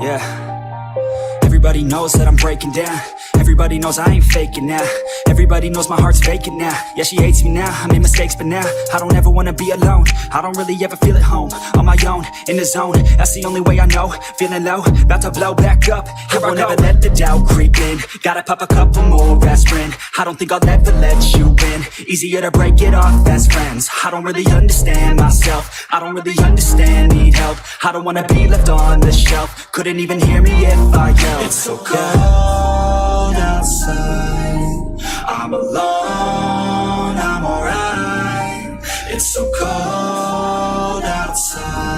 Yeah. Everybody knows that I'm breaking down. Everybody knows I ain't faking now. Everybody knows my heart's vacant now. Yeah, she hates me now, I made mistakes, but now I don't ever wanna be alone. I don't really ever feel at home. On my own, in the zone, that's the only way I know. Feeling low, about to blow back up. I won't ever let the doubt creep in. Gotta pop a couple more aspirin. I don't think I'll ever let you in. Easier to break it off best friends. I don't really understand myself. I don't really understand, need help. I don't wanna be left on the shelf. Couldn't even hear me if I yelled. It's so cold outside, I'm alone, I'm alright. It's so cold outside.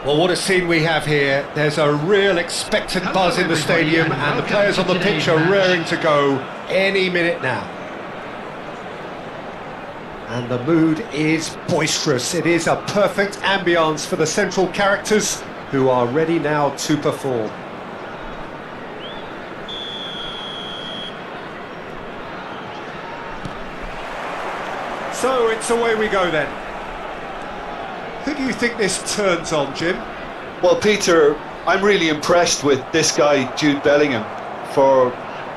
Well, what a scene we have here. There's a real expectant buzz in the stadium, and the players on the pitch are raring to go any minute now. And the mood is boisterous. It is a perfect ambience for the central characters who are ready now to perform. So it's away we go then. Who do you think this turns on, Jim? Well, Peter, I'm really impressed with this guy, Jude Bellingham. For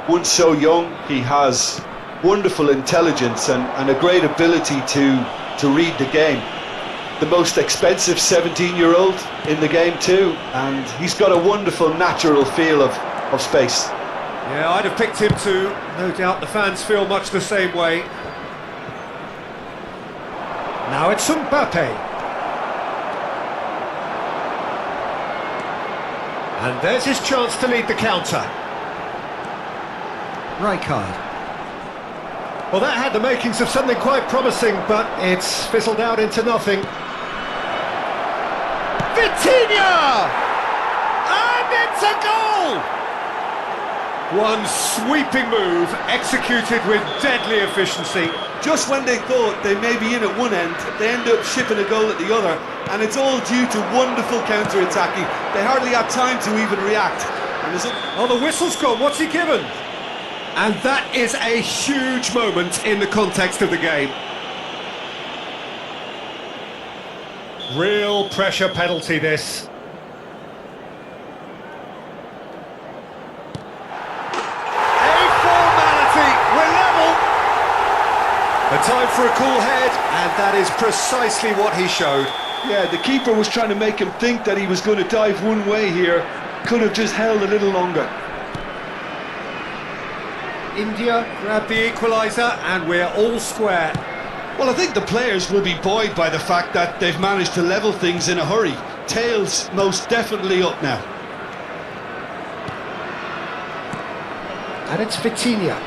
one so young, he has wonderful intelligence and a great ability to read the game. The most expensive 17-year-old in the game too, and he's got a wonderful natural feel of space. Yeah, I'd have picked him too. No doubt the fans feel much the same way. Now it's Mbappe. And there's his chance to lead the counter. Rijkaard. Well, that had the makings of something quite promising, but it's fizzled out into nothing. Vitinha! And it's a goal! One sweeping move, executed with deadly efficiency. Just when they thought they may be in at one end, they end up shipping a goal at the other, and it's all due to wonderful counter-attacking. They hardly had time to even react. Oh, the whistle's gone, what's he given? And that is a huge moment in the context of the game. Real pressure penalty, this. A formality, we're level. A time for a cool head, and that is precisely what he showed. Yeah, the keeper was trying to make him think that he was going to dive one way here. Could have just held a little longer. India grabbed the equaliser, and we're all square. Well, I think the players will be buoyed by the fact that they've managed to level things in a hurry. Tails most definitely up now. And it's Vitinha.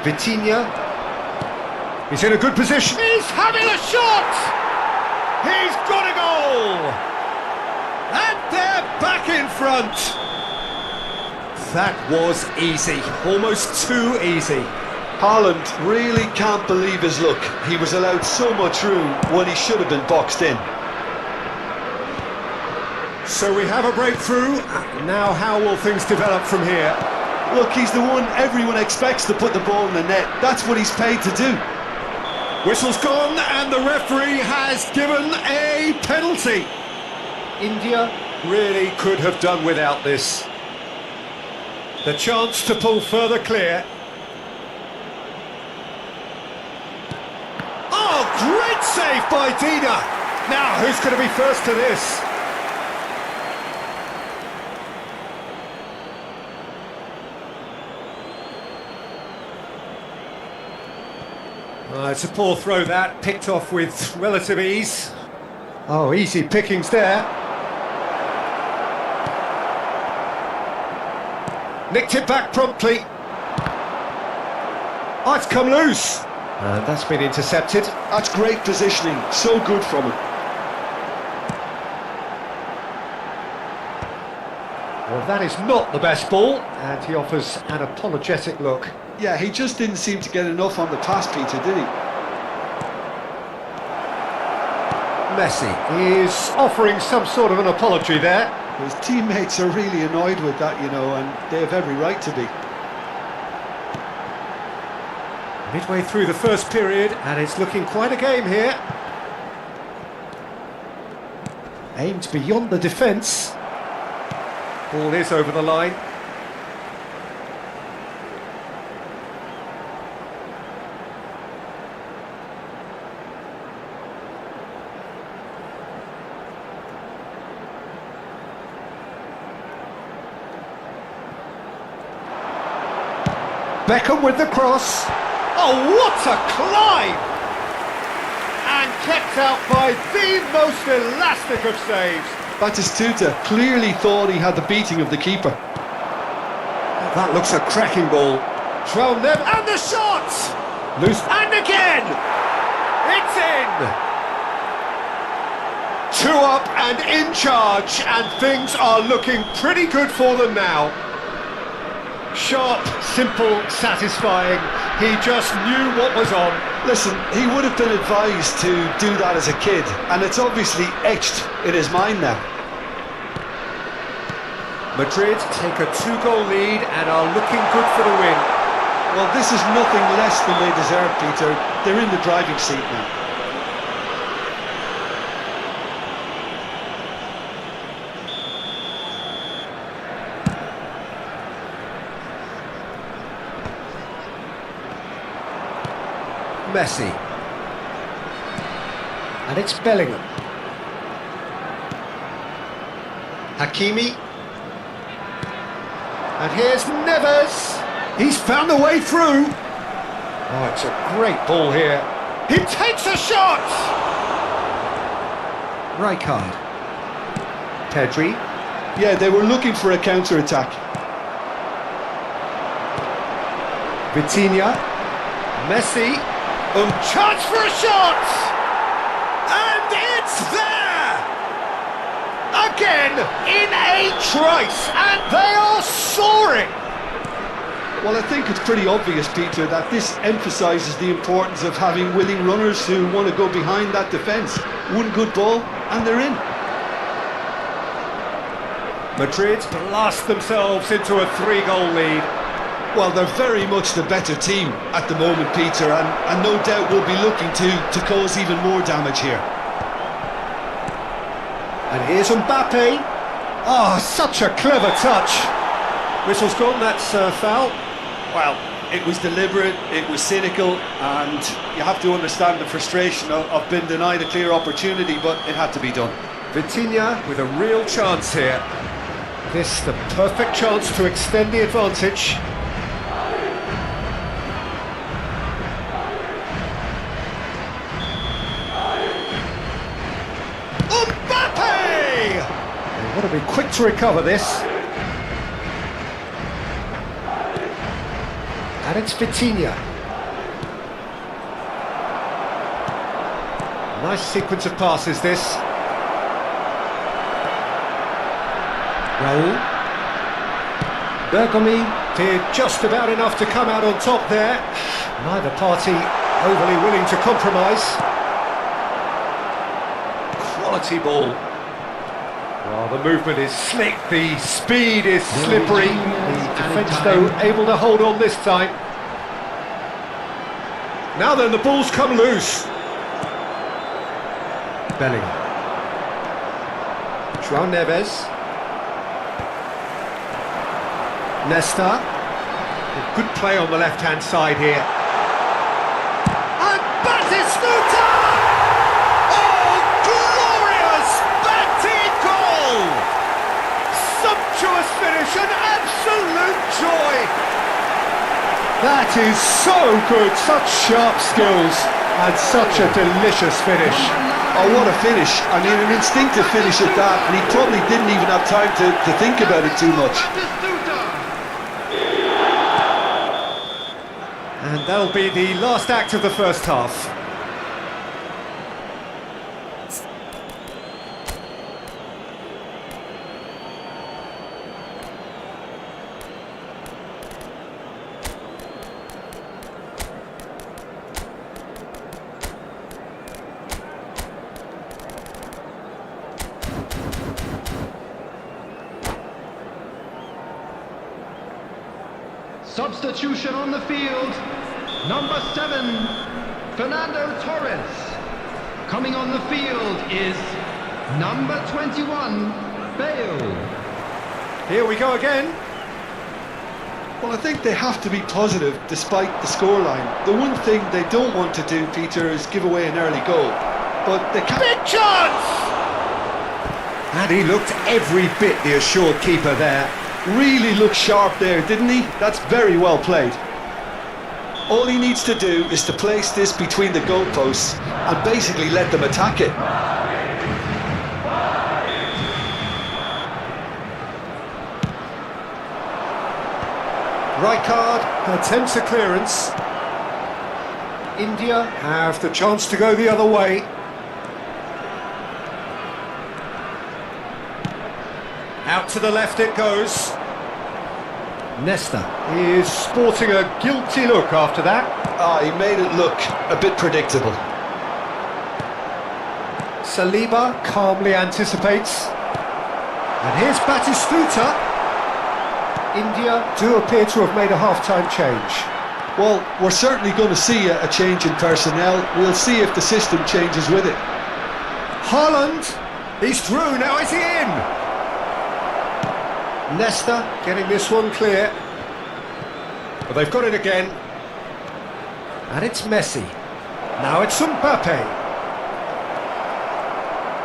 Vitinha. He's in a good position. He's having a shot! He's got a goal! And they're back in front. That was easy, almost too easy. Haaland really can't believe his luck. He was allowed so much room when he should have been boxed in. So we have a breakthrough. Now how will things develop from here? Look, he's the one everyone expects to put the ball in the net. That's what he's paid to do. Whistle's gone, and the referee has given a penalty. India really could have done without this. The chance to pull further clear. Oh, great save by Dina! Now, who's going to be first to this? It's a poor throw that, picked off with relative ease. Oh, easy pickings there. Nicked it back promptly. Oh, it's come loose. And that's been intercepted. That's great positioning, so good from him. Well, that is not the best ball, and he offers an apologetic look. Yeah, he just didn't seem to get enough on the pass, Peter, did he? Messi is offering some sort of an apology there. His teammates are really annoyed with that, you know, and they have every right to be. Midway through the first period, and it's looking quite a game here. Aimed beyond the defence. Ball is over the line. Beckham with the cross. Oh, what a climb! And kept out by the most elastic of saves. Batistuta clearly thought he had the beating of the keeper. That looks a cracking ball. Thrown them, and the shot! Loose, and again! It's in! 2 up and in charge, and things are looking pretty good for them now. Sharp, simple, satisfying. He just knew what was on. Listen, he would have been advised to do that as a kid, and it's obviously etched in his mind now. Madrid take a 2-goal lead and are looking good for the win. Well, this is nothing less than they deserve, Peter. They're in the driving seat now. Messi. And it's Bellingham. Hakimi. And here's Neves. He's found the way through. Oh, it's a great ball here. He takes a shot! Rijkaard. Pedri. Yeah, they were looking for a counter-attack. Vitinha. Messi. Chance for a shot! And it's there! Again, in a trice, and they are soaring! Well, I think it's pretty obvious, Peter, that this emphasises the importance of having willing runners who want to go behind that defence. One good ball, and they're in. Madrid blast themselves into a 3-goal lead. Well, they're very much the better team at the moment, Peter, and no doubt will be looking to cause even more damage here. And here's Mbappe. Oh, such a clever touch. Whistle's gone, that's foul. Well, it was deliberate, it was cynical, and you have to understand the frustration of being denied a clear opportunity, but it had to be done. Vitinha with a real chance here. This the perfect chance to extend the advantage. Mbappe! They want to be quick to recover this. And it's Vitinha. Nice sequence of passes this. Raul. Bergomi did just about enough to come out on top there. Neither party overly willing to compromise. Quality ball. Well, the movement is slick, the speed is slippery. The defence, though, able to hold on this time. Now then, the ball's come loose. Bellingham. João Neves. Nesta. Good play on the left-hand side here. And Batistuta! Oh, glorious! Batty goal! Sumptuous finish, an absolute joy! That is so good, such sharp skills, and such a delicious finish. Oh, what a finish. I mean, an instinctive finish at that, and he probably didn't even have time to think about it too much. And that'll be the last act of the first half. Substitution on the field, number 7, Fernando Torres. Coming on the field is number 21, Bale. Here we go again. Well, I think they have to be positive despite the scoreline. The one thing they don't want to do, Peter, is give away an early goal. But they can't. Big chance! And he looked every bit the assured keeper there. Really looked sharp there, didn't he? That's very well played. All he needs to do is to place this between the goalposts and basically let them attack it. Rijkaard attempts a clearance. India have the chance to go the other way. Out to the left it goes. Nesta. He is sporting a guilty look after that. Ah, he made it look a bit predictable. Saliba calmly anticipates. And here's Batistuta. India do appear to have made a half-time change. Well, we're certainly going to see a change in personnel. We'll see if the system changes with it. Haaland, he's through, now is he in? Nesta getting this one clear. But they've got it again. And it's Messi. Now it's Mbappe.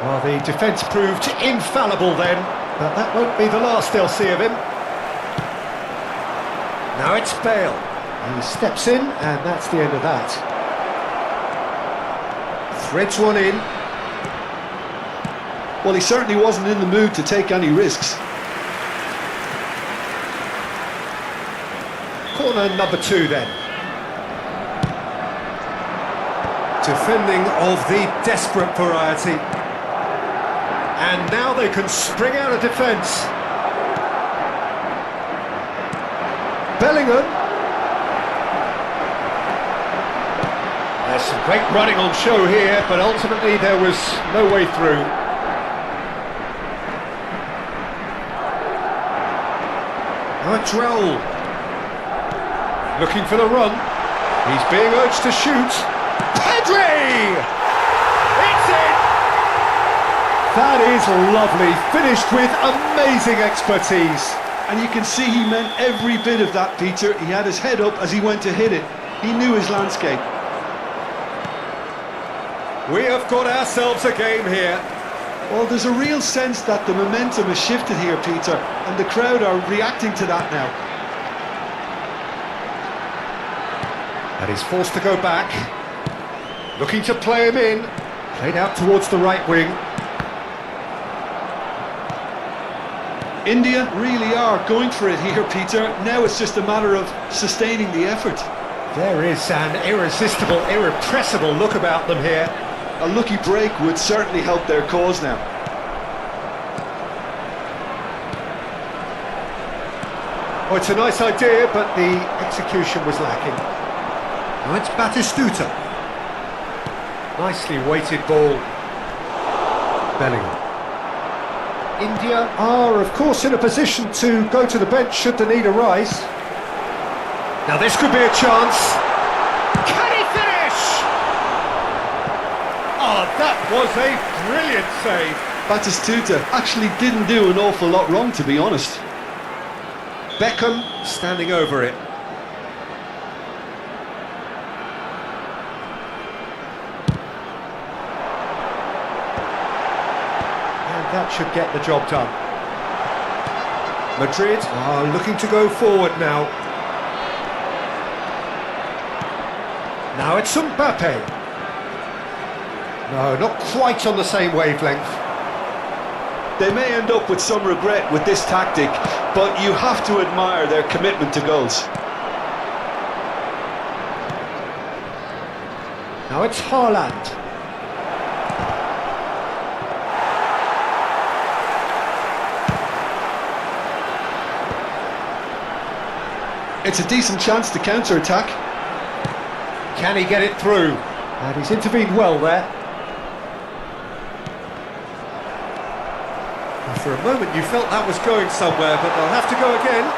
Well, the defence proved infallible then, but that won't be the last they'll see of him. Now it's Bale. He steps in, and that's the end of that. Threads one in. Well, he certainly wasn't in the mood to take any risks. Corner number 2 then. Defending of the desperate variety. And now they can spring out of defence. Bellingham. There's some great running on show here, but ultimately there was no way through. Now it's Raul. Looking for the run. He's being urged to shoot. Pedri! It's in! That is lovely. Finished with amazing expertise. And you can see he meant every bit of that, Peter. He had his head up as he went to hit it. He knew his landscape. We have got ourselves a game here. Well, there's a real sense that the momentum has shifted here, Peter, and the crowd are reacting to that now. And he's forced to go back. Looking to play him in. Played out towards the right wing. India really are going for it here, Peter. Now it's just a matter of sustaining the effort. There is an irresistible, irrepressible look about them here. A lucky break would certainly help their cause now. Oh, it's a nice idea, but the execution was lacking. Now it's Batistuta. Nicely weighted ball. Bellingham. India are, of course, in a position to go to the bench should the need arise. Now this could be a chance. Can he finish? Oh, that was a brilliant save. Batistuta actually didn't do an awful lot wrong, to be honest. Beckham standing over it. That should get the job done. Madrid are looking to go forward now. Now it's Mbappe. No, not quite on the same wavelength. They may end up with some regret with this tactic, but you have to admire their commitment to goals. Now it's Haaland. It's a decent chance to counter-attack. Can he get it through? And he's intervened well there. And for a moment you felt that was going somewhere, but they'll have to go again.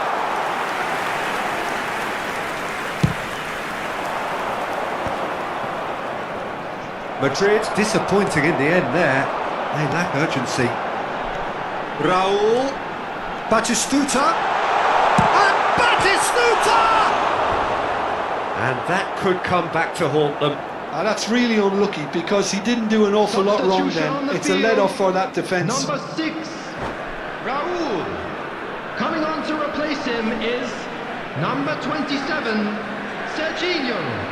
Madrid disappointing in the end there. They lack urgency. Raul. Batistuta. And that could come back to haunt them. That's really unlucky because he didn't do an awful lot wrong then. It's a let-off for that defence. Number 6, Raul. Coming on to replace him is number 27, Serginho.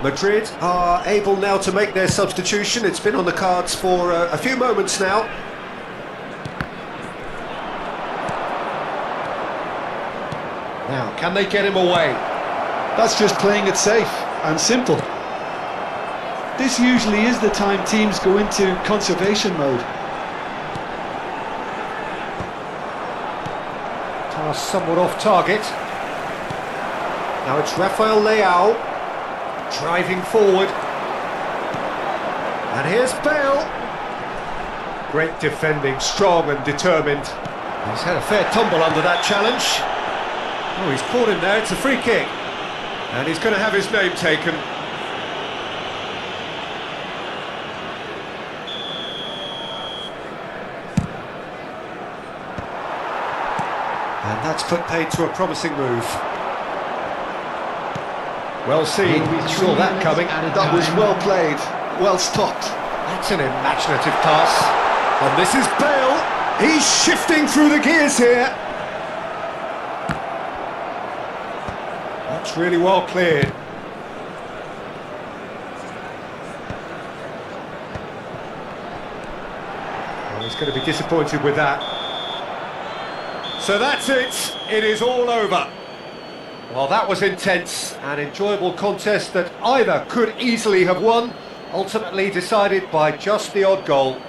Madrid are able now to make their substitution. It's been on the cards for a few moments now. Now, can they get him away? That's just playing it safe and simple. This usually is the time teams go into conservation mode. Pass somewhat off target. Now it's Rafael Leao driving forward. And here's Bale. Great defending, strong and determined. He's had a fair tumble under that challenge. Oh, he's caught him there, it's a free kick. And he's going to have his name taken. And that's put paid to a promising move. Well seen, we saw that coming. That was well played, well stopped. That's an imaginative pass. And this is Bale. He's shifting through the gears here. That's really well cleared. Oh, he's going to be disappointed with that. So that's it. It is all over. Well, that was intense, an enjoyable contest that either could easily have won, ultimately decided by just the odd goal.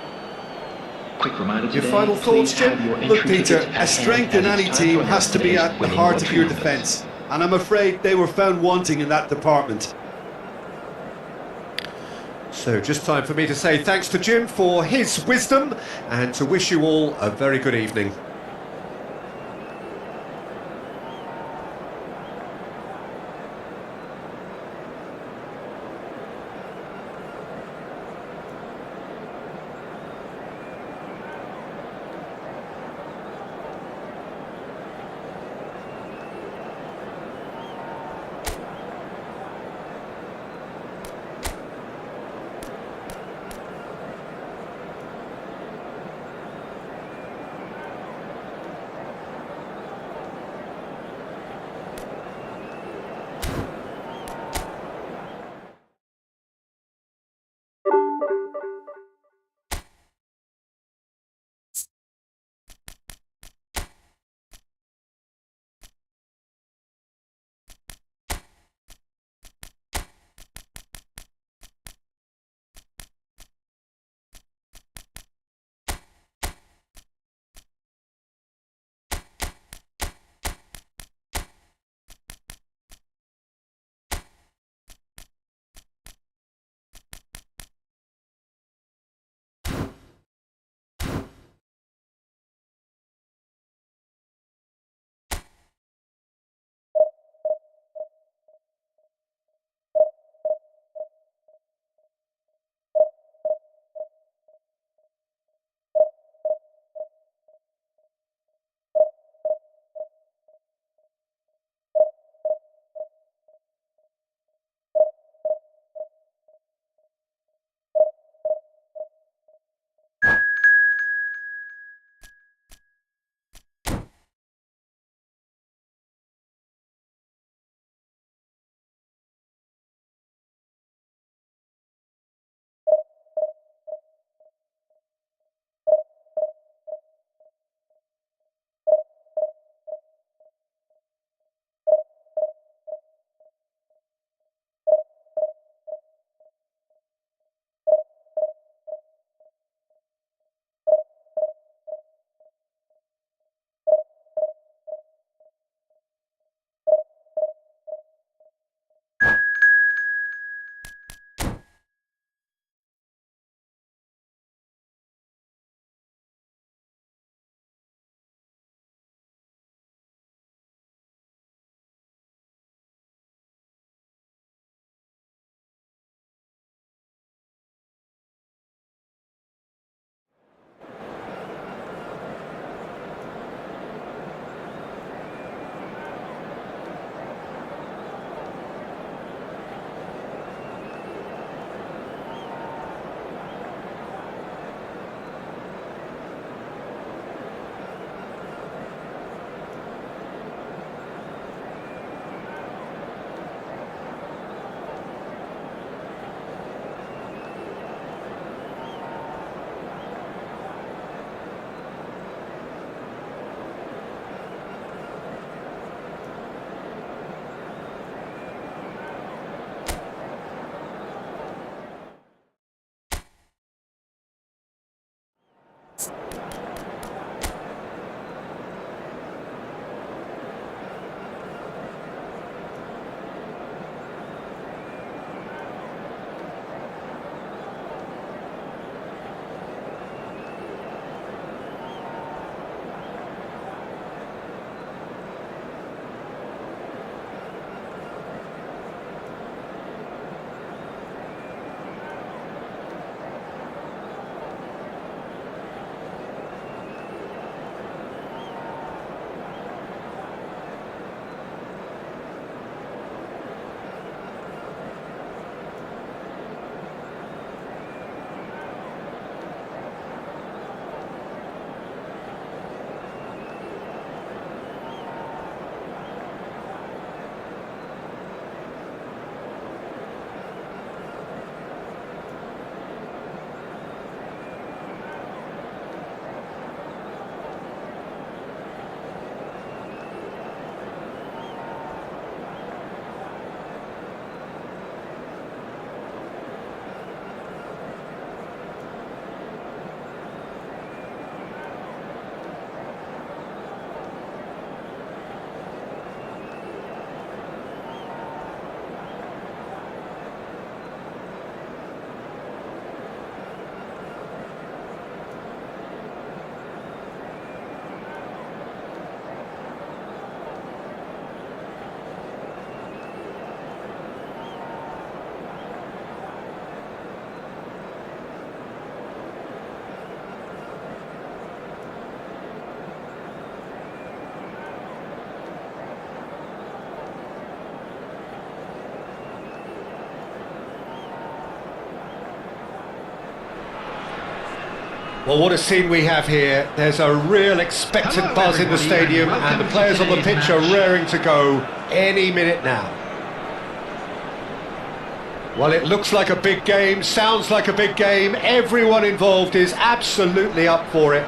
Quick reminder Your today, final thoughts, please have Jim? your entry Look, Peter, tickets a at strength hand in as any it's time team for has to be today's at the winning heart of lottery your numbers. defence, and I'm afraid they were found wanting in that department. So just time for me to say thanks to Jim for his wisdom and to wish you all a very good evening. Well, what a scene we have here. There's a real expectant Hello, buzz in the everybody, stadium, and and the welcome to players on the today's pitch are match. raring to go any minute now. Well, it looks like a big game, sounds like a big game. Everyone involved is absolutely up for it.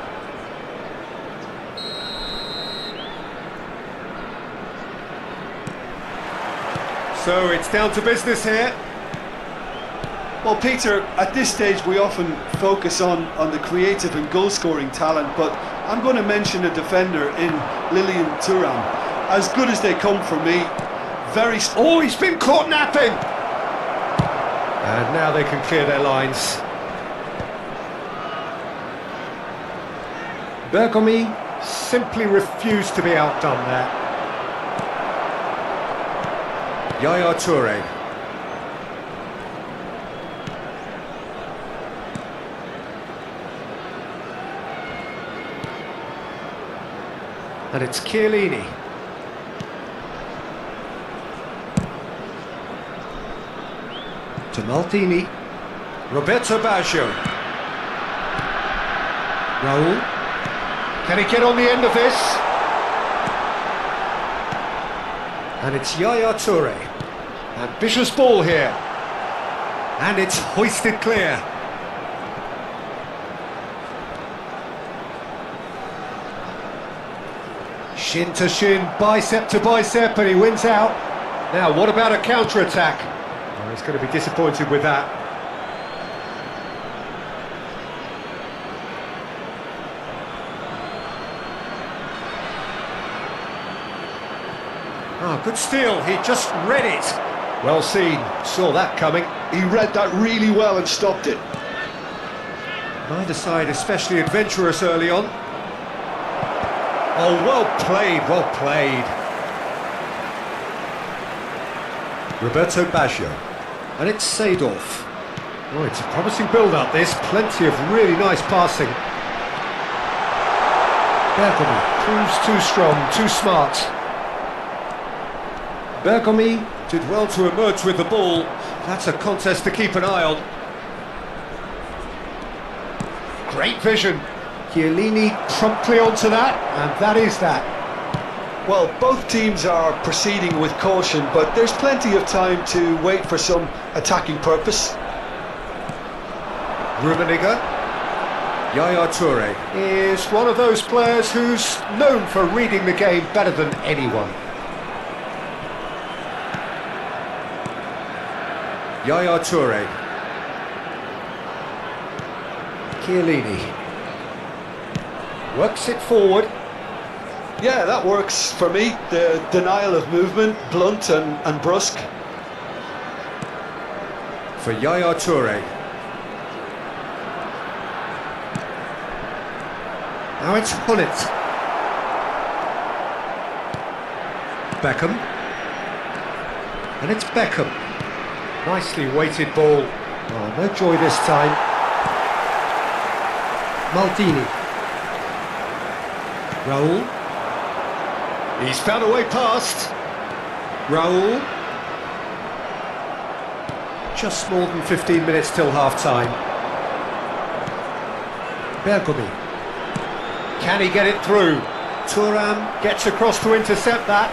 So it's down to business here. Well, Peter, at this stage we often focus on the creative and goal-scoring talent, but I'm going to mention a defender in Lilian Thuram. As good as they come for me, very... Oh, he's been caught napping! And now they can clear their lines. Bergomi simply refused to be outdone there. Yaya Toure. And it's Chiellini. To Maldini. Roberto Baggio. Raul. Can he get on the end of this? And it's Yaya Toure. Ambitious ball here. And it's hoisted clear. Shin to shin, bicep to bicep, and he wins out. Now, what about a counter-attack? Oh, he's going to be disappointed with that. Oh, good steal, he just read it. Well seen, saw that coming. He read that really well and stopped it. Neither side especially adventurous early on. Oh, well played, well played. Roberto Baggio. And it's Seedorf. Oh, it's a promising build-up, this. Plenty of really nice passing. Bergomi proves too strong, too smart. Bergomi did well to emerge with the ball. That's a contest to keep an eye on. Great vision. Chiellini promptly onto that, and that is that. Well, both teams are proceeding with caution, but there's plenty of time to wait for some attacking purpose. Rummenigge. Yaya Toure is one of those players who's known for reading the game better than anyone. Yaya Toure. Chiellini. Works it forward. Yeah, that works for me. The denial of movement, blunt and brusque. For Yaya Toure. Now it's Hullet. Beckham. And it's Beckham. Nicely weighted ball. Oh, no joy this time. Maldini. Raul. He's found a way past. Raul. Just more than 15 minutes till half-time. Bergomi. Can he get it through? Thuram gets across to intercept that.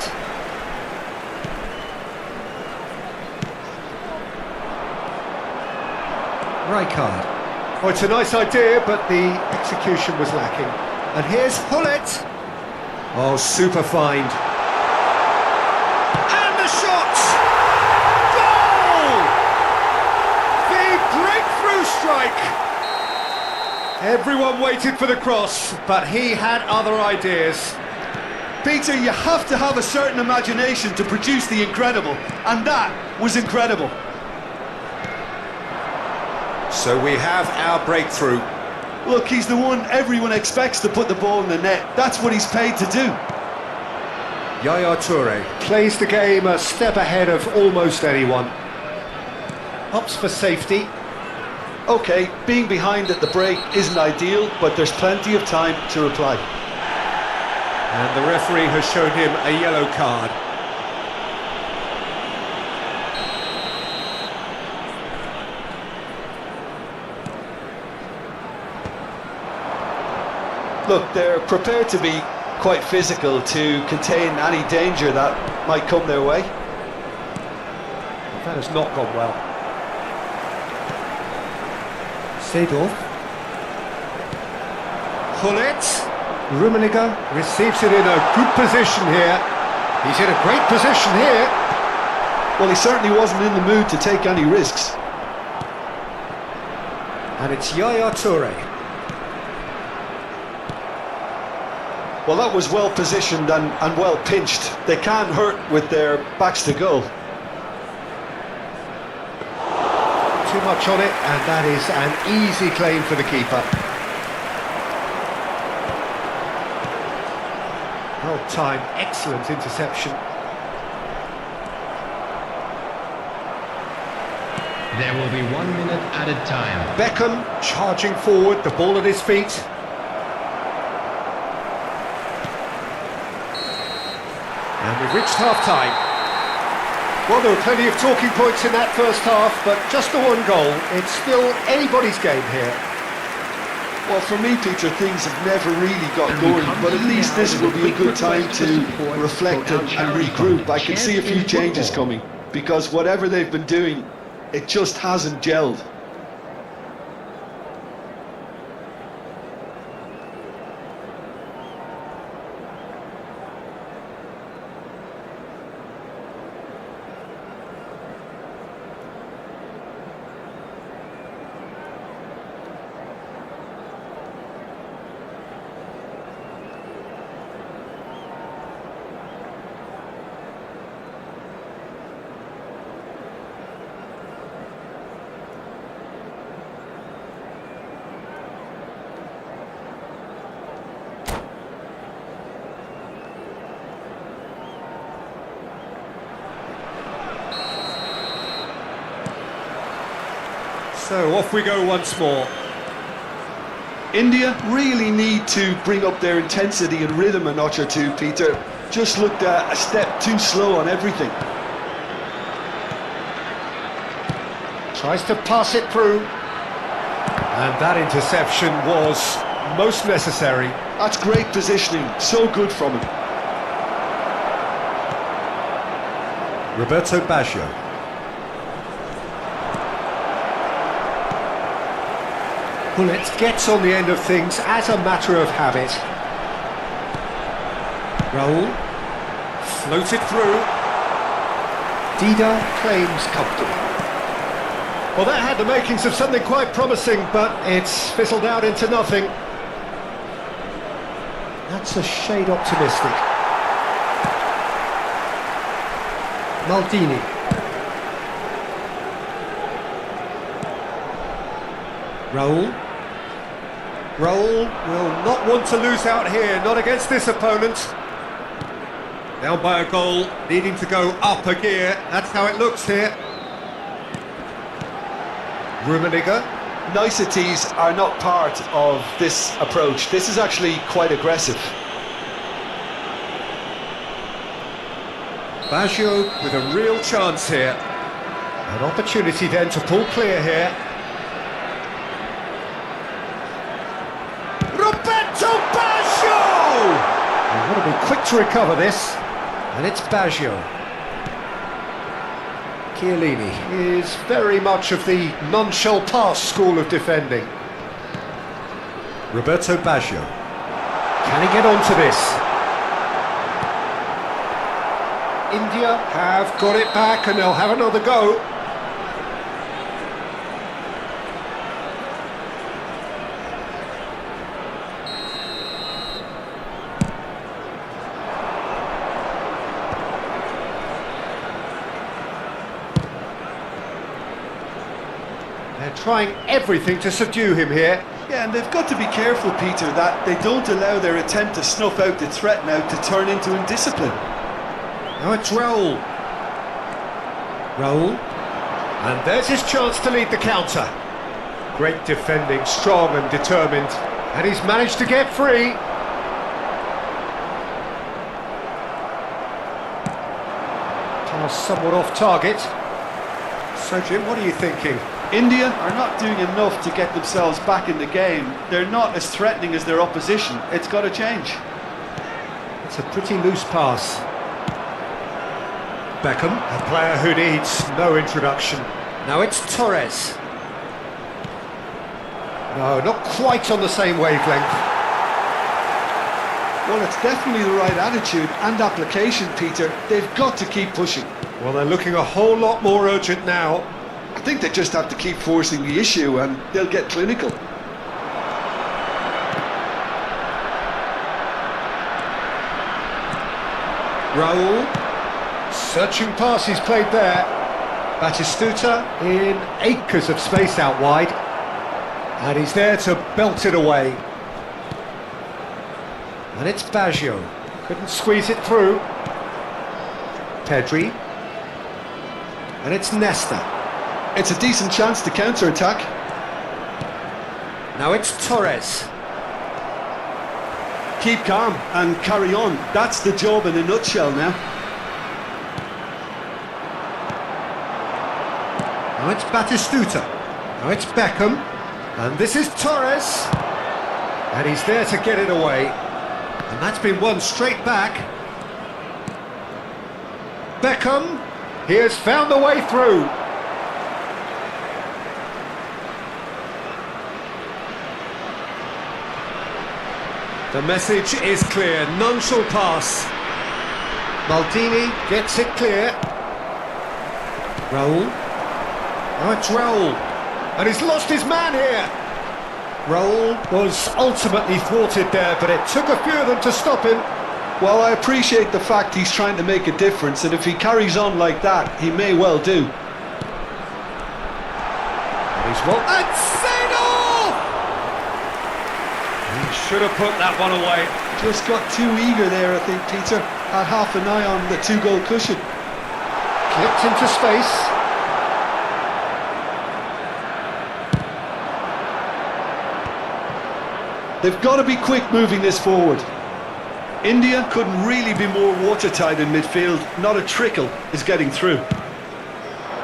Rijkaard. Oh, it's a nice idea, but the execution was lacking. And here's Hullet. Oh, super find. And the shot! Goal! The breakthrough strike! Everyone waited for the cross, but he had other ideas. Peter, you have to have a certain imagination to produce the incredible, and that was incredible. So we have our breakthrough. Look, he's the one everyone expects to put the ball in the net. That's what he's paid to do. Yaya Toure plays the game a step ahead of almost anyone. Opts for safety. Okay, being behind at the break isn't ideal, but there's plenty of time to reply. And the referee has shown him a yellow card. Look, they're prepared to be quite physical to contain any danger that might come their way. That has not gone well. Seedorf. Hullet. Rummenigge receives it in a good position here. He's in a great position here. Well, he certainly wasn't in the mood to take any risks. And it's Yaya Toure. Well, that was well positioned and well pinched. They can't hurt with their backs to goal. Too much on it, and that is an easy claim for the keeper. Well timed, excellent interception. There will be 1 minute added time. Beckham charging forward, the ball at his feet. And we've reached half-time. Well, there were plenty of talking points in that first half, but just the one goal. It's still anybody's game here. Well, for me, Peter, things have never really got going, but at least this will be a good time to reflect and regroup. I can see a few changes coming, because whatever they've been doing, it just hasn't gelled. So off we go once more. India really need to bring up their intensity and rhythm a notch or two, Peter. Just looked a step too slow on everything. Tries to pass it through. And that interception was most necessary. That's great positioning, so good from him. Roberto Baggio. Hullet gets on the end of things as a matter of habit. Raul. Floated through. Dida claims comfortable. Well, that had the makings of something quite promising, but it's fizzled out into nothing. That's a shade optimistic. Maldini. Raul. Raul will not want to lose out here, not against this opponent. Down by a goal, needing to go up a gear. That's how it looks here. Rummenigge. Niceties are not part of this approach. This is actually quite aggressive. Baggio with a real chance here. An opportunity then to pull clear here. Roberto Baggio! They want to be quick to recover this. And it's Baggio. Chiellini is very much of the none-shall-pass school of defending. Roberto Baggio. Can he get onto this? India have got it back and they'll have another go. They're trying everything to subdue him here. Yeah, and they've got to be careful, Peter, that they don't allow their attempt to snuff out the threat now to turn into indiscipline. Now it's Raul. Raul. And there's his chance to lead the counter. Great defending, strong and determined. And he's managed to get free. Pass somewhat off target. So Jim, what are you thinking? India are not doing enough to get themselves back in the game. They're not as threatening as their opposition. It's got to change. It's a pretty loose pass. Beckham, a player who needs no introduction. Now it's Torres. No, not quite on the same wavelength. Well, it's definitely the right attitude and application, Peter. They've got to keep pushing. Well, they're looking a whole lot more urgent now. I think they just have to keep forcing the issue and they'll get clinical. Raul. Searching passes played there. Batistuta in acres of space out wide. And he's there to belt it away. And it's Baggio. Couldn't squeeze it through. Pedri. And it's Nesta. It's a decent chance to counter-attack. Now it's Torres. Keep calm and carry on. That's the job in a nutshell now. Now it's Batistuta. Now it's Beckham. And this is Torres. And he's there to get it away. And that's been won straight back. Beckham. He has found the way through. The message is clear. None shall pass. Maldini gets it clear. Raul. Now it's Raul. And he's lost his man here. Raul was ultimately thwarted there, but it took a few of them to stop him. Well, I appreciate the fact he's trying to make a difference, and if he carries on like that, he may well do. And he's well... And Seedorf! He should have put that one away. Just got too eager there, I think, Peter. Had half an eye on the two-goal cushion. Clipped into space. They've got to be quick moving this forward. India couldn't really be more watertight in midfield. Not a trickle is getting through.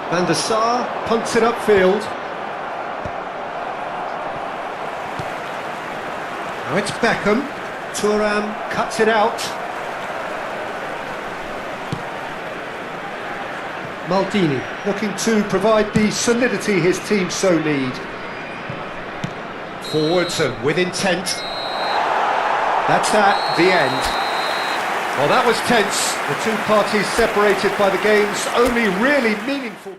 Van der Sar punts it upfield. Now it's Beckham. Thuram cuts it out. Maldini looking to provide the solidity his team so need. Forwards and with intent. That's that, the end. Well, that was tense. The two parties separated by the game's only really meaningful...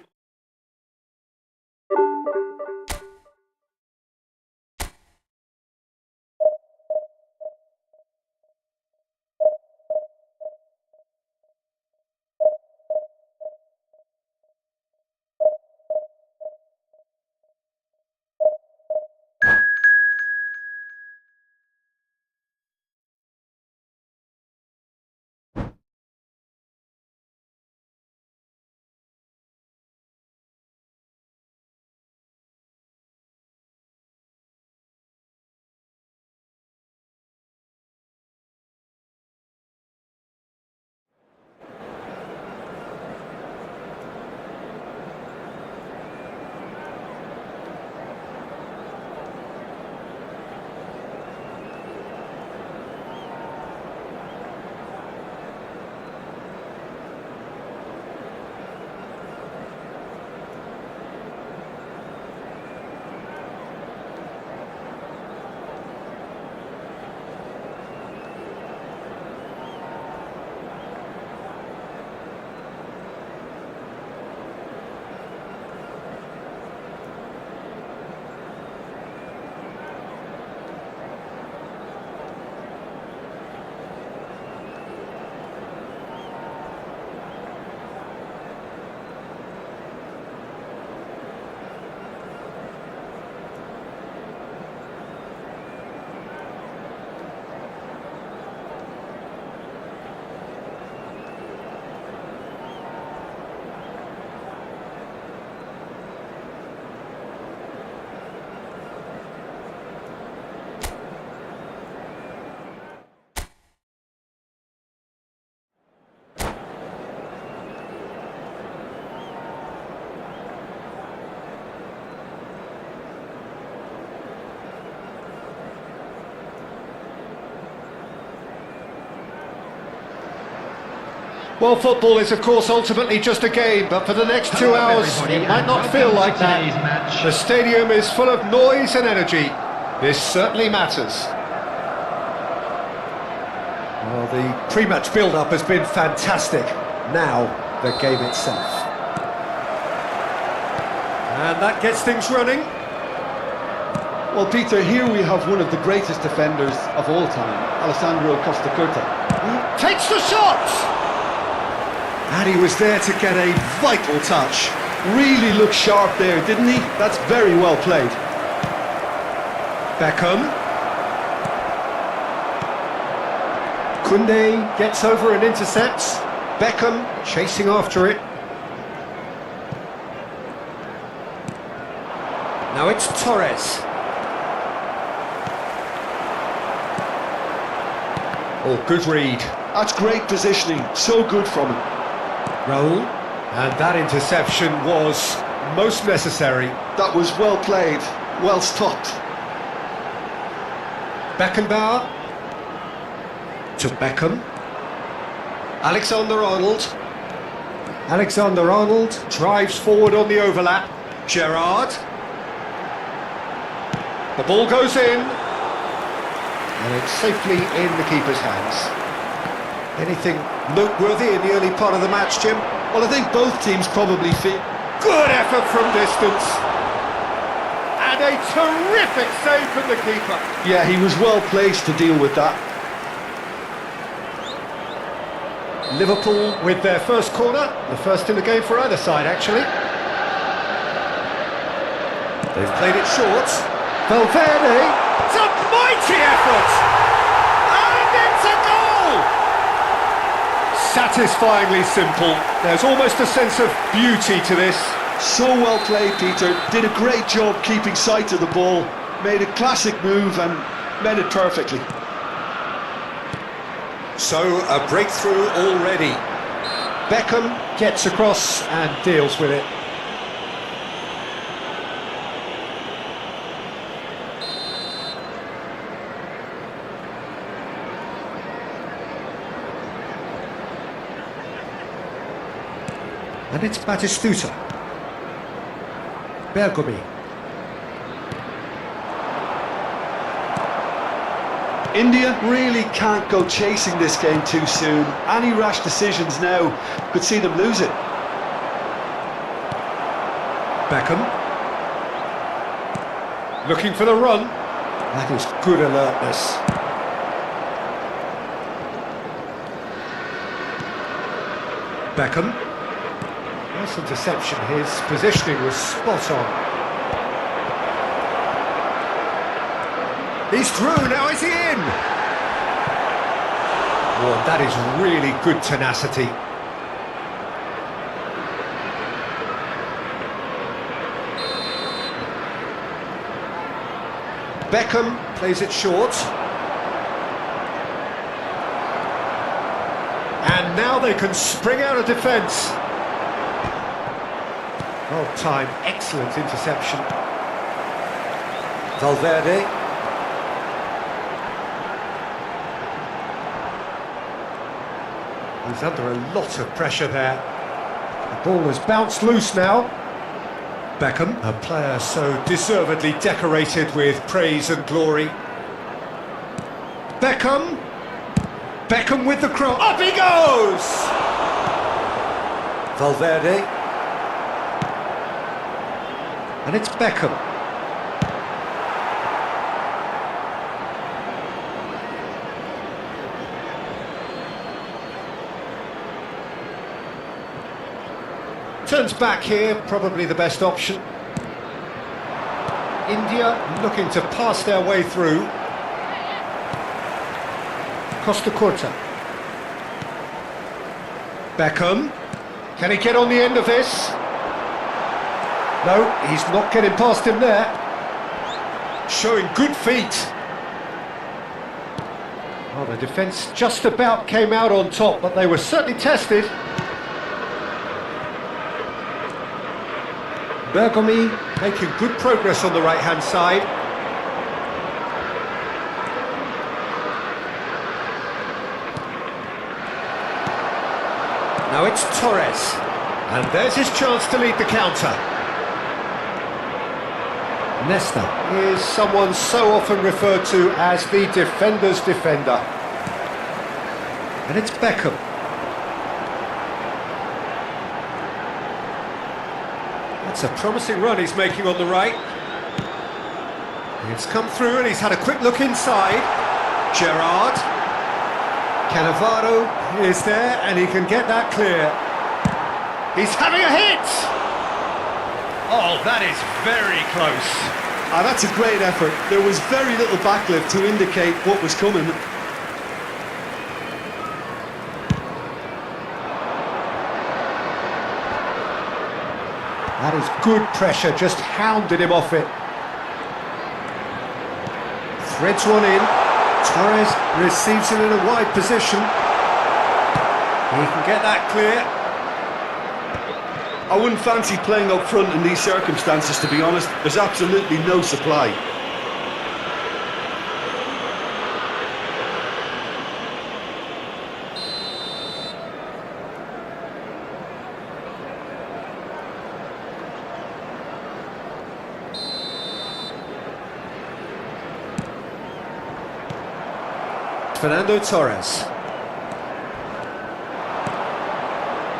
Well, football is, of course, ultimately just a game, but for the next 2 hours, everybody, it might and not feel welcome like to that. today's match. The stadium is full of noise and energy. This certainly matters. Well, the pre-match build-up has been fantastic. Now, the game itself. And that gets things running. Well, Peter, here we have one of the greatest defenders of all time, Alessandro Costa Curta. Takes the shot! And he was there to get a vital touch. Really looked sharp there, didn't he? That's very well played. Beckham. Koundé gets over and intercepts. Beckham chasing after it. Now it's Torres. Oh, good read. That's great positioning, so good from him. Raul. And that interception was most necessary. That was well played, well stopped. Beckenbauer. To Beckham. Alexander-Arnold. Alexander-Arnold drives forward on the overlap. Gerrard. The ball goes in. And it's safely in the keeper's hands. Anything noteworthy in the early part of the match, Jim? Well, I think both teams probably feel... Good effort from distance. And a terrific save from the keeper. Yeah, he was well placed to deal with that. Liverpool with their first corner. The first in the game for either side, actually. They've played it short. Valverde. It's a mighty effort. And it's a goal. Satisfyingly simple. There's almost a sense of beauty to this. So well played, Peter. Did a great job keeping sight of the ball. Made a classic move and made it perfectly. So, a breakthrough already. Beckham gets across and deals with it. And it's Batistuta. Bergomi. India really can't go chasing this game too soon. Any rash decisions now could see them lose it. Beckham. Looking for the run. That is good alertness. Beckham. Nice interception. His positioning was spot on. He's through, now is he in? Oh, that is really good tenacity. Beckham plays it short. And now they can spring out of defence. Well timed, excellent interception. Valverde. He's under a lot of pressure there. The ball has bounced loose now. Beckham, a player so deservedly decorated with praise and glory. Beckham. Beckham with the cross. Up he goes! Valverde. And it's Beckham. Turns back here, probably the best option. India looking to pass their way through. Costa Curta. Beckham. Can he get on the end of this? No, he's not getting past him there. Showing good feet. Well, the defence just about came out on top, but they were certainly tested. Bergomi making good progress on the right-hand side. Now it's Torres. And there's his chance to lead the counter. Nesta is someone so often referred to as the defender's defender. And it's Beckham. That's a promising run he's making on the right. It's come through and he's had a quick look inside. Gerrard. Cannavaro is there and he can get that clear. He's having a hit! Oh, that is very close. Ah, that's a great effort. There was very little backlift to indicate what was coming. That is good pressure, just hounded him off it. Threads one in. Torres receives it in a wide position. He can get that clear. I wouldn't fancy playing up front in these circumstances, to be honest. There's absolutely no supply. Fernando Torres.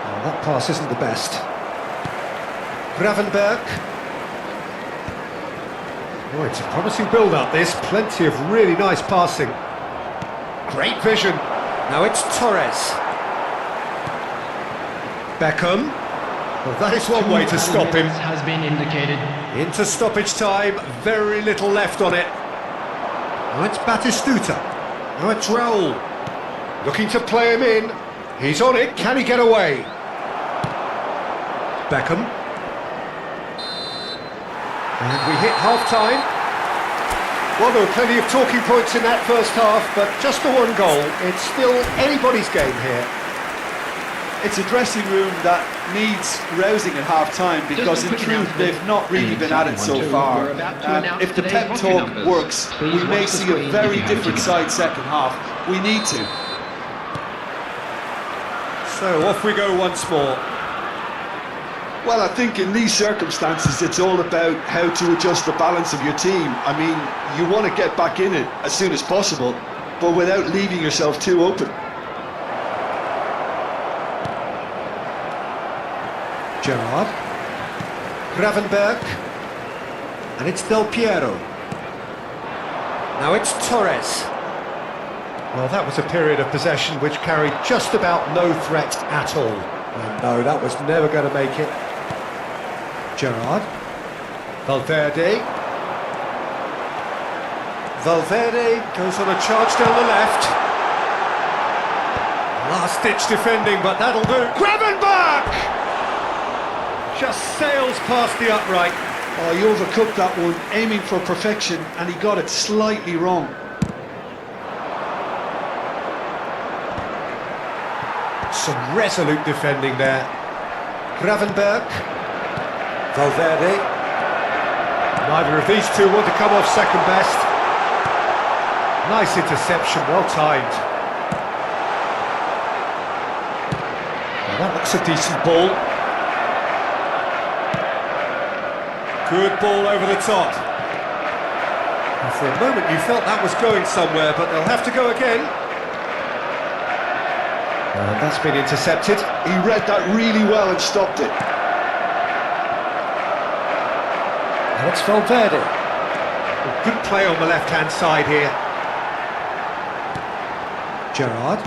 Oh, that pass isn't the best. Gravenberg. Oh, it's a promising build-up, this. Plenty of really nice passing. Great vision. Now it's Torres. Beckham. Well, that is one way to stop him. Has been indicated. Into stoppage time. Very little left on it. Now it's Batistuta. Now it's Raul. Looking to play him in. He's on it. Can he get away? Beckham. And we hit half-time. Well, there were plenty of talking points in that first half, but just the one goal. It's still anybody's game here. It's a dressing room that needs rousing at half-time because in truth they've not really been at it so far. If the pep talk works, we may see a very different side second half. We need to. So off we go once more. Well, I think in these circumstances it's all about how to adjust the balance of your team. I mean, you want to get back in it as soon as possible, but without leaving yourself too open. Gerrard. Gravenberg. And it's Del Piero. Now it's Torres. Well, that was a period of possession which carried just about no threat at all. And no, that was never going to make it. Gerrard. Valverde. Valverde goes on a charge down the left. Last-ditch defending, but that'll do. Gravenberg! Just sails past the upright. Oh, he overcooked that one, aiming for perfection, and he got it slightly wrong. Some resolute defending there. Gravenberg. Valverde. Neither of these two want to come off second best. Nice interception, well timed. Well, that looks a decent ball. Good ball over the top. And for a moment you felt that was going somewhere, but they'll have to go again. And that's been intercepted. He read that really well and stopped it. And it's Valverde. Good play on the left-hand side here. Gerrard.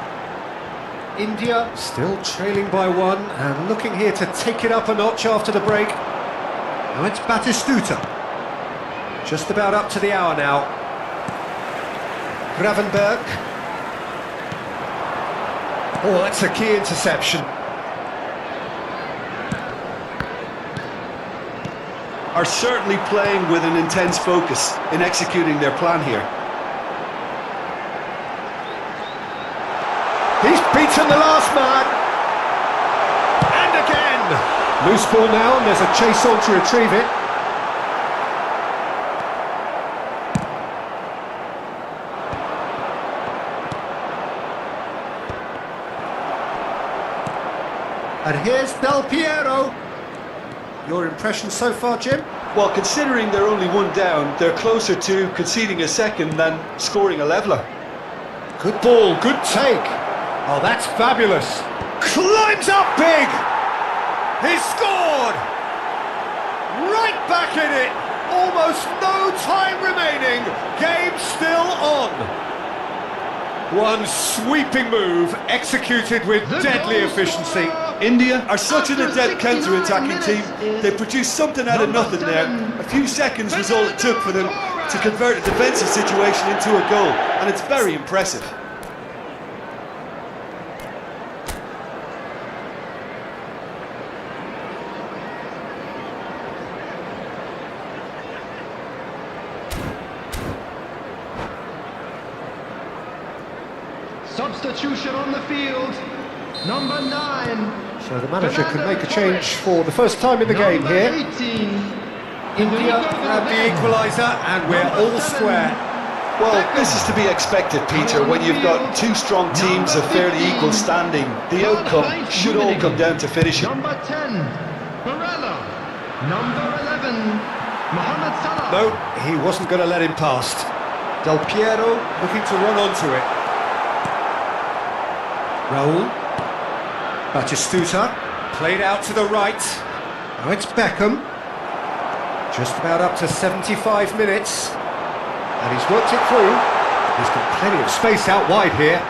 India still trailing by one and looking here to take it up a notch after the break. Now it's Batistuta. Just about up to the hour now. Gravenberg. Oh, that's a key interception. Are certainly playing with an intense focus in executing their plan here. He's beaten the last man. And again. Loose ball now, and there's a chase on to retrieve it. And here's Del Piero. Your impression so far, Jim? Well, considering they're only one down, they're closer to conceding a second than scoring a leveller. Good ball, good take. Oh, that's fabulous. Climbs up big. He's scored. Right back in it. Almost no time remaining. Game still on. One sweeping move executed with deadly efficiency. India are such an adept counter-attacking team. They produced something out of nothing there. A few seconds was all it took for them to convert a defensive situation into a goal, and it's very impressive. Substitution on the field, number 9. So the manager can make a change for the first time in the game here. 18. India have the equaliser and we're all square. Well, this is to be expected, Peter, when you've got two strong teams of fairly equal standing. The outcome should all come down to finishing. Number 10, Barella. Number 11, Mohamed Salah. No, he wasn't going to let him past. Del Piero looking to run onto it. Raul, Batistuta, played out to the right. Now it's Beckham. Just about up to 75 minutes. And he's worked it through. He's got plenty of space out wide here.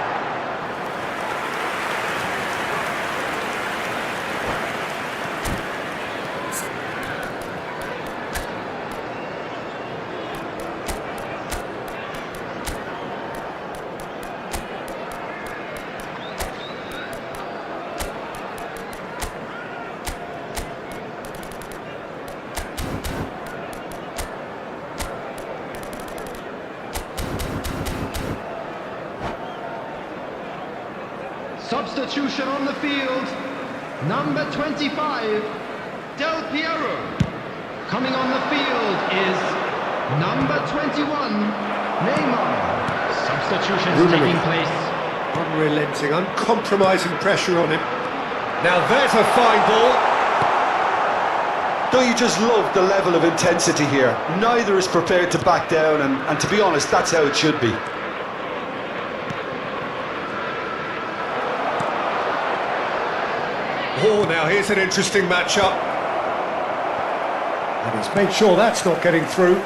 Substitution on the field, number 25, Del Piero. Coming on the field is number 21, Neymar. Substitutions taking place. Unrelenting, uncompromising pressure on him. Now there's a fine ball. Don't you just love the level of intensity here? Neither is prepared to back down, and to be honest, that's how it should be. Oh, now here's an interesting matchup. And he's made sure that's not getting through.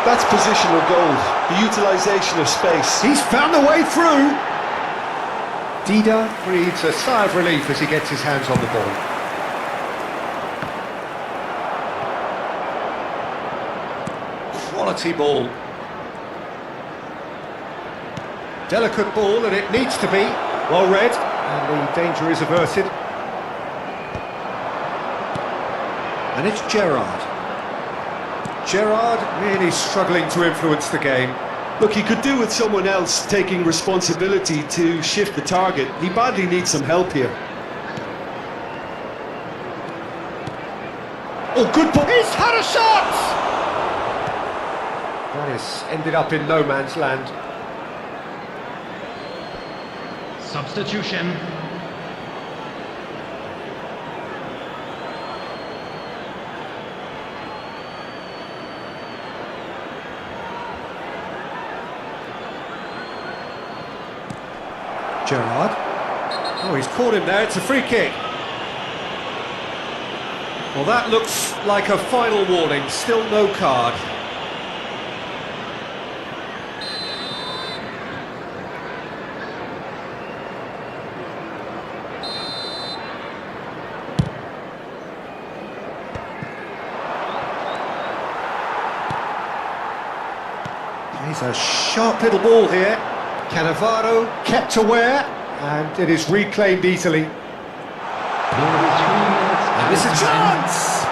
That's positional gold, the utilisation of space. He's found the way through. Dida breathes a sigh of relief as he gets his hands on the ball. Quality ball. Delicate ball, and it needs to be. Well read, and the danger is averted. And it's Gerrard. Gerrard really struggling to influence the game. Look, he could do with someone else taking responsibility to shift the target. He badly needs some help here. Oh, good ball. He's had a shot! That has ended up in no man's land. Substitution. Gerrard. Oh, he's caught him there. It's a free kick. Well, that looks like a final warning. Still no card. Plays a sharp little ball here. Cannavaro kept aware, and it is reclaimed easily. And there's a chance!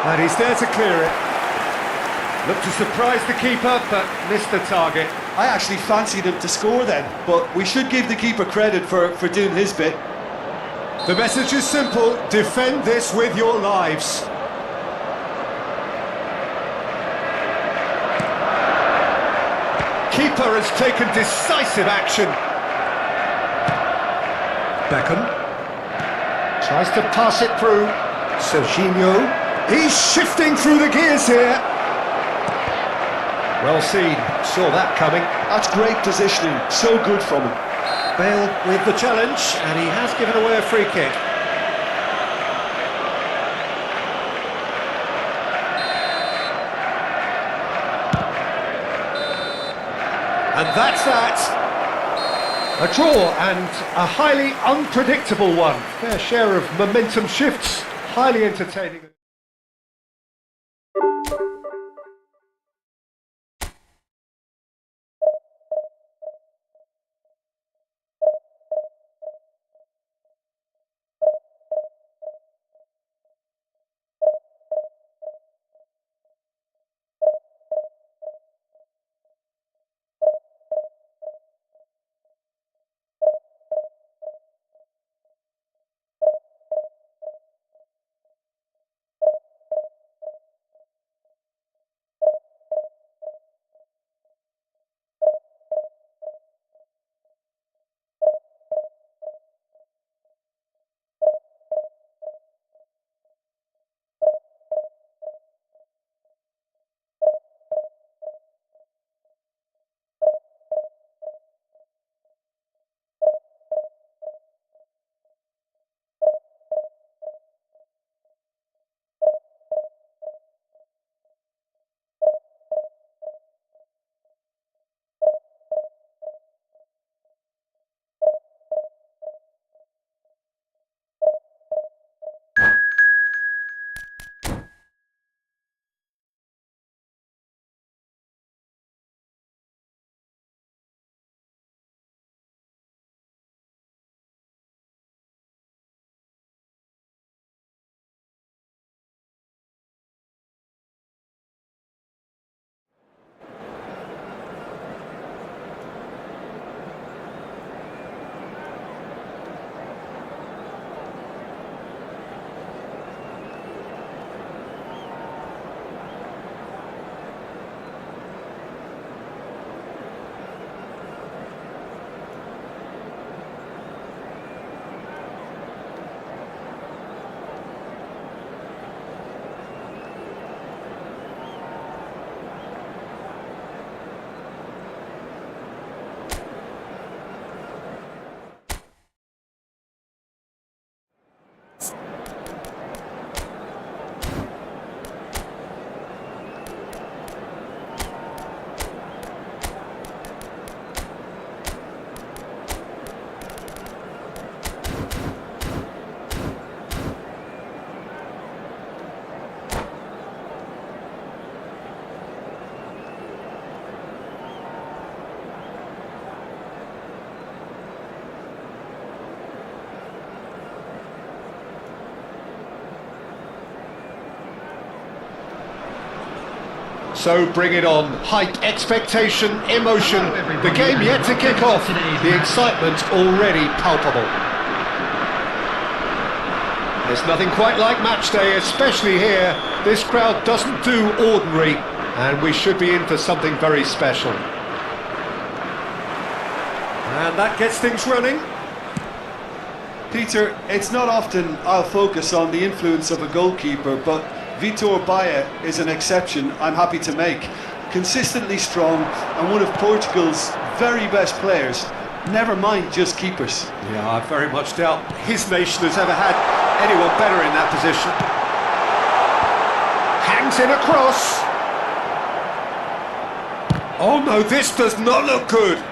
And he's there to clear it. Looked to surprise the keeper, but missed the target. I actually fancied him to score then, but we should give the keeper credit for doing his bit. The message is simple: defend this with your lives. Keeper has taken decisive action. Beckham tries to pass it through. Serginho, he's shifting through the gears here. Well seen, saw that coming. That's great positioning, so good from him. Bale with the challenge, and he has given away a free kick. And that's that. A draw, and a highly unpredictable one. Fair share of momentum shifts, highly entertaining. So bring it on. Hype, expectation, emotion. The game yet to kick off. The excitement already palpable. There's nothing quite like match day, especially here. This crowd doesn't do ordinary, and we should be in for something very special. And that gets things running. Peter, it's not often I'll focus on the influence of a goalkeeper, but Vitor Baia is an exception I'm happy to make. Consistently strong and one of Portugal's very best players, never mind just keepers. Yeah, I very much doubt his nation has ever had anyone better in that position. Hangs in a cross. Oh no, this does not look good.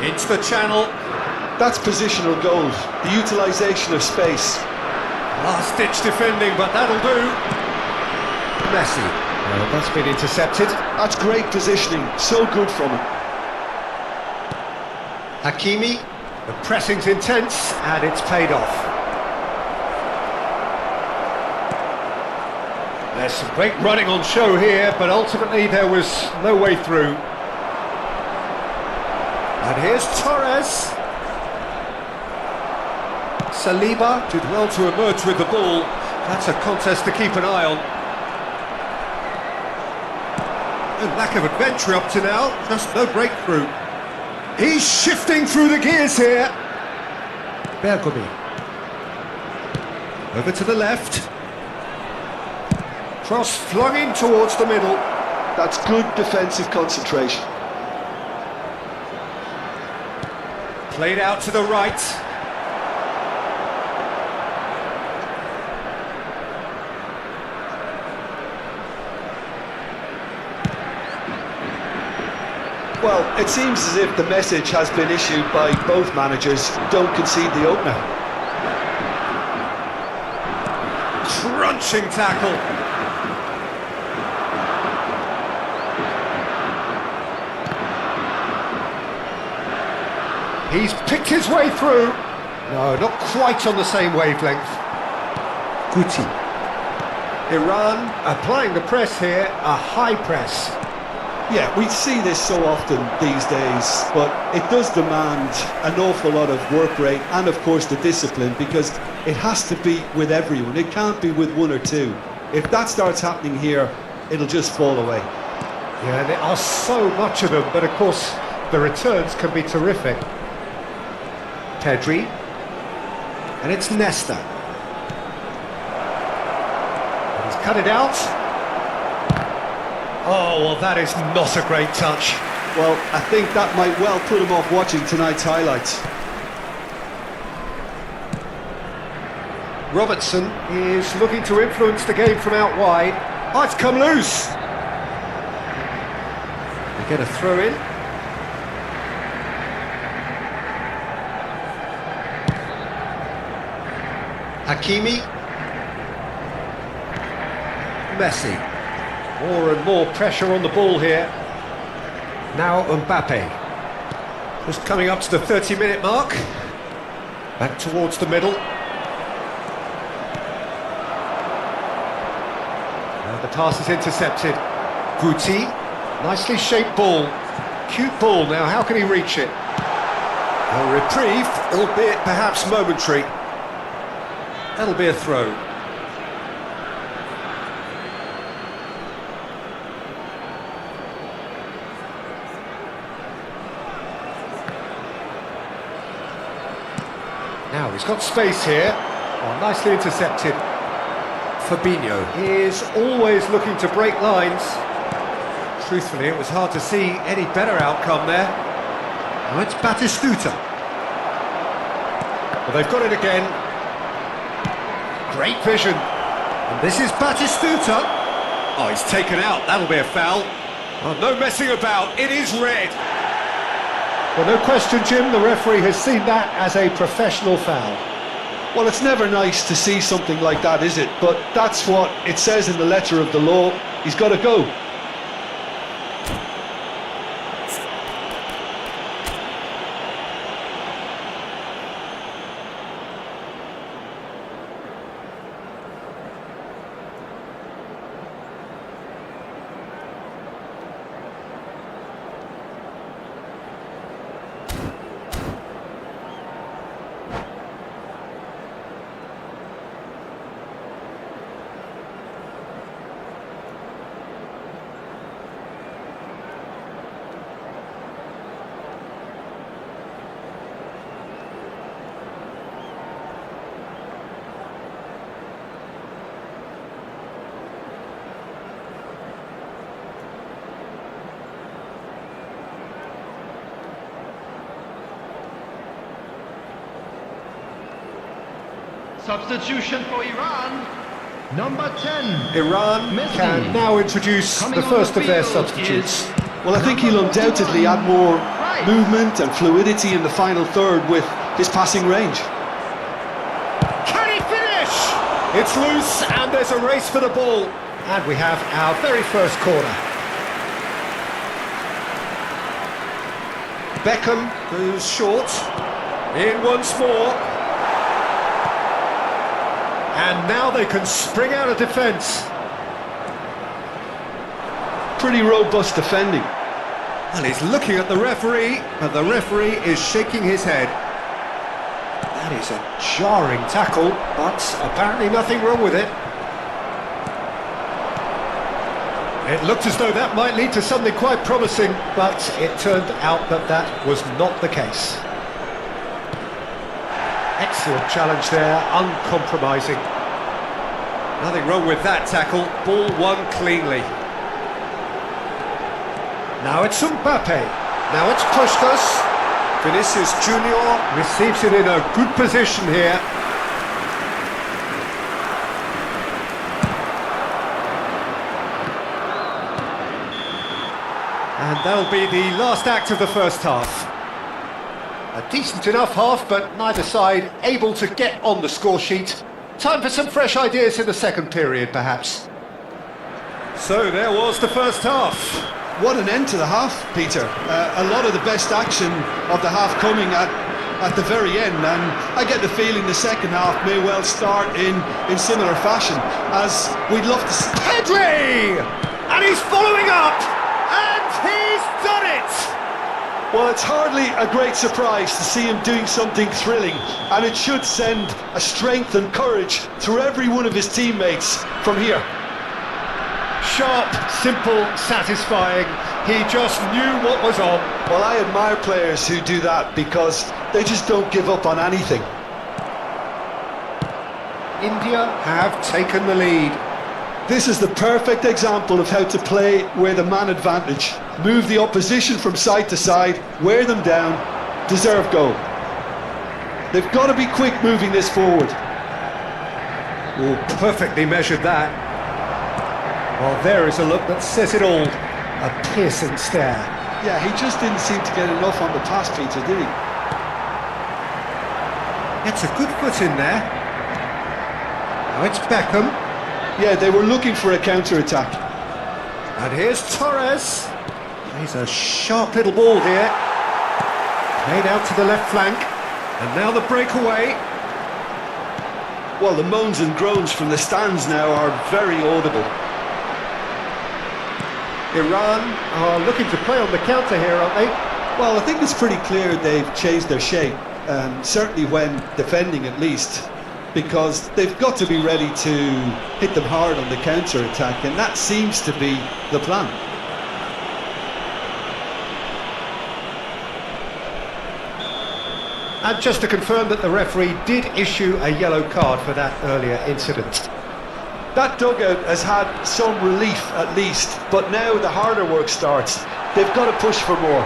It's the channel. That's positional goals, the utilisation of space. Last-ditch defending, but that'll do. Messi. Well, that's been intercepted. That's great positioning, so good from him. Hakimi. The pressing's intense, and it's paid off. There's some great running on show here, but ultimately there was no way through. And here's Torres. Saliba did well to emerge with the ball, That's a contest to keep an eye on. No lack of adventure up to now, just no breakthrough. He's shifting through the gears here. Bergomi. Over to the left. Cross flung in towards the middle. That's good defensive concentration. Played out to the right. Well, it seems as if the message has been issued by both managers: don't concede the opener. Crunching tackle. He's picked his way through. No, not quite on the same wavelength. Guti. Iran applying the press here, a high press. Yeah, we see this so often these days, but it does demand an awful lot of work rate and, of course, the discipline, because it has to be with everyone. It can't be with one or two. If that starts happening here, it'll just fall away. Yeah, there are so much of them, but of course the returns can be terrific. Pedri, and it's Nesta. He's cut it out. Oh, well, that is not a great touch. Well, I think that might well put him off watching tonight's highlights. Robertson is looking to influence the game from out wide. Oh, it's come loose. We get a throw in. Hakimi. Messi. More and more pressure on the ball here. Now Mbappe. Just coming up to the 30-minute mark. Back towards the middle. Now the pass is intercepted. Guti. Nicely shaped ball. Cute ball. Now how can he reach it? A reprieve, albeit perhaps momentary. That'll be a throw. Now he's got space here. Oh, nicely intercepted. Fabinho is always looking to break lines. Truthfully, it was hard to see any better outcome there. Now it's Batistuta. Well, they've got it again. Great vision. And this is Batistuta. Oh, he's taken out. That'll be a foul. Oh, no messing about. It is red. Well, no question, Jim, the referee has seen that as a professional foul. Well, it's never nice to see something like that, is it? But that's what it says in the letter of the law. He's got to go. Substitution for Iran. Number 10. Iran Messi. can now introduce Coming the on first the of their field substitutes. Well, I think he'll undoubtedly add more movement and fluidity in the final third with his passing range. Can he finish? It's loose and there's a race for the ball. And we have our very first corner. Beckham, who's short, in once more. And now they can spring out of defence. Pretty robust defending. Well, he's looking at the referee, but the referee is shaking his head. That That is a jarring tackle, but apparently nothing wrong with it. It looked as though that might lead to something quite promising, but it turned out that that was not the case. Excellent challenge there, uncompromising. Nothing wrong with that tackle, ball won cleanly. Now it's Mbappe, now it's Puskas. Vinicius Junior receives it in a good position here. And that'll be the last act of the first half. A decent enough half, but neither side able to get on the score sheet. Time for some fresh ideas in the second period, perhaps. So there was the first half. What an end to the half, Peter. A lot of the best action of the half coming at the very end, and I get the feeling the second half may well start in similar fashion, as we'd love to see. Pedri! And he's following up! And he's done it! Well, it's hardly a great surprise to see him doing something thrilling, and it should send a strength and courage through every one of his teammates from here. Sharp, simple, satisfying. He just knew what was on. Well, I admire players who do that because they just don't give up on anything. India have taken the lead. This is the perfect example of how to play with a man advantage. Move the opposition from side to side, wear them down, deserve goal. They've got to be quick moving this forward. Oh, perfectly measured that. Well, there is a look that says it all. A piercing stare. Yeah, he just didn't seem to get enough on the pass, Peter, did he? Gets a good foot in there. Now it's Beckham. Yeah, they were looking for a counter-attack. And here's Torres. He's a sharp little ball here. Played out to the left flank. And now the breakaway. Well, the moans and groans from the stands now are very audible. Iran are looking to play on the counter here, aren't they? Well, I think it's pretty clear they've changed their shape, certainly when defending at least, because they've got to be ready to hit them hard on the counter-attack, and that seems to be the plan. And just to confirm that the referee did issue a yellow card for that earlier incident. That dugout has had some relief at least, but now the harder work starts. They've got to push for more.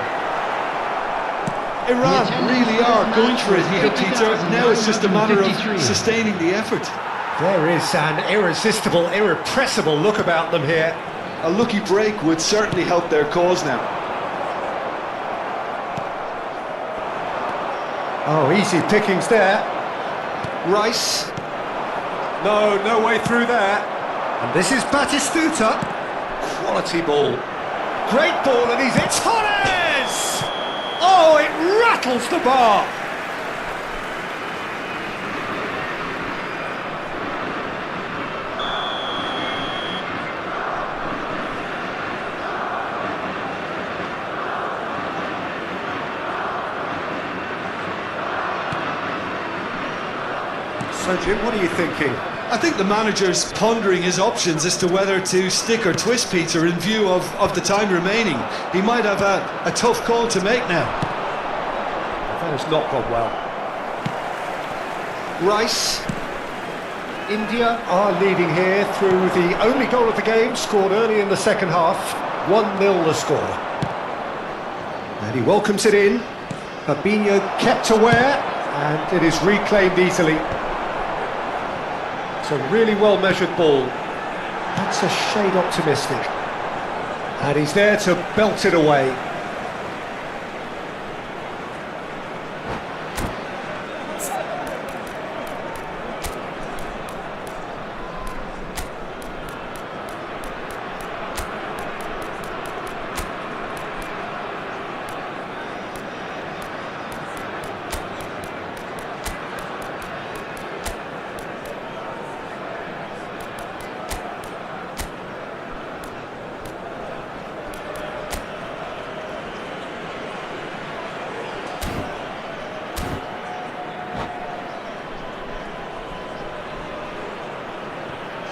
Iran really are going for it here, Peter. Now it's just a matter of sustaining the effort. There is an irresistible, irrepressible look about them here. A lucky break would certainly help their cause now. Oh, easy pickings there. Rice. No way through there. And this is Batistuta. Quality ball. Great ball, and he's hit Torres! Oh, it rattles the bar. So, Jim, what are you thinking? I think the manager's pondering his options as to whether to stick or twist, Peter, in view of the time remaining. He might have a tough call to make now. That has not gone well. Rice. India are leading here through the only goal of the game, scored early in the second half. 1-0 the score. And he welcomes it in. Fabinho kept aware, and it is reclaimed easily. It's a really well-measured ball. That's a shade optimistic. And he's there to belt it away.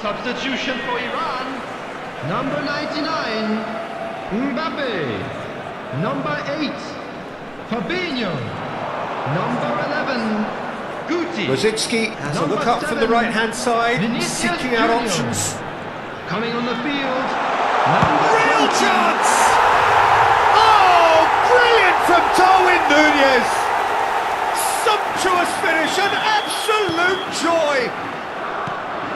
Substitution for Iran. Number 99, Mbappe. Number 8, Fabinho. Number 11, Guti. Rosicki has a Number look up from the 7, right-hand side, Vinicius seeking out Junior. options. Coming on the field, number Real 20. chance! Oh, brilliant from Darwin Núñez! Sumptuous finish, an absolute joy!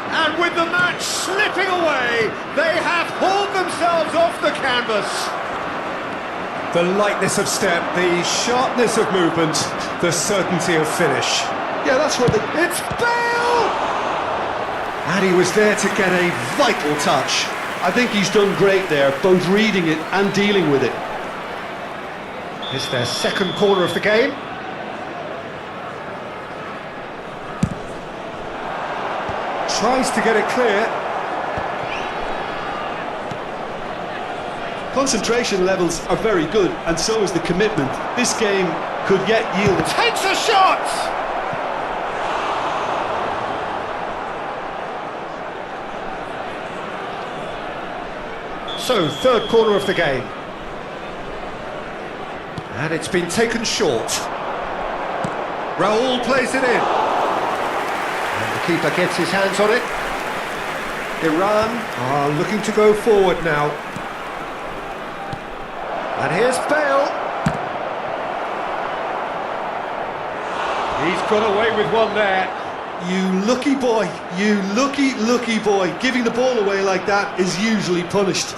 And with the match slipping away, they have hauled themselves off the canvas. The lightness of step, the sharpness of movement, the certainty of finish. Yeah, that's what It's Bale! And he was there to get a vital touch. I think he's done great there, both reading it and dealing with it. It's their second corner of the game. Tries to get it clear. Concentration levels are very good, and so is the commitment. This game could yet yield. Takes a shot! So, third corner of the game. And it's been taken short. Raul plays it in. And the keeper gets his hands on it. Iran are looking to go forward now. And here's Bale. He's got away with one there. You lucky boy, you lucky boy. Giving the ball away like that is usually punished.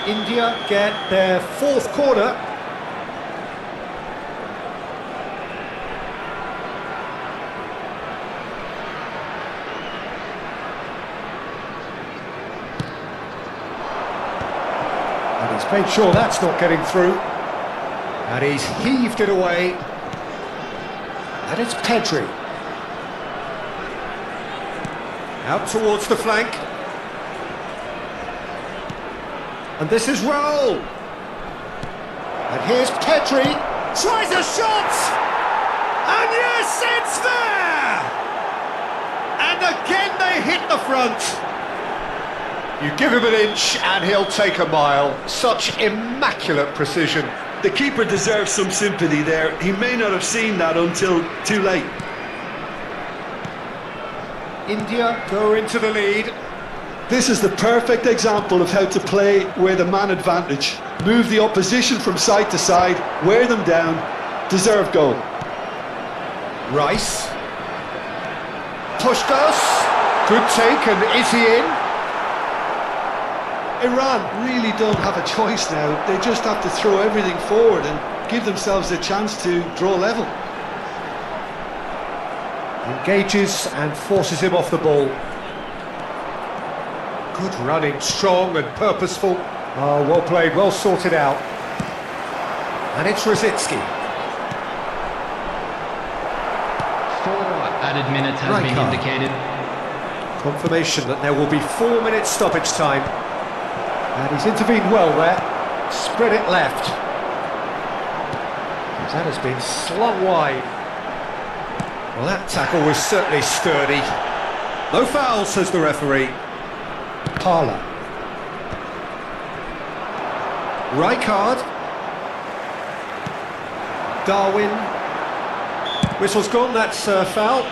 India get their fourth corner. And he's made sure that's not getting through. And he's heaved it away. And it's Pedri. Out towards the flank. And this is Raul. And here's Pedri. Tries a shot! And yes, it's there! And again they hit the front. You give him an inch and he'll take a mile. Such immaculate precision. The keeper deserves some sympathy there. He may not have seen that until too late. India go into the lead. This is the perfect example of how to play with a man advantage. Move the opposition from side to side, wear them down, deserve goal. Rice. Puskas. Good take, and is he in? Iran really don't have a choice now. They just have to throw everything forward and give themselves a chance to draw level. Engages and forces him off the ball. Good running, strong and purposeful. Oh, well played, well sorted out. And it's Rosicki. 4 added minutes has Right been card. indicated. Confirmation that there will be 4 minutes stoppage time. And he's intervened well there. Spread it left. That has been slung wide. Well, that tackle was certainly sturdy. No foul, says the referee. Parla. Rijkaard. Darwin. Whistle's gone, that's foul.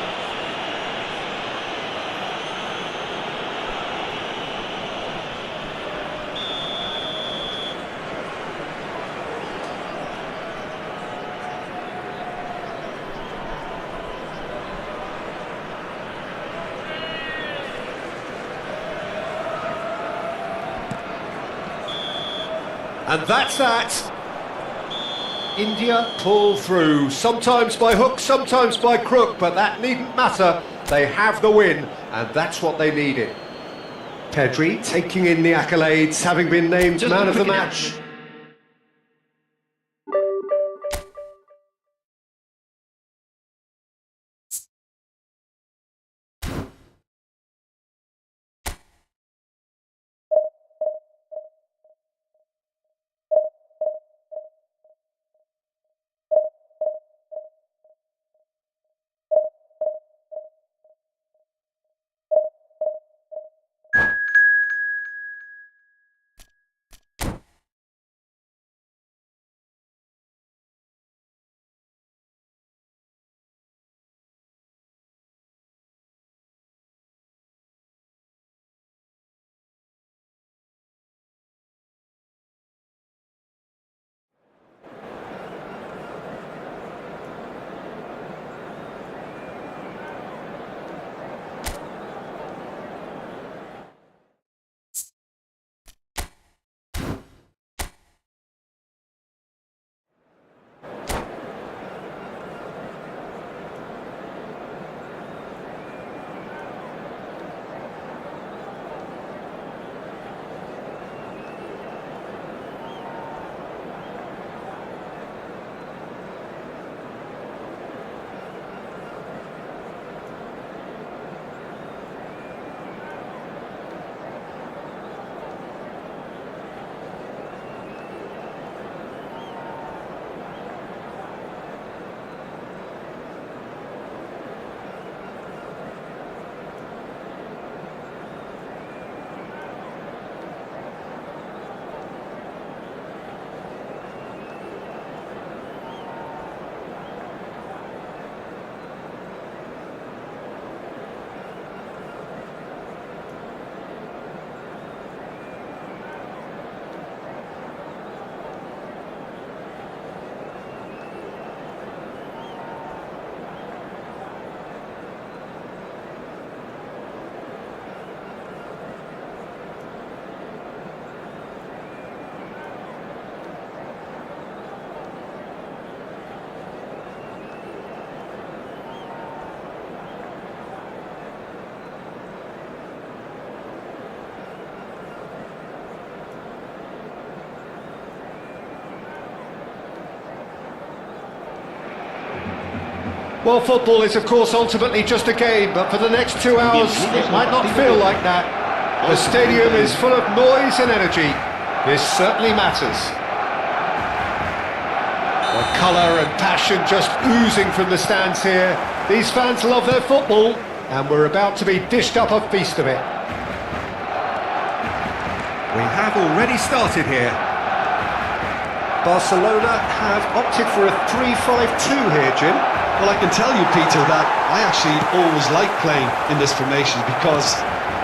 And that's that. India pull through, sometimes by hook, sometimes by crook, but that needn't matter. They have the win, and that's what they needed. Pedri taking in the accolades, having been named Just man a of the quick match. announcement. Well, football is, of course, ultimately just a game, but for the next 2 hours, it might not feel like that. The stadium is full of noise and energy. This certainly matters. The colour and passion just oozing from the stands here. These fans love their football, and we're about to be dished up a feast of it. We have already started here. Barcelona have opted for a 3-5-2 here, Jim. Well, I can tell you, Peter, that I actually always like playing in this formation because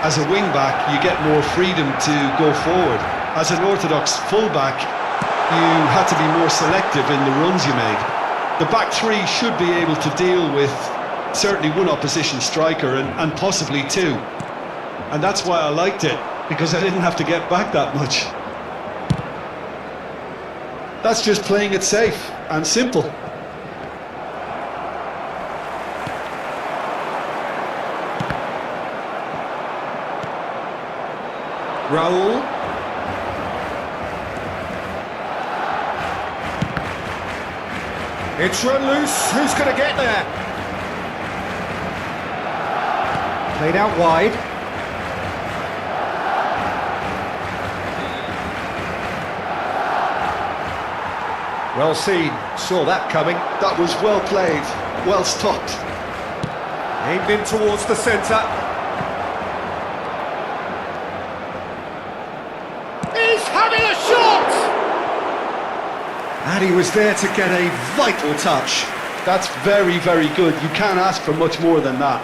as a wing-back, you get more freedom to go forward. As an orthodox full-back, you had to be more selective in the runs you made. The back three should be able to deal with certainly one opposition striker and possibly two. And that's why I liked it, because I didn't have to get back that much. That's just playing it safe and simple. Raul. It's run loose. Who's going to get there? Played out wide. Well seen. Saw that coming. That was well played, well stopped. Aimed in towards the centre. He's having a shot! And he was there to get a vital touch. That's very, very good. You can't ask for much more than that.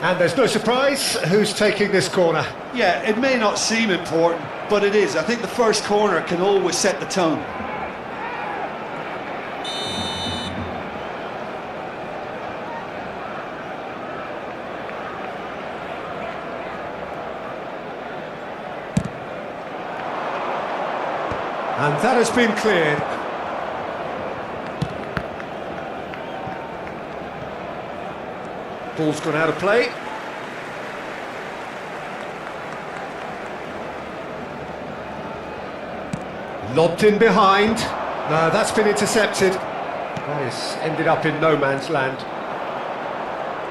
And there's no surprise who's taking this corner. Yeah, it may not seem important, but it is. I think the first corner can always set the tone. And that has been cleared. Ball's gone out of play. Lobbed in behind. No, that's been intercepted. That has ended up in no man's land.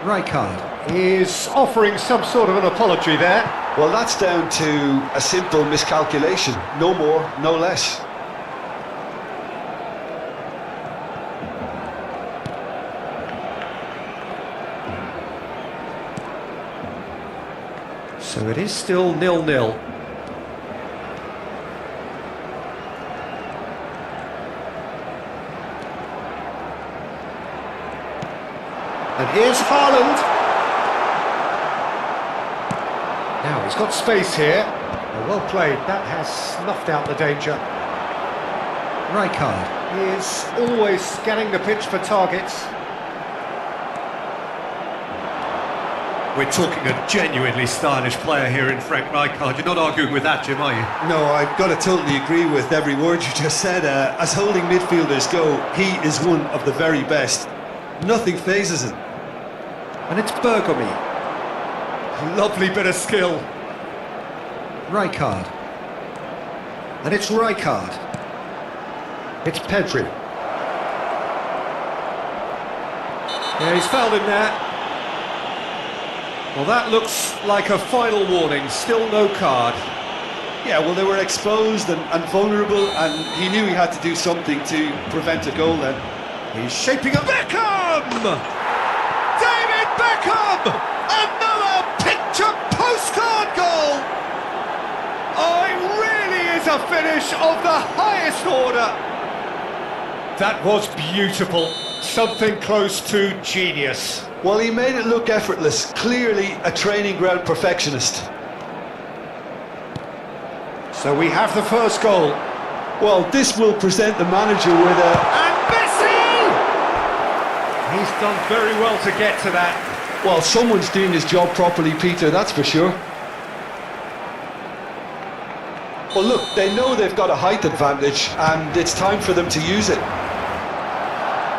Rijkaard is offering some sort of an apology there. Well, that's down to a simple miscalculation. No more, no less. So it is still 0-0. And here's Haaland. Now he's got space here. Well played. That has snuffed out the danger. Rijkaard is always scanning the pitch for targets. We're talking a genuinely stylish player here in Frank Rijkaard. You're not arguing with that, Jim, are you? No, I've got to totally agree with every word you just said. As holding midfielders go, he is one of the very best. Nothing phases him. And it's Bergomi. Lovely bit of skill. Rijkaard. And it's Rijkaard. It's Pedri. Yeah, he's fouled him there. Well, that looks like a final warning. Still no card. Yeah, well, they were exposed and vulnerable, and he knew he had to do something to prevent a goal then. He's shaping up. Beckham! David Beckham! Another picture postcard goal! Oh, it really is a finish of the highest order. That was beautiful. Something close to genius. Well, he made it look effortless. Clearly a training ground perfectionist. So we have the first goal. Well, this will present the manager with a... And Messi! He's done very well to get to that. Well, someone's doing his job properly, Peter, that's for sure. Well, look, they know they've got a height advantage, and it's time for them to use it.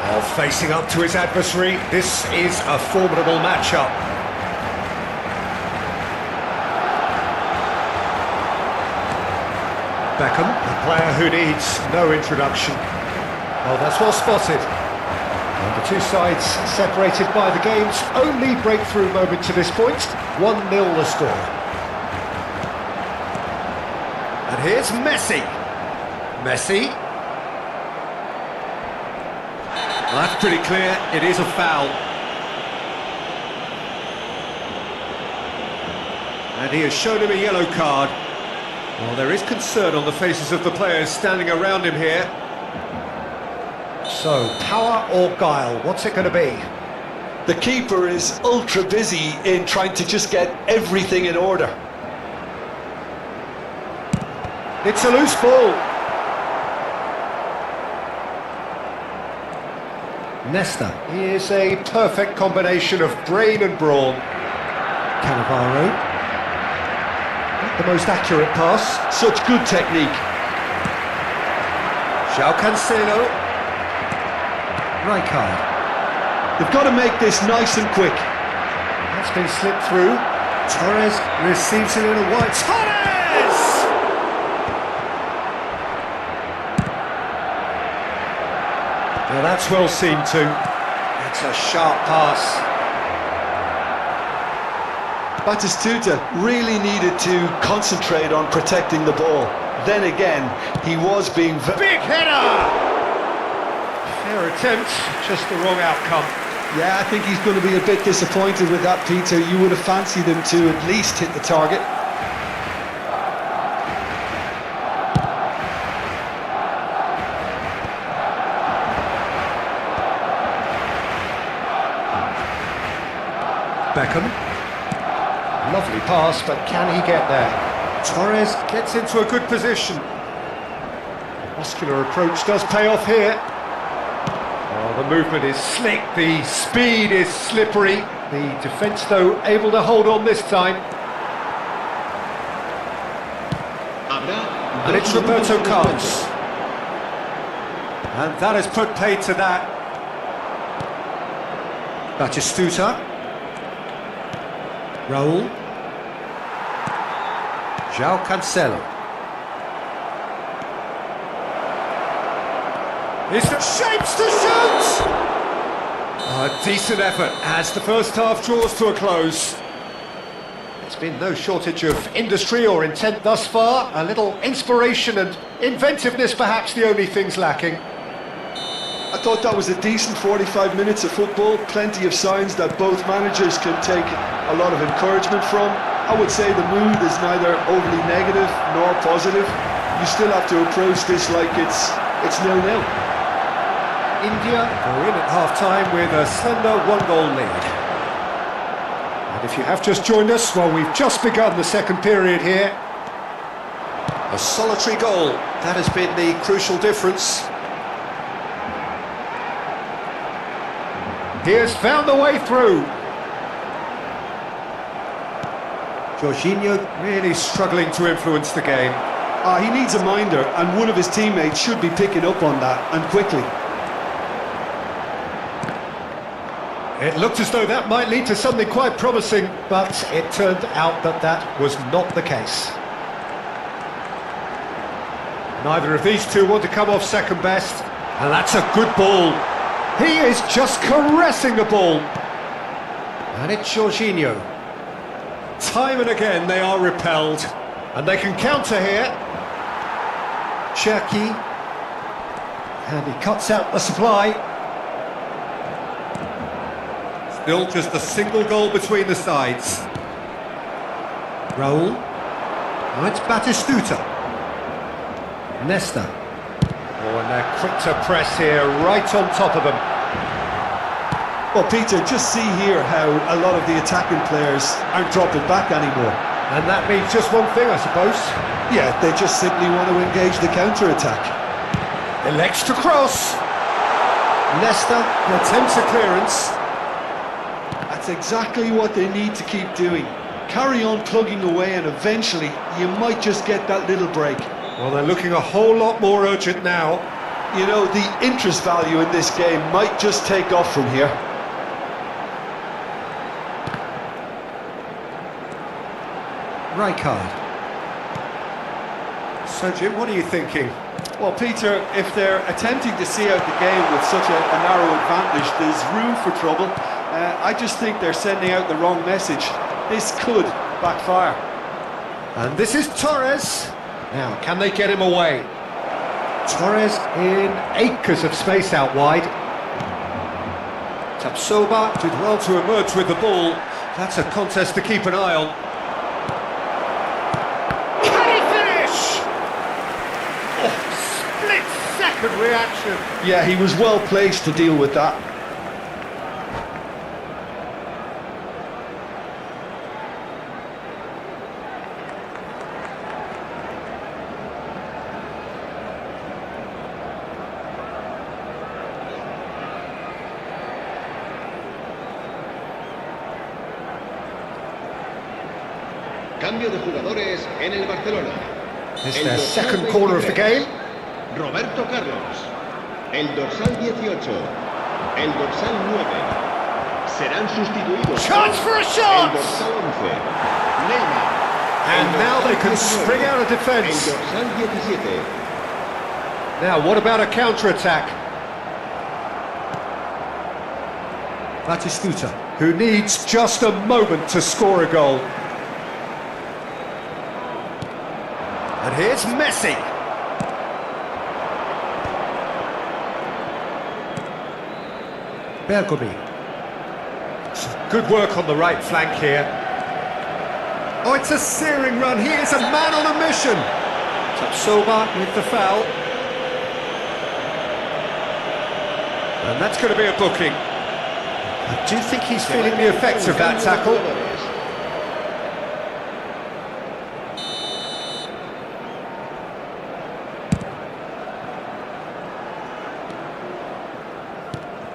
Well, facing up to his adversary, this is a formidable matchup. Beckham, a player who needs no introduction. Well, that's well spotted. And the two sides separated by the game's only breakthrough moment to this point. 1-0 the score. And here's Messi. Messi. Well, that's pretty clear. It is a foul. And he has shown him a yellow card. Well, there is concern on the faces of the players standing around him here. So, power or guile, what's it going to be? The keeper is ultra busy in trying to just get everything in order. It's a loose ball. Nesta. He is a perfect combination of brain and brawn. Cannavaro. The most accurate pass. Such good technique. João Cancelo. Rijkaard. They've got to make this nice and quick. That's been slipped through. Torres receives it in a wide. Torres! Now that's well seen too. It's a sharp pass. Batistuta really needed to concentrate on protecting the ball. Then again, he was being big header! Fair attempt, just the wrong outcome. Yeah, I think he's going to be a bit disappointed with that, Peter. You would have fancied him to at least hit the target. Beckham. Lovely pass, but can he get there? Torres gets into a good position. Muscular approach does pay off here. Oh, the movement is slick, the speed is slippery. The defence, though, able to hold on this time. And it's Roberto Carlos. And that has put paid to that. Batistuta. Raul. João Cancelo. He's got shapes to shoot! A decent effort as the first half draws to a close. There's been no shortage of industry or intent thus far. A little inspiration and inventiveness perhaps the only things lacking. I thought that was a decent 45 minutes of football. Plenty of signs that both managers can take a lot of encouragement from. I would say the mood is neither overly negative nor positive. You still have to approach this like it's 0-0. India are in at half-time with a slender one-goal lead. And if you have just joined us, well, we've just begun the second period here. A solitary goal, that has been the crucial difference. He has found the way through. Jorginho really struggling to influence the game. He needs a minder, and one of his teammates should be picking up on that, and quickly. It looked as though that might lead to something quite promising, but it turned out that that was not the case. Neither of these two want to come off second best, and that's a good ball. He is just caressing the ball. And it's Jorginho. Time and again they are repelled, and they can counter here. Cherki, and he cuts out the supply. Still just a single goal between the sides. Raul. Now it's Batistuta. Nesta. Oh, and they're quick to press here, right on top of them. Well, Peter, just see here how a lot of the attacking players aren't dropping back anymore. And that means just one thing, I suppose. Yeah, they just simply want to engage the counter-attack. Elects to cross. Nesta attempts a clearance. That's exactly what they need to keep doing. Carry on plugging away, and eventually you might just get that little break. Well, they're looking a whole lot more urgent now. You know, the interest value in this game might just take off from here. Rijkaard. So, Jim, what are you thinking? Well, Peter, if they're attempting to see out the game with such a narrow advantage, there's room for trouble. I just think they're sending out the wrong message. This could backfire. And this is Torres. Now, can they get him away? Torres in acres of space out wide. Tapsoba did well to emerge with the ball. That's a contest to keep an eye on. Can he finish? Oh, split-second reaction. Yeah, he was well placed to deal with that. Cambio de jugadores en el Barcelona. It's El their dorsal second corner of the 23, game. Roberto Carlos. El dorsal 18. El dorsal 9. Serán sustituidos. Chance for a shot! El dorsal 11. Neymar. And El now they dorsal can 19, spring out of El defence. dorsal 17. Now, what about a counter-attack? Batistuta, who needs just a moment to score a goal. And here's Messi. Bergomi. Some good work on the right flank here. Oh, it's a searing run. He is a man on a mission. Tapsoba with the foul. And that's going to be a booking. I do think he's feeling the effects of that tackle.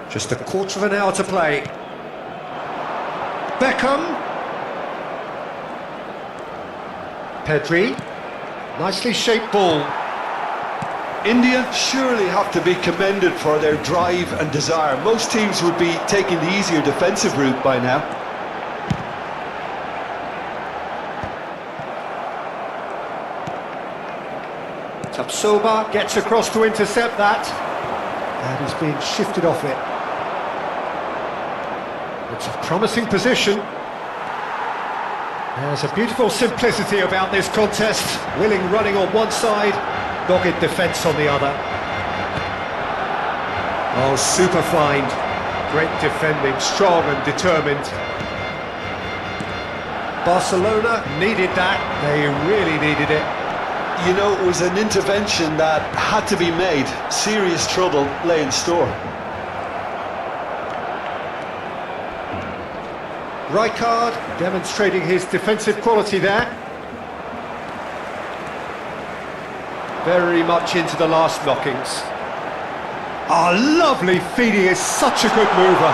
Just a quarter of an hour to play. Beckham. Pedri. Nicely shaped ball. India surely have to be commended for their drive and desire. Most teams would be taking the easier defensive route by now. Tapsoba gets across to intercept that. And he's being shifted off it. It's a promising position. There's a beautiful simplicity about this contest. Willing running on one side, dogged defence on the other. Oh, super find. Great defending, strong and determined. Barcelona needed that. They really needed it. You know, it was an intervention that had to be made. Serious trouble lay in store. Rijkaard demonstrating his defensive quality there. Very much into the last knockings. Oh, lovely feed, he is such a good mover.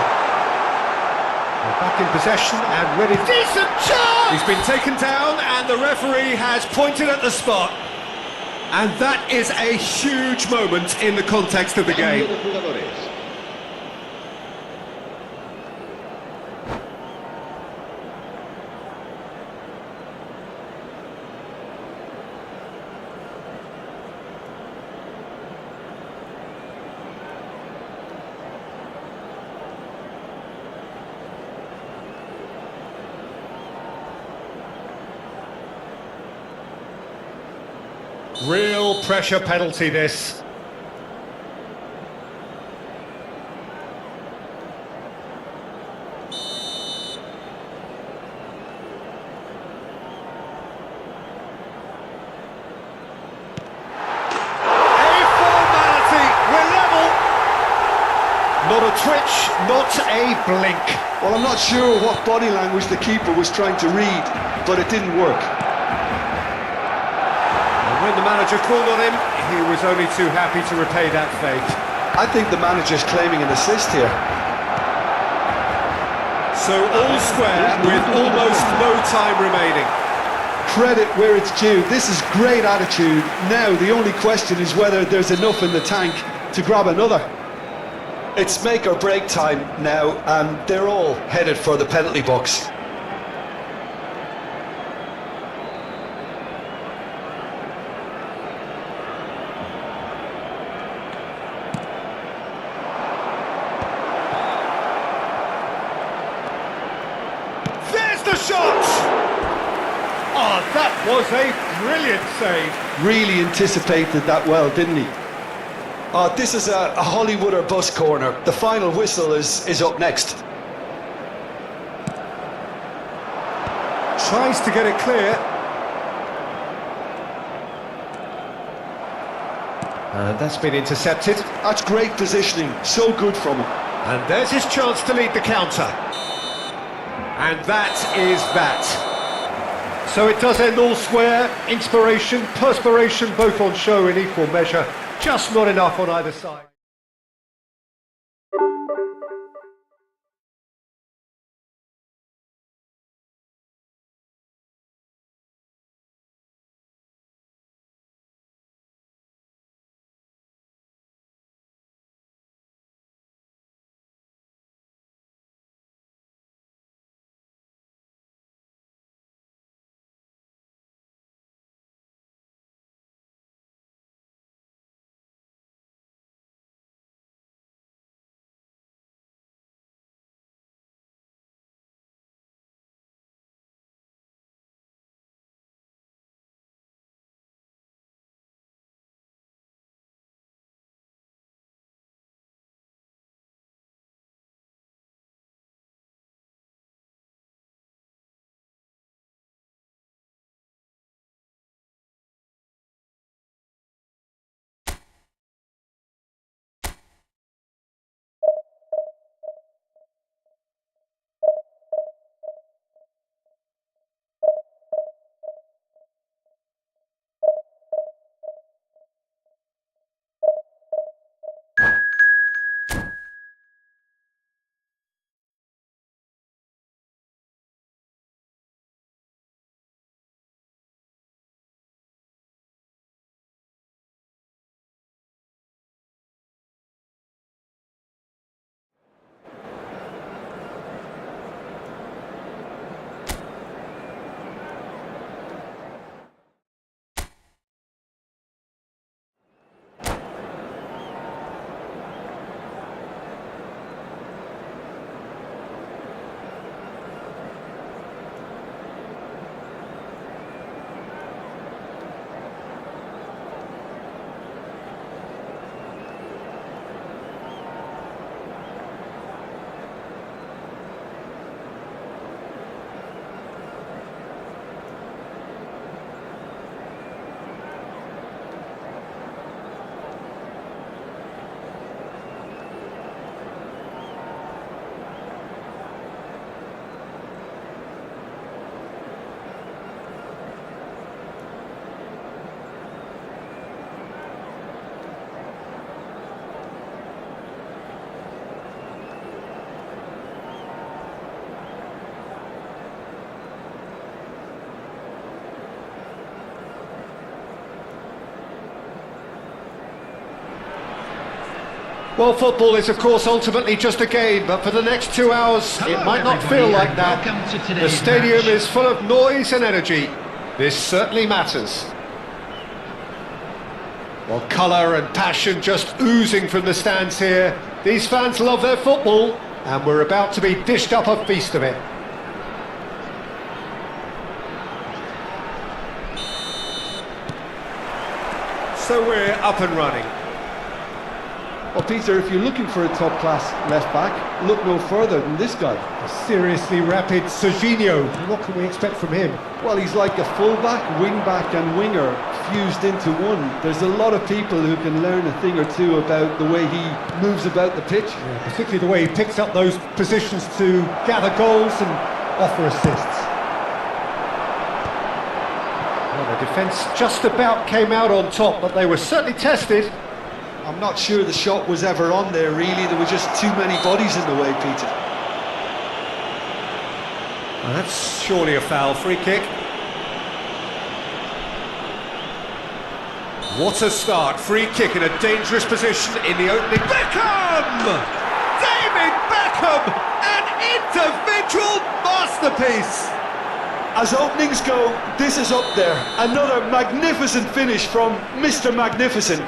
They're back in possession and ready. Decent chance! He's been taken down and the referee has pointed at the spot. And that is a huge moment in the context of the game. Cambio de jugadores. Real pressure penalty this. Not a twitch, not a blink. Well, I'm not sure what body language the keeper was trying to read, but it didn't work. And when the manager called on him, he was only too happy to repay that faith. I think the manager's claiming an assist here. So all square with almost no time remaining. Credit where it's due. This is great attitude. Now the only question is whether there's enough in the tank to grab another. It's make or break time now, and they're all headed for the penalty box. That's the shot! Oh, that was a brilliant save. Really anticipated that well, didn't he? Oh, this is a Hollywood or bus corner. The final whistle is up next. Tries to get it clear. And that's been intercepted. That's great positioning. So good from him. And there's his chance to lead the counter. And that is that. So it does end all square. Inspiration, perspiration, both on show in equal measure. Just not enough on either side. Well, football is, of course, ultimately just a game, but for the next 2 hours, it might not feel like that. The stadium is full of noise and energy. This certainly matters. Well, colour and passion just oozing from the stands here. These fans love their football, and we're about to be dished up a feast of it. So we're up and running. Well, Peter, if you're looking for a top-class left-back, look no further than this guy. A seriously rapid Serginho. What can we expect from him? Well, he's like a full-back, wing-back and winger fused into one. There's a lot of people who can learn a thing or two about the way he moves about the pitch. Yeah, particularly the way he picks up those positions to gather goals and offer assists. Well, the defence just about came out on top, but they were certainly tested. I'm not sure the shot was ever on there, really. There were just too many bodies in the way, Peter. Well, that's surely a foul. Free kick. What a start. Free kick in a dangerous position in the opening. Beckham! David Beckham! An individual masterpiece! As openings go, this is up there. Another magnificent finish from Mr. Magnificent.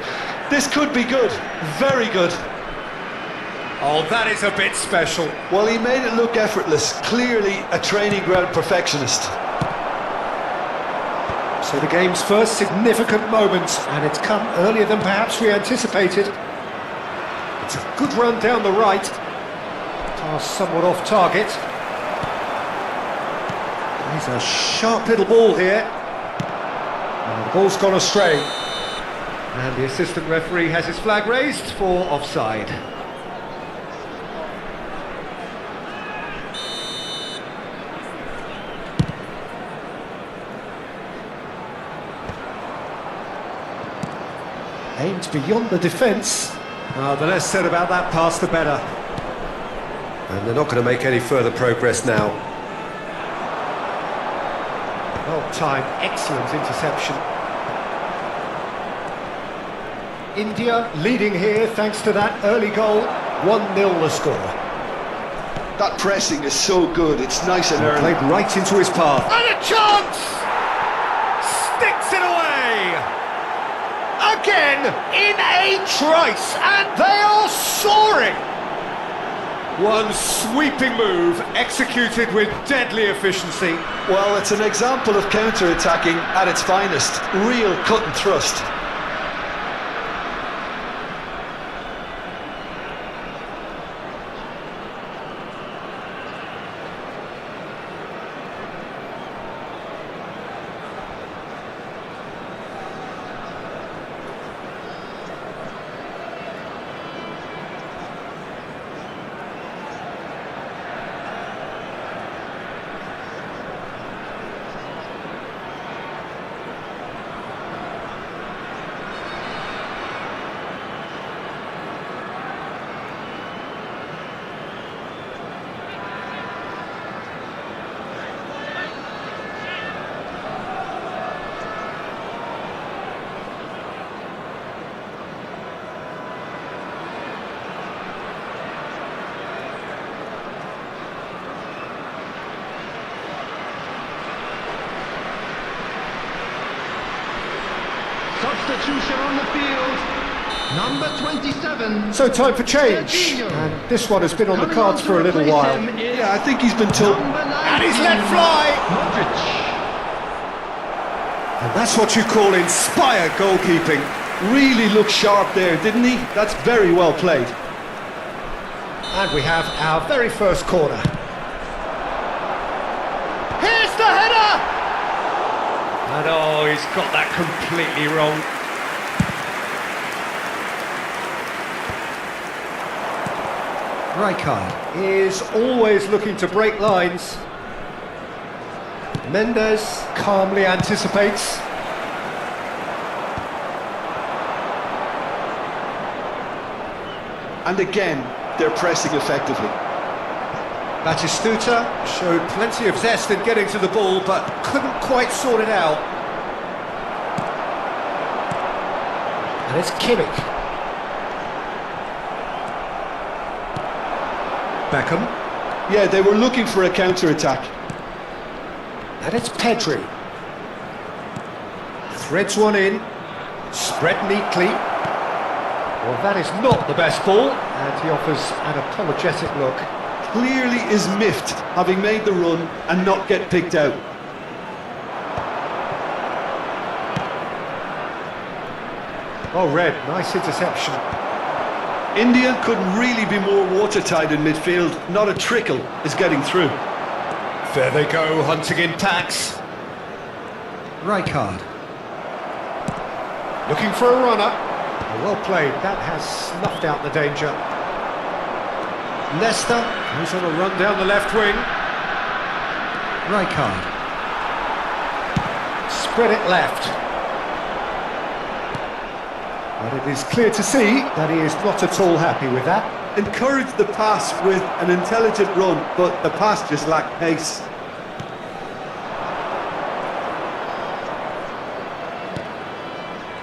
This could be good, very good. Oh, that is a bit special. Well, he made it look effortless. Clearly a training ground perfectionist. So the game's first significant moment, and it's come earlier than perhaps we anticipated. It's a good run down the right. Pass somewhat off target. He's a sharp little ball here. And the ball's gone astray. And the assistant referee has his flag raised for offside. Aimed beyond the defence. The less said about that pass, the better. And they're not going to make any further progress now. Well timed, excellent interception. India leading here thanks to that early goal. 1-0 the score. That pressing is so good, it's nice and early. Played right into his path. And a chance! Sticks it away! Again, in a trice, and they are soaring! One sweeping move, executed with deadly efficiency. Well, it's an example of counter-attacking at its finest. Real cut and thrust. Substitution on the field. Number 27. So time for change. Serginho. And this one has been on the Coming cards on for a to little replace while. him is Yeah, I think he's been told. And he's let fly! Modric. And that's what you call inspired goalkeeping. Really looked sharp there, didn't he? That's very well played. And we have our very first corner. Here's the header! And oh, he's got that completely wrong. Rijkaard is always looking to break lines. Mendes calmly anticipates. And again, they're pressing effectively. Batistuta showed plenty of zest in getting to the ball, but couldn't quite sort it out. And it's Kimmich. Beckham. Yeah, they were looking for a counter-attack. And it's Pedri. Threads one in. Spread neatly. Well, that is not the best ball. And he offers an apologetic look. Clearly is miffed, having made the run and not get picked out. Oh, Red, nice interception. India couldn't really be more watertight in midfield. Not a trickle is getting through. There they go, hunting in packs. Rijkaard. Looking for a runner. Well played, that has snuffed out the danger. Leicester goes on a run down the left wing. Rijkaard. Spread it left. But it is clear to see that he is not at all happy with that. Encouraged the pass with an intelligent run, but the pass just lacked pace.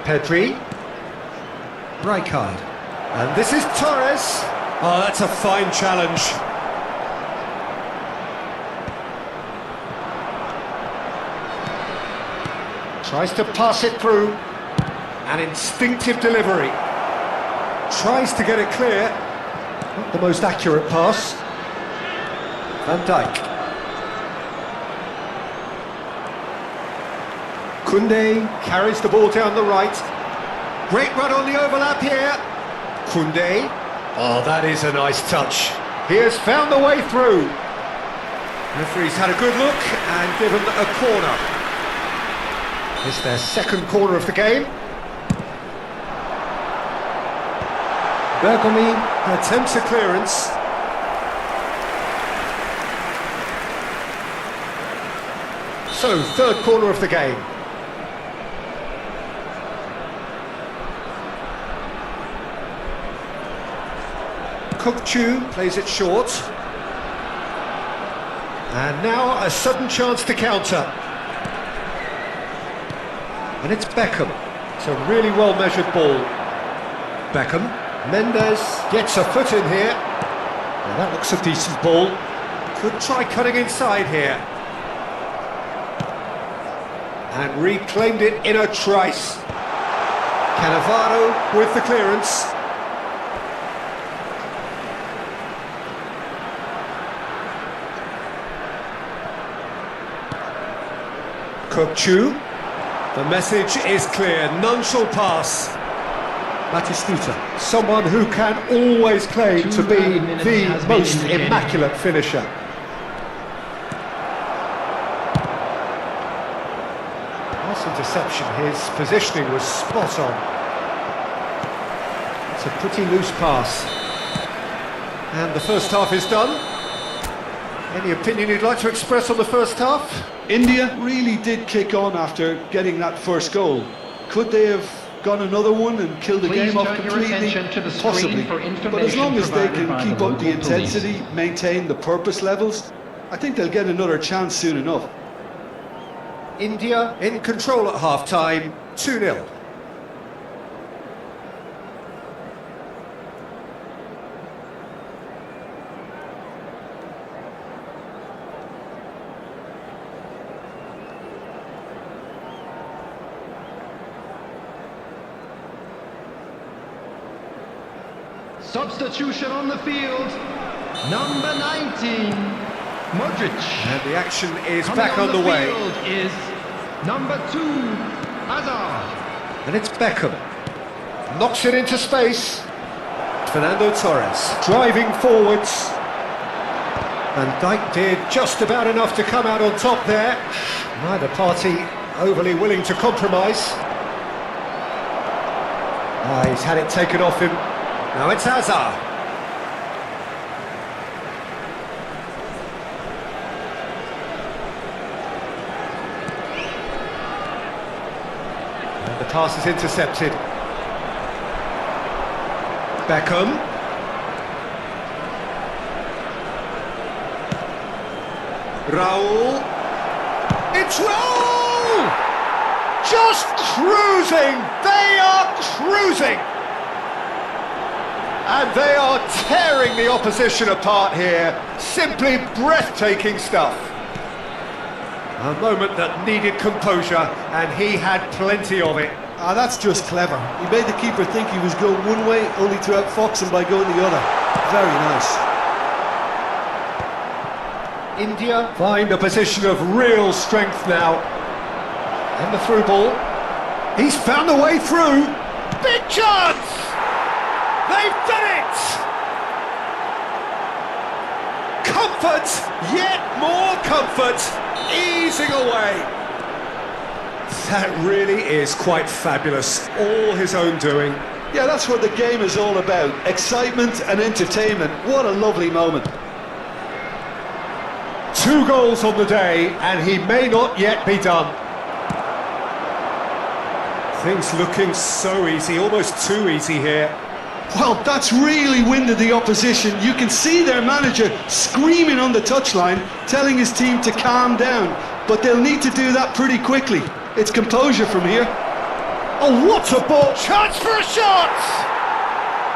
Pedri. Rijkaard. And this is Torres. Oh, that's a fine challenge. Tries to pass it through. An instinctive delivery. Tries to get it clear. Not the most accurate pass. Van Dijk. Koundé carries the ball down the right. Great run on the overlap here. Koundé. Oh, that is a nice touch. He has found the way through. Referee's had a good look and given a corner. It's their second corner of the game. Bergomi attempts a clearance. So, third corner of the game. Kokchu plays it short. And now a sudden chance to counter. And it's Beckham. It's a really well-measured ball. Beckham. Mendes gets a foot in here. Well, that looks a decent ball. Could try cutting inside here. And reclaimed it in a trice. Cannavaro with the clearance. Kokchu. The message is clear, none shall pass. Batistuta, someone who can always claim to be the most immaculate finisher. Pass interception, his positioning was spot on. It's a pretty loose pass. And the first half is done. Any opinion you'd like to express on the first half? India really did kick on after getting that first goal. Could they have got another one and killed the game off completely? Possibly. But as long as they can keep up the intensity, maintain the purpose levels, I think they'll get another chance soon enough. India in control at half-time, 2-0. Substitution on the field, number 19, Modric. And the action is Coming back on the way. Field is number 2, Hazard. And it's Beckham. Knocks it into space. Fernando Torres driving forwards. And Dijk did just about enough to come out on top there. Neither party overly willing to compromise. He's had it taken off him. Now it's Hazard. And the pass is intercepted. Beckham. Raul. It's Raul! Just cruising! They are cruising! And they are tearing the opposition apart here. Simply breathtaking stuff. A moment that needed composure, and he had plenty of it. That's just clever. He made the keeper think he was going one way, only to outfox him by going the other. Very nice. India find a position of real strength now. And the through ball. He's found a way through. Big chance! They've done it! Comfort, yet more comfort, easing away. That really is quite fabulous, all his own doing. Yeah, that's what the game is all about. Excitement and entertainment. What a lovely moment. 2 goals on the day, and he may not yet be done. Things looking so easy, almost too easy here. Well, that's really winded the opposition. You can see their manager screaming on the touchline, telling his team to calm down. But they'll need to do that pretty quickly. It's composure from here. Oh, what a ball! Chance for a shot!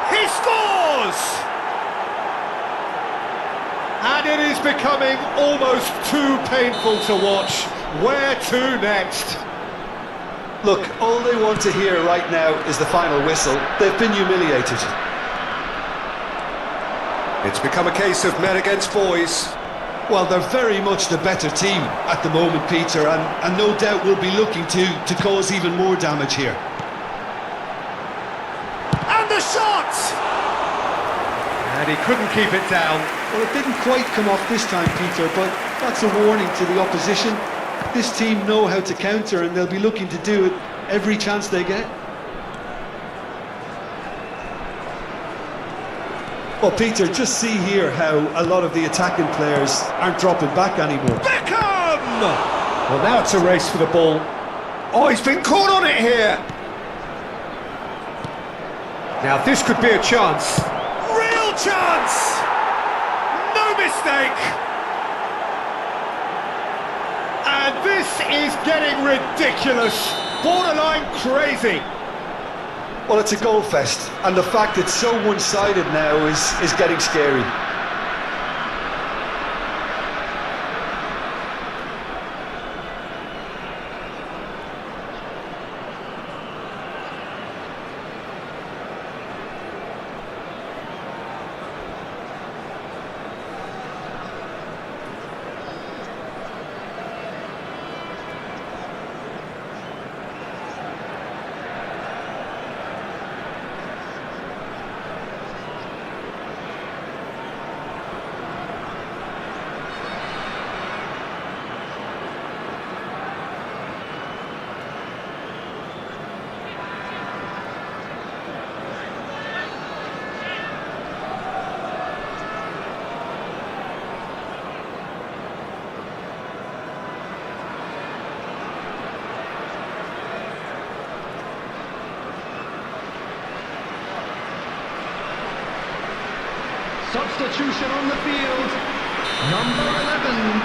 He scores! And it is becoming almost too painful to watch. Where to next? Look, all they want to hear right now is the final whistle. They've been humiliated. It's become a case of men against boys. Well, they're very much the better team at the moment, Peter, and no doubt will be looking to cause even more damage here. And the shot! And he couldn't keep it down. Well, it didn't quite come off this time, Peter, but that's a warning to the opposition. This team know how to counter, and they'll be looking to do it every chance they get. Well, Peter, just see here how a lot of the attacking players aren't dropping back anymore. Beckham! Well, now it's a race for the ball. Oh, he's been caught on it here. Now this could be a chance. Real chance! No mistake! And this is getting ridiculous. Borderline crazy. Well, it's a goal fest, and the fact it's so one-sided now is getting scary. Substitution on the field. Number 11,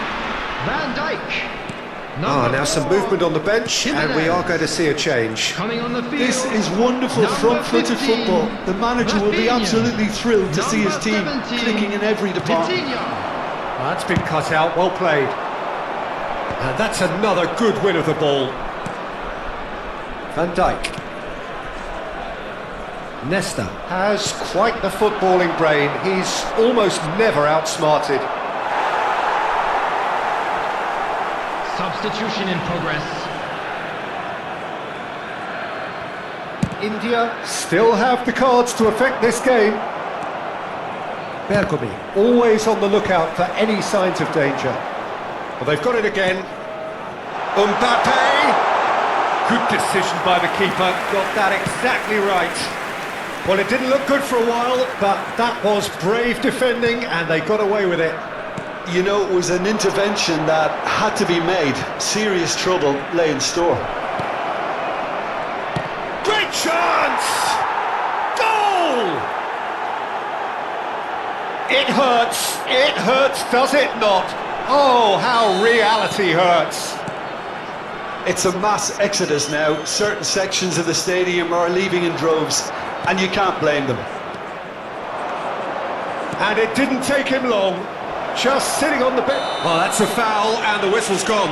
Van Dijk. Now some movement on the bench, and we are going to see a change. Coming on the field. This is wonderful front-footed football. The manager will be absolutely thrilled to see his team clicking in every department. That's been cut out, well played. And that's another good win of the ball. Van Dijk. Nesta has quite the footballing brain. He's almost never outsmarted. Substitution in progress. India still have the cards to affect this game. Bergomi, always on the lookout for any signs of danger. Well, they've got it again. Mbappe! Good decision by the keeper, got that exactly right. Well, it didn't look good for a while, but that was brave defending, and they got away with it. You know, it was an intervention that had to be made. Serious trouble lay in store. Great chance! Goal! It hurts, does it not? Oh, how reality hurts. It's a mass exodus now. Certain sections of the stadium are leaving in droves, and you can't blame them. And it didn't take him long, just sitting on the bench. Oh, that's a foul, and the whistle's gone.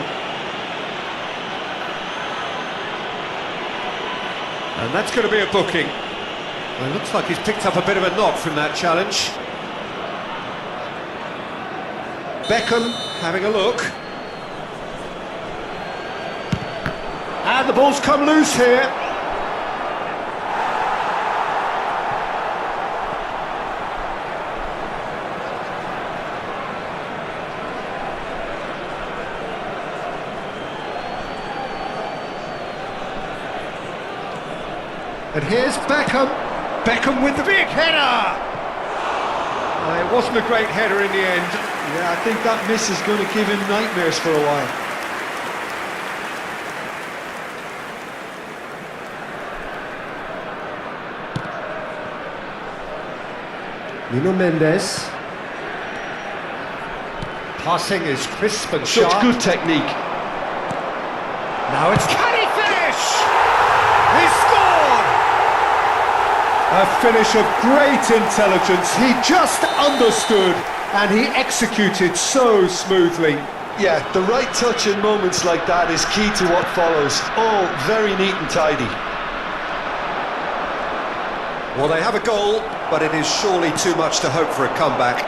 And that's going to be a booking. Well, it looks like he's picked up a bit of a knock from that challenge. Beckham having a look. And the ball's come loose here. And here's Beckham. Beckham with the big header. It wasn't a great header in the end. Yeah, I think that miss is going to give him nightmares for a while. Nuno Mendes. Passing is crisp and sharp. Such good technique. Now it's, can he finish? He scored! A finish of great intelligence. He just understood and he executed so smoothly. Yeah, the right touch in moments like that is key to what follows. All very neat and tidy. Well, they have a goal. but it is surely too much to hope for a comeback.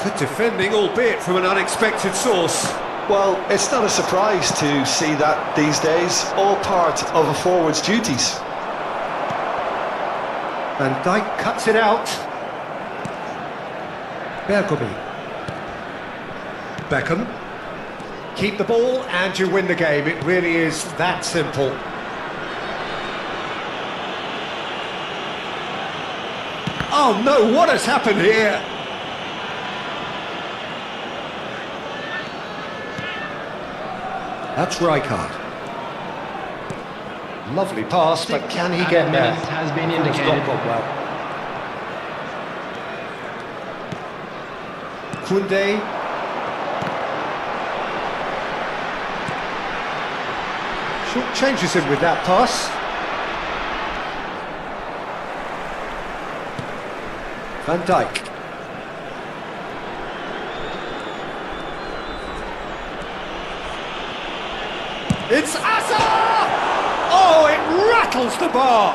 Good defending, albeit from an unexpected source. Well, it's not a surprise to see that these days, all part of a forward's duties. Van Dijk cuts it out. Bergomi. Beckham. Keep the ball and you win the game. It really is that simple. Oh no, what has happened here? That's Rijkaard. Lovely pass, but can he get there? Has been It's indicated. not gone well. Koundé. Short changes him with that pass. Van Dijk. It's Asa! Oh, it rattles the bar!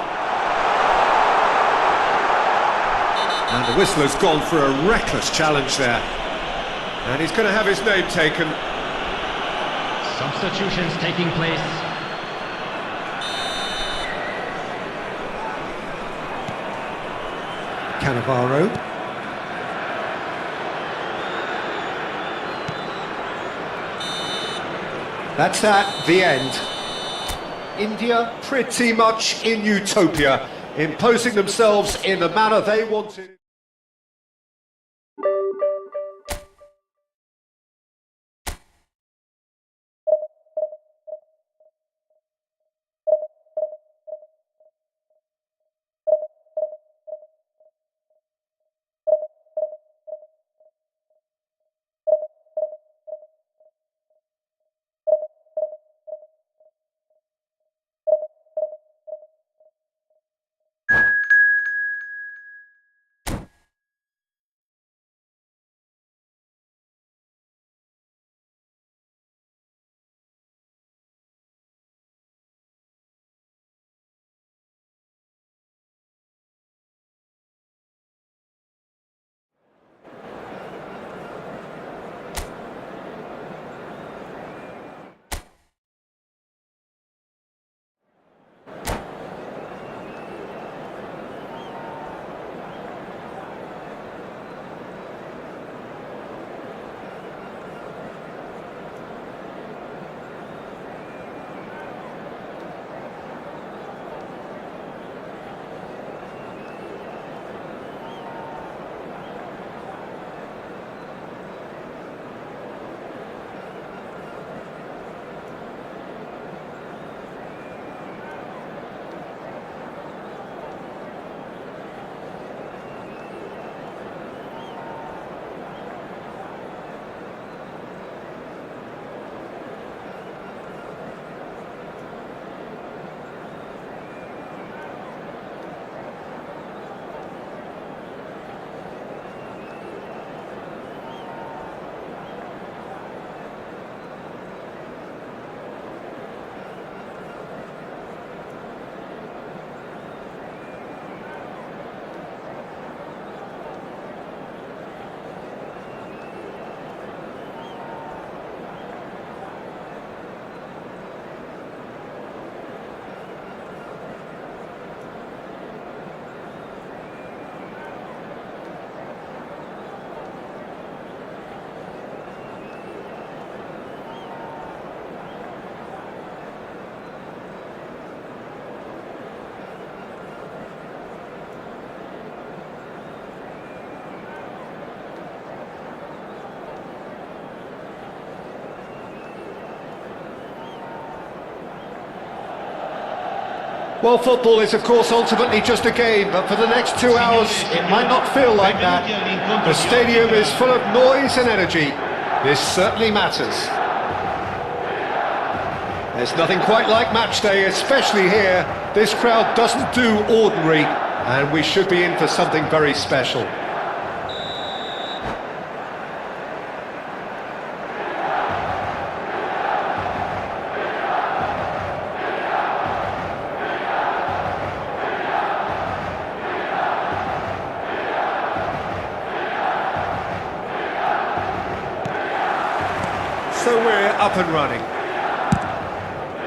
And the whistler's gone for a reckless challenge there. And he's going to have his name taken. Substitutions taking place. Cannavaro. That's that, the end. India pretty much in utopia, imposing themselves in the manner they wanted. Well, football is, of course, ultimately just a game, but for the next 2 hours, it might not feel like that. The stadium is full of noise and energy. This certainly matters. There's nothing quite like match day, especially here. This crowd doesn't do ordinary, and we should be in for something very special. So we're up and running.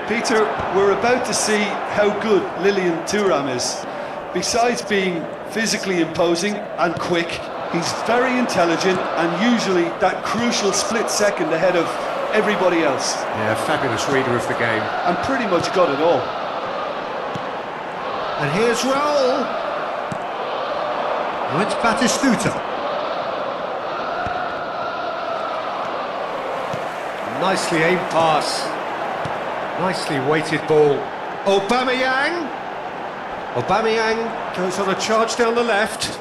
Peter, we're about to see how good Lilian Thuram is. Besides being physically imposing and quick, he's very intelligent and usually that crucial split second ahead of everybody else. Yeah, fabulous reader of the game. And pretty much got it all. And here's Raul. Oh, it's Batistuta. Nicely aimed pass. Nicely weighted ball. Aubameyang. Aubameyang goes on a charge down the left.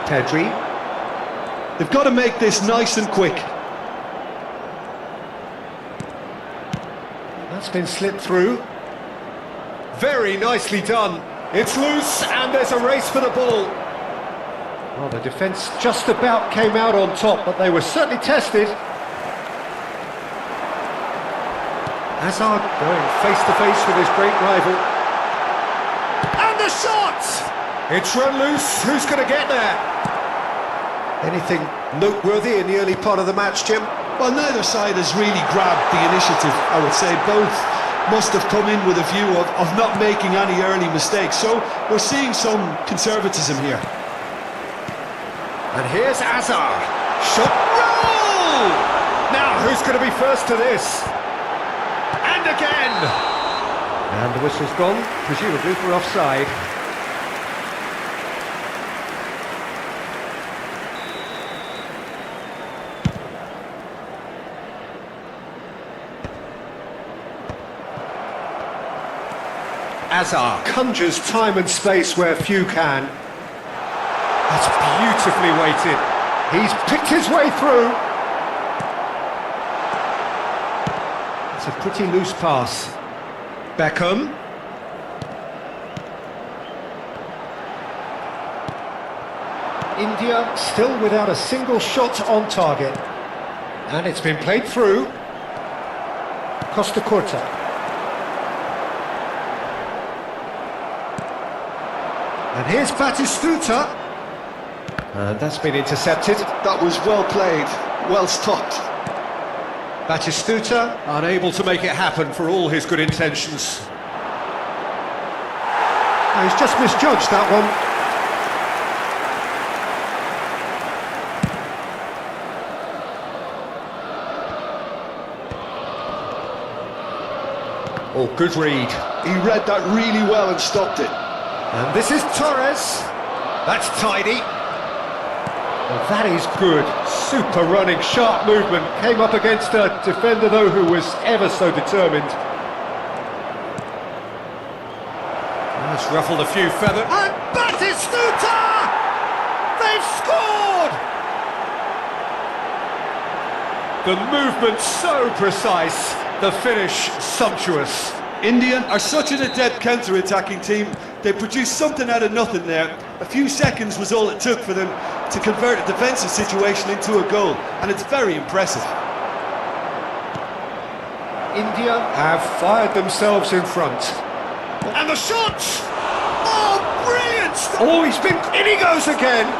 Pedri. They've got to make this nice and quick. That's been slipped through. Very nicely done. It's loose and there's a race for the ball. Well, the defence just about came out on top, but they were certainly tested. Hazard going face to face with his great rival. And the shot! It's run loose. Who's going to get there? Anything noteworthy in the early part of the match, Jim? Well, neither side has really grabbed the initiative, I would say. Both must have come in with a view of not making any early mistakes. So we're seeing some conservatism here. And here's Hazard. Shot. Roll! Now, who's going to be first to this? And again! And the whistle's gone, presumably for offside. Hazard conjures time and space where few can. That's beautifully weighted. He's picked his way through. It's a pretty loose pass. Beckham. India still without a single shot on target. And it's been played through. Costa Curta. And here's Batistuta. And that's been intercepted. That was well played, well stopped. Batistuta unable to make it happen for all his good intentions. Oh, he's just misjudged that one. Oh, good read. He read that really well and stopped it. And this is Torres. That's tidy. Well, that is good. Super running, sharp movement. Came up against a defender, though, who was ever so determined. That's ruffled a few feathers. And Batistuta! They've scored! The movement so precise. The finish sumptuous. India are such an adept counter-attacking team. They produced something out of nothing there. A few seconds was all it took for them to convert a defensive situation into a goal, and it's very impressive. India have fired themselves in front. And the shot! Oh, brilliant! Oh, he's been... In he goes again!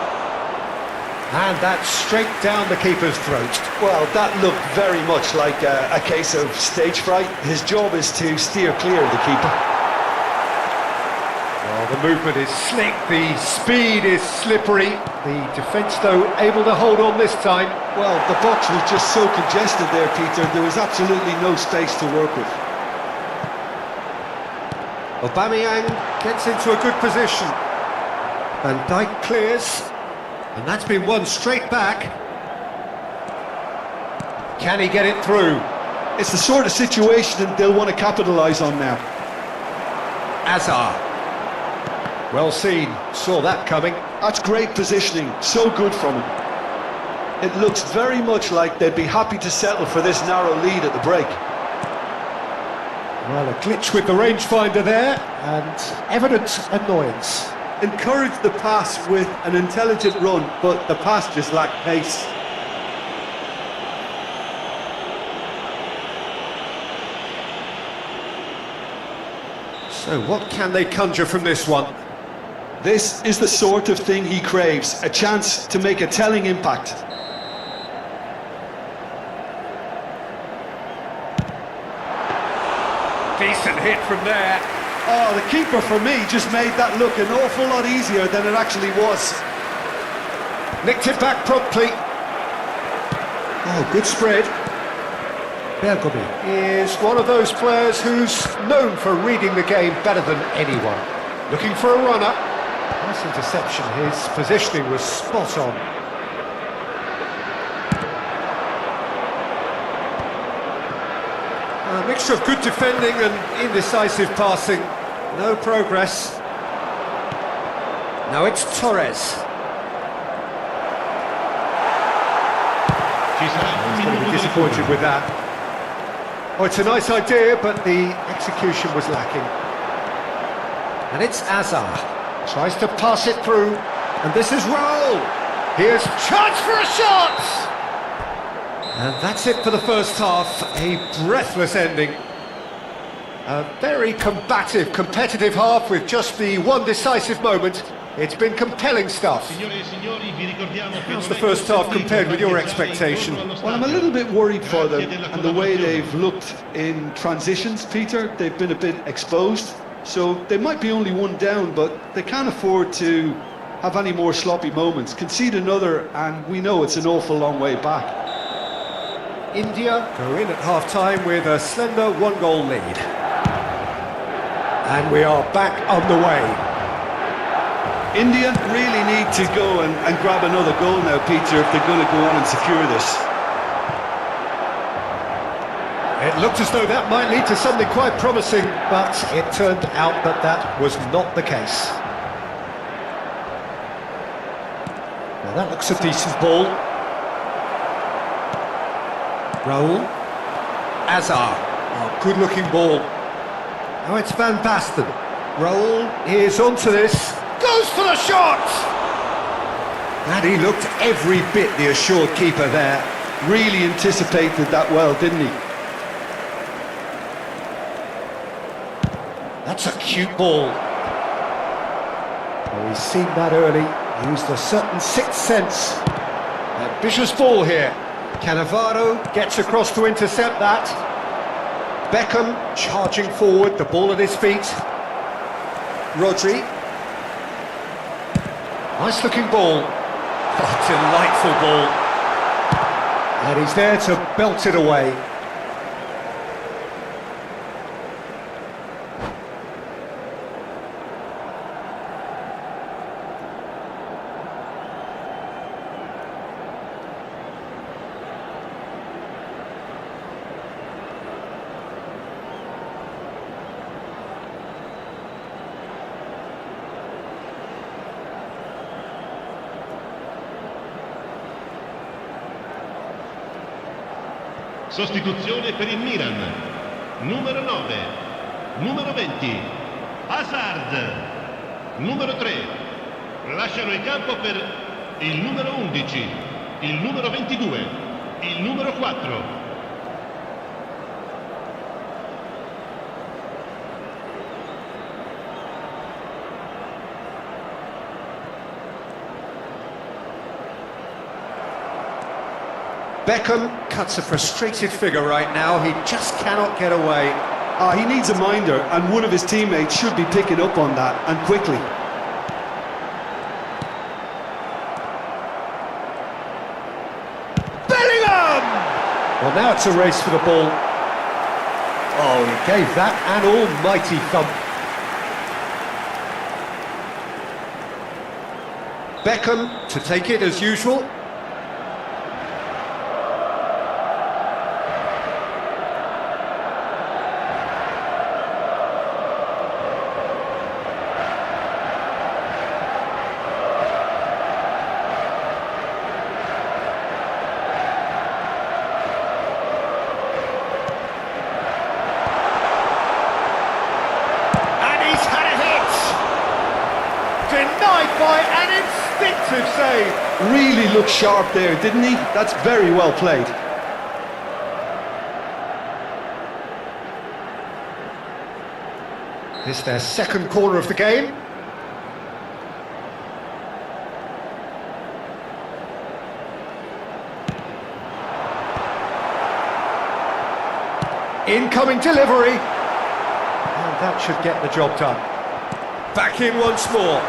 And that's straight down the keeper's throat. Well, that looked very much like a case of stage fright. His job is to steer clear of the keeper. Well, the movement is slick, the speed is slippery. The defence, though, able to hold on this time. Well, the box was just so congested there, Peter. There was absolutely no space to work with. Aubameyang gets into a good position. Van Dijk clears. And that's been won straight back. Can he get it through? It's the sort of situation that they'll want to capitalise on now. Hazard. Well seen. Saw that coming. That's great positioning. So good from him. It looks very much like they'd be happy to settle for this narrow lead at the break. Well, a glitch with the rangefinder there, and evident annoyance. Encouraged the pass with an intelligent run, but the pass just lacked pace. So what can they conjure from this one? This is the sort of thing he craves, a chance to make a telling impact. Decent hit from there. Oh, the keeper for me just made that look an awful lot easier than it actually was. Nicked it back promptly. Oh, good spread. Bergomi is one of those players who's known for reading the game better than anyone. Looking for a runner. Nice interception. His positioning was spot on. A mixture of good defending and indecisive passing. No progress. Now it's Torres. He's going to be disappointed with that. Oh, it's a nice idea, but the execution was lacking. And it's Azar. Tries to pass it through, and this is Raul. Here's chance for a shot! And that's it for the first half. A breathless ending. A very combative, competitive half with just the one decisive moment. It's been compelling stuff. How's the first half compared with your expectation? Well, I'm a little bit worried for them and the way they've looked in transitions, Peter. They've been a bit exposed, so they might be only one down, but they can't afford to have any more sloppy moments. Concede another, and we know it's an awful long way back. India go in at half-time with a slender one-goal lead. And we are back on the way. India really need to go and grab another goal now, Peter, if they're going to go on and secure this. It looked as though that might lead to something quite promising, but it turned out that that was not the case. Well, that looks a decent ball. Raul. Azar. Oh, good-looking ball. Now it's Van Basten. Raul is onto this. Goes for the shot! And he looked every bit the assured keeper there. Really anticipated that well, didn't he? That's a cute ball. Oh, he's seen that early. Used a certain sixth sense. Ambitious ball here. Cannavaro gets across to intercept that. Beckham charging forward, the ball at his feet. Rodri. Nice looking ball. Oh, delightful ball. And he's there to belt it away. Sostituzione per il Milan. Numero 9, numero 20, Hazard. Numero 3, lasciano il campo per il numero 11, il numero 22, il numero 4. Beckham cuts a frustrated figure right now. He just cannot get away. He needs a minder, and one of his teammates should be picking up on that, and quickly. Bellingham! Well, now it's a race for the ball. Oh, he gave that an almighty thump. Beckham to take it as usual. Denied by an instinctive save. Really looked sharp there, didn't he? That's very well played. This is their second corner of the game. Incoming delivery. And that should get the job done. Back in once more.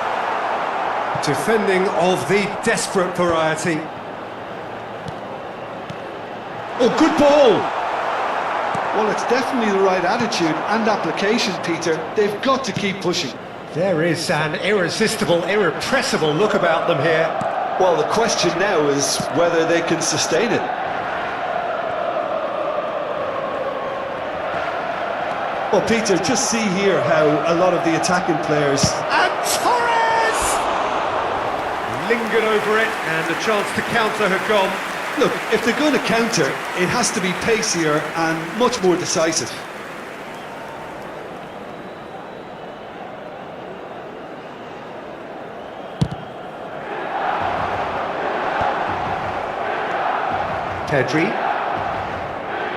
Defending of the desperate variety. Oh, good ball! Well, it's definitely the right attitude and application, Peter. They've got to keep pushing. There is an irresistible, irrepressible look about them here. Well, the question now is whether they can sustain it. Well, Peter, just see here how a lot of the attacking players... And Torres! Lingered over it, and the chance to counter had gone. Look, if they're going to counter, it has to be pacier and much more decisive. Pedri.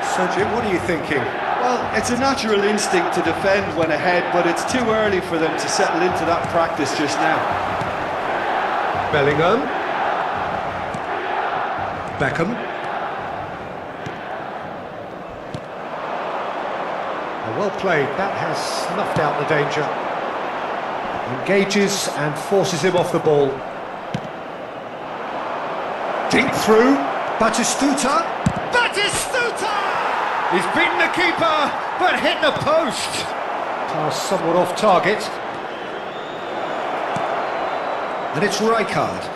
So, Jim, what are you thinking? Well, it's a natural instinct to defend when ahead, but it's too early for them to settle into that practice just now. Bellingham. Beckham. Well played, that has snuffed out the danger. Engages and forces him off the ball. Dink through. Batistuta. Batistuta! He's beaten the keeper, but hit the post. Pass somewhat off target. And it's Rijkaard.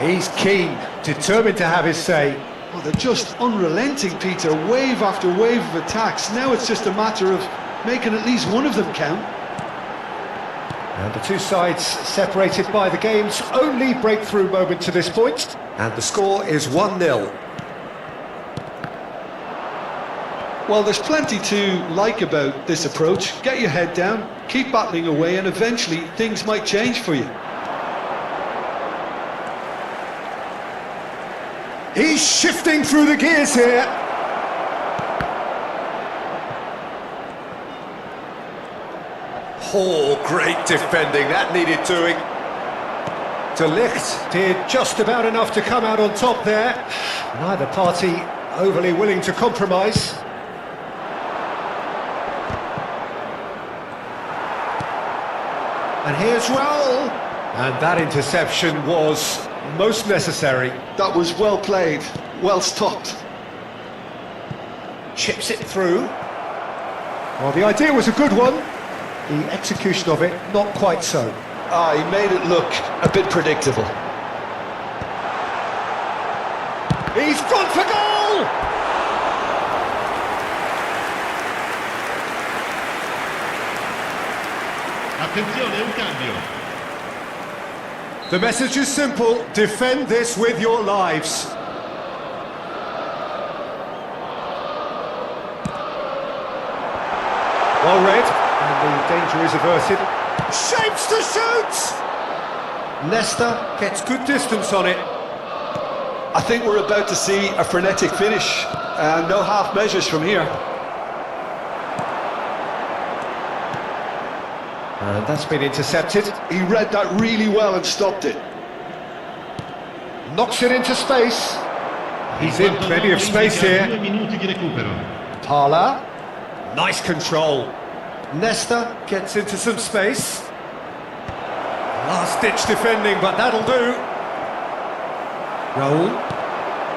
He's keen, determined to have his say. Oh, they're just unrelenting, Peter. Wave after wave of attacks. Now it's just a matter of making at least one of them count. And the two sides separated by the game's only breakthrough moment to this point. And the score is 1-0. Well, there's plenty to like about this approach. Get your head down, keep battling away, and eventually things might change for you. He's shifting through the gears here. Oh, great defending, that needed doing. De Ligt did just about enough to come out on top there. Neither party overly willing to compromise. And here's Raul. And that interception was most necessary. That was well played, well stopped. Chips it through. Well, the idea was a good one. The execution of it, not quite so. Ah, he made it look a bit predictable. He's gone for goal! Attenzione, un cambio. The message is simple, defend this with your lives. Well read, and the danger is averted. Shapes to shoot! Nesta gets good distance on it. I think we're about to see a frenetic finish, and no half measures from here. And that's been intercepted. He read that really well and stopped it. Knocks it into space. He's in plenty of space here. 2 minuti di recupero. Parla. Nice control. Nesta gets into some space. Last-ditch defending, but that'll do. Raul.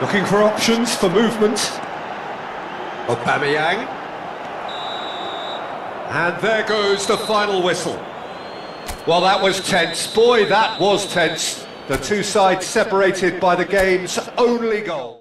Looking for options for movement. Aubameyang. And there goes the final whistle. Well, that was tense. Boy, that was tense. The two sides separated by the game's only goal.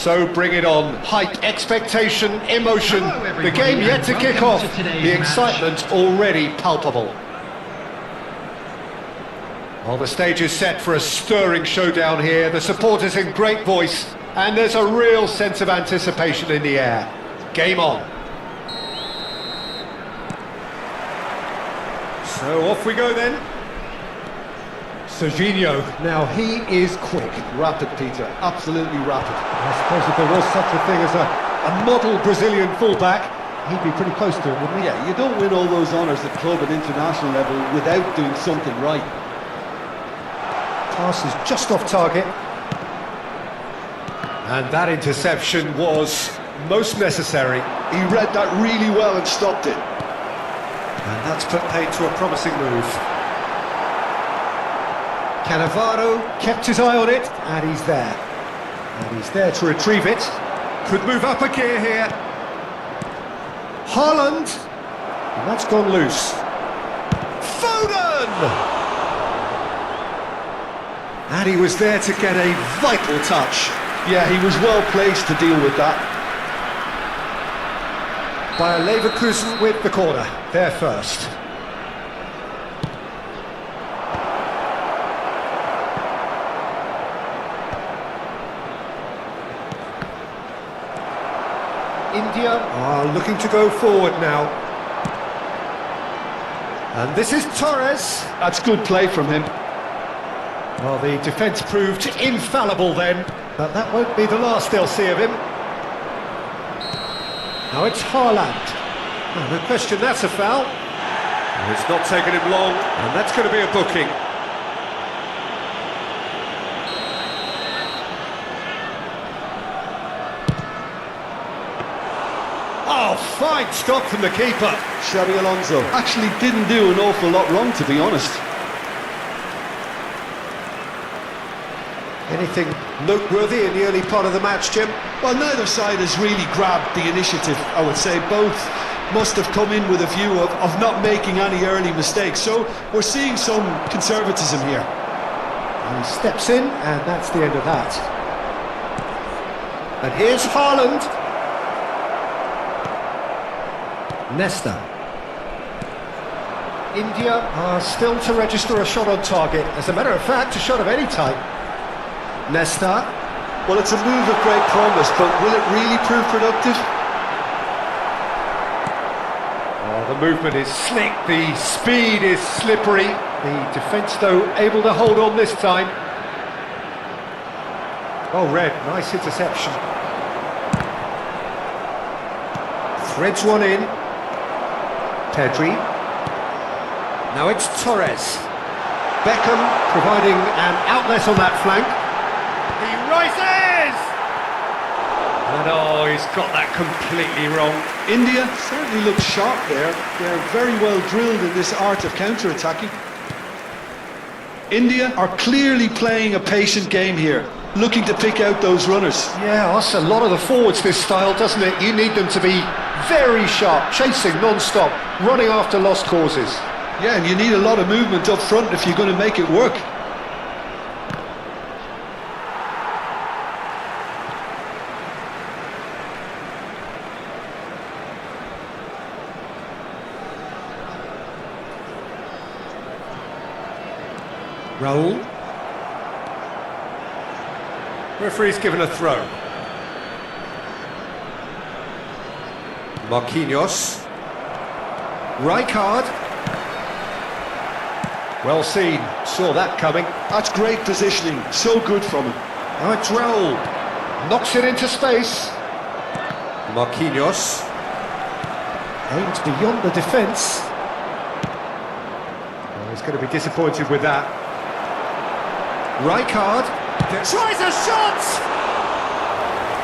So bring it on. Hype, expectation, emotion. The game yet to kick off. The excitement already palpable. Well, the stage is set for a stirring showdown here. The supporters in great voice, and there's a real sense of anticipation in the air. Game on. So off we go then. Serginho, now he is quick. Rapid, Peter, absolutely rapid. I suppose if there was such a thing as a model Brazilian fullback, he'd be pretty close to it, wouldn't he? Yeah, you don't win all those honours at club and international level without doing something right. Pass is just off target. And that interception was most necessary. He read that really well and stopped it. And that's put paid to a promising move. Cannavaro kept his eye on it, and he's there. And he's there to retrieve it. Could move up a gear here. Haaland! And that's gone loose. Foden! And he was there to get a vital touch. Yeah, he was well placed to deal with that. Bayer Leverkusen with the corner. They're first. India are looking to go forward now. And this is Torres. That's good play from him. Well, the defence proved infallible then, but that won't be the last they'll see of him. Now it's Haaland. No question, that's a foul. And it's not taken him long, and that's going to be a booking. Oh, fine stop from the keeper. Xabi Alonso actually didn't do an awful lot wrong, to be honest. Anything noteworthy in the early part of the match, Jim? Well, neither side has really grabbed the initiative, I would say. Both must have come in with a view of not making any early mistakes. So we're seeing some conservatism here. He steps in, and that's the end of that. And here's Haaland. Nesta. India are still to register a shot on target. As a matter of fact, a shot of any type. Nesta. Well, it's a move of great promise, but will it really prove productive? Oh, the movement is slick, the speed is slippery. The defence, though, able to hold on this time. Oh, Red, nice interception. Threads one in. Pedri. Now it's Torres. Beckham providing an outlet on that flank. He rises! And oh, he's got that completely wrong. India certainly look sharp there. They're very well drilled in this art of counter-attacking. India are clearly playing a patient game here, looking to pick out those runners. Yeah, that's a lot of the forwards, this style, doesn't it? You need them to be very sharp, chasing non-stop, running after lost causes. Yeah, and you need a lot of movement up front if you're going to make it work. Raul. Referee's given a throw. Marquinhos. Rijkaard. Well seen, saw that coming. That's great positioning, so good from him. Now it's Raul. Knocks it into space. Marquinhos. Aims beyond the defence. Oh, he's going to be disappointed with that. Rijkaard tries a shot!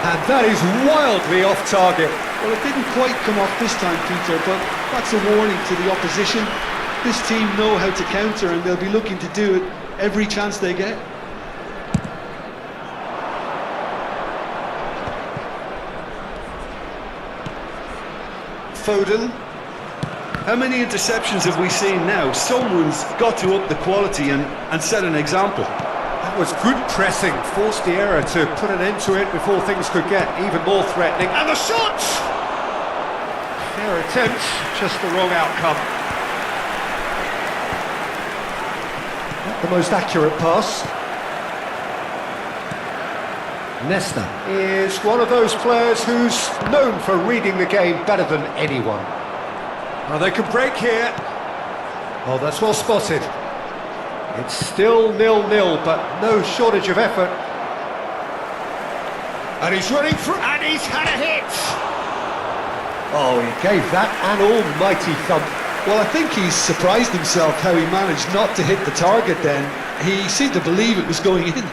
And that is wildly off target. Well, it didn't quite come off this time, Peter, but that's a warning to the opposition. This team know how to counter, and they'll be looking to do it every chance they get. Foden. How many interceptions have we seen now? Someone's got to up the quality and set an example. That was good pressing, forced the error to put an end to it before things could get even more threatening. And the shot! Fair attempt, just the wrong outcome. Not the most accurate pass. Nesta is one of those players who's known for reading the game better than anyone. Well, they can break here. Oh, that's well spotted. It's still 0-0, but no shortage of effort. And he's running through, and he's had a hit! Oh, he gave that an almighty thump. Well, I think he's surprised himself how he managed not to hit the target then. He seemed to believe it was going in.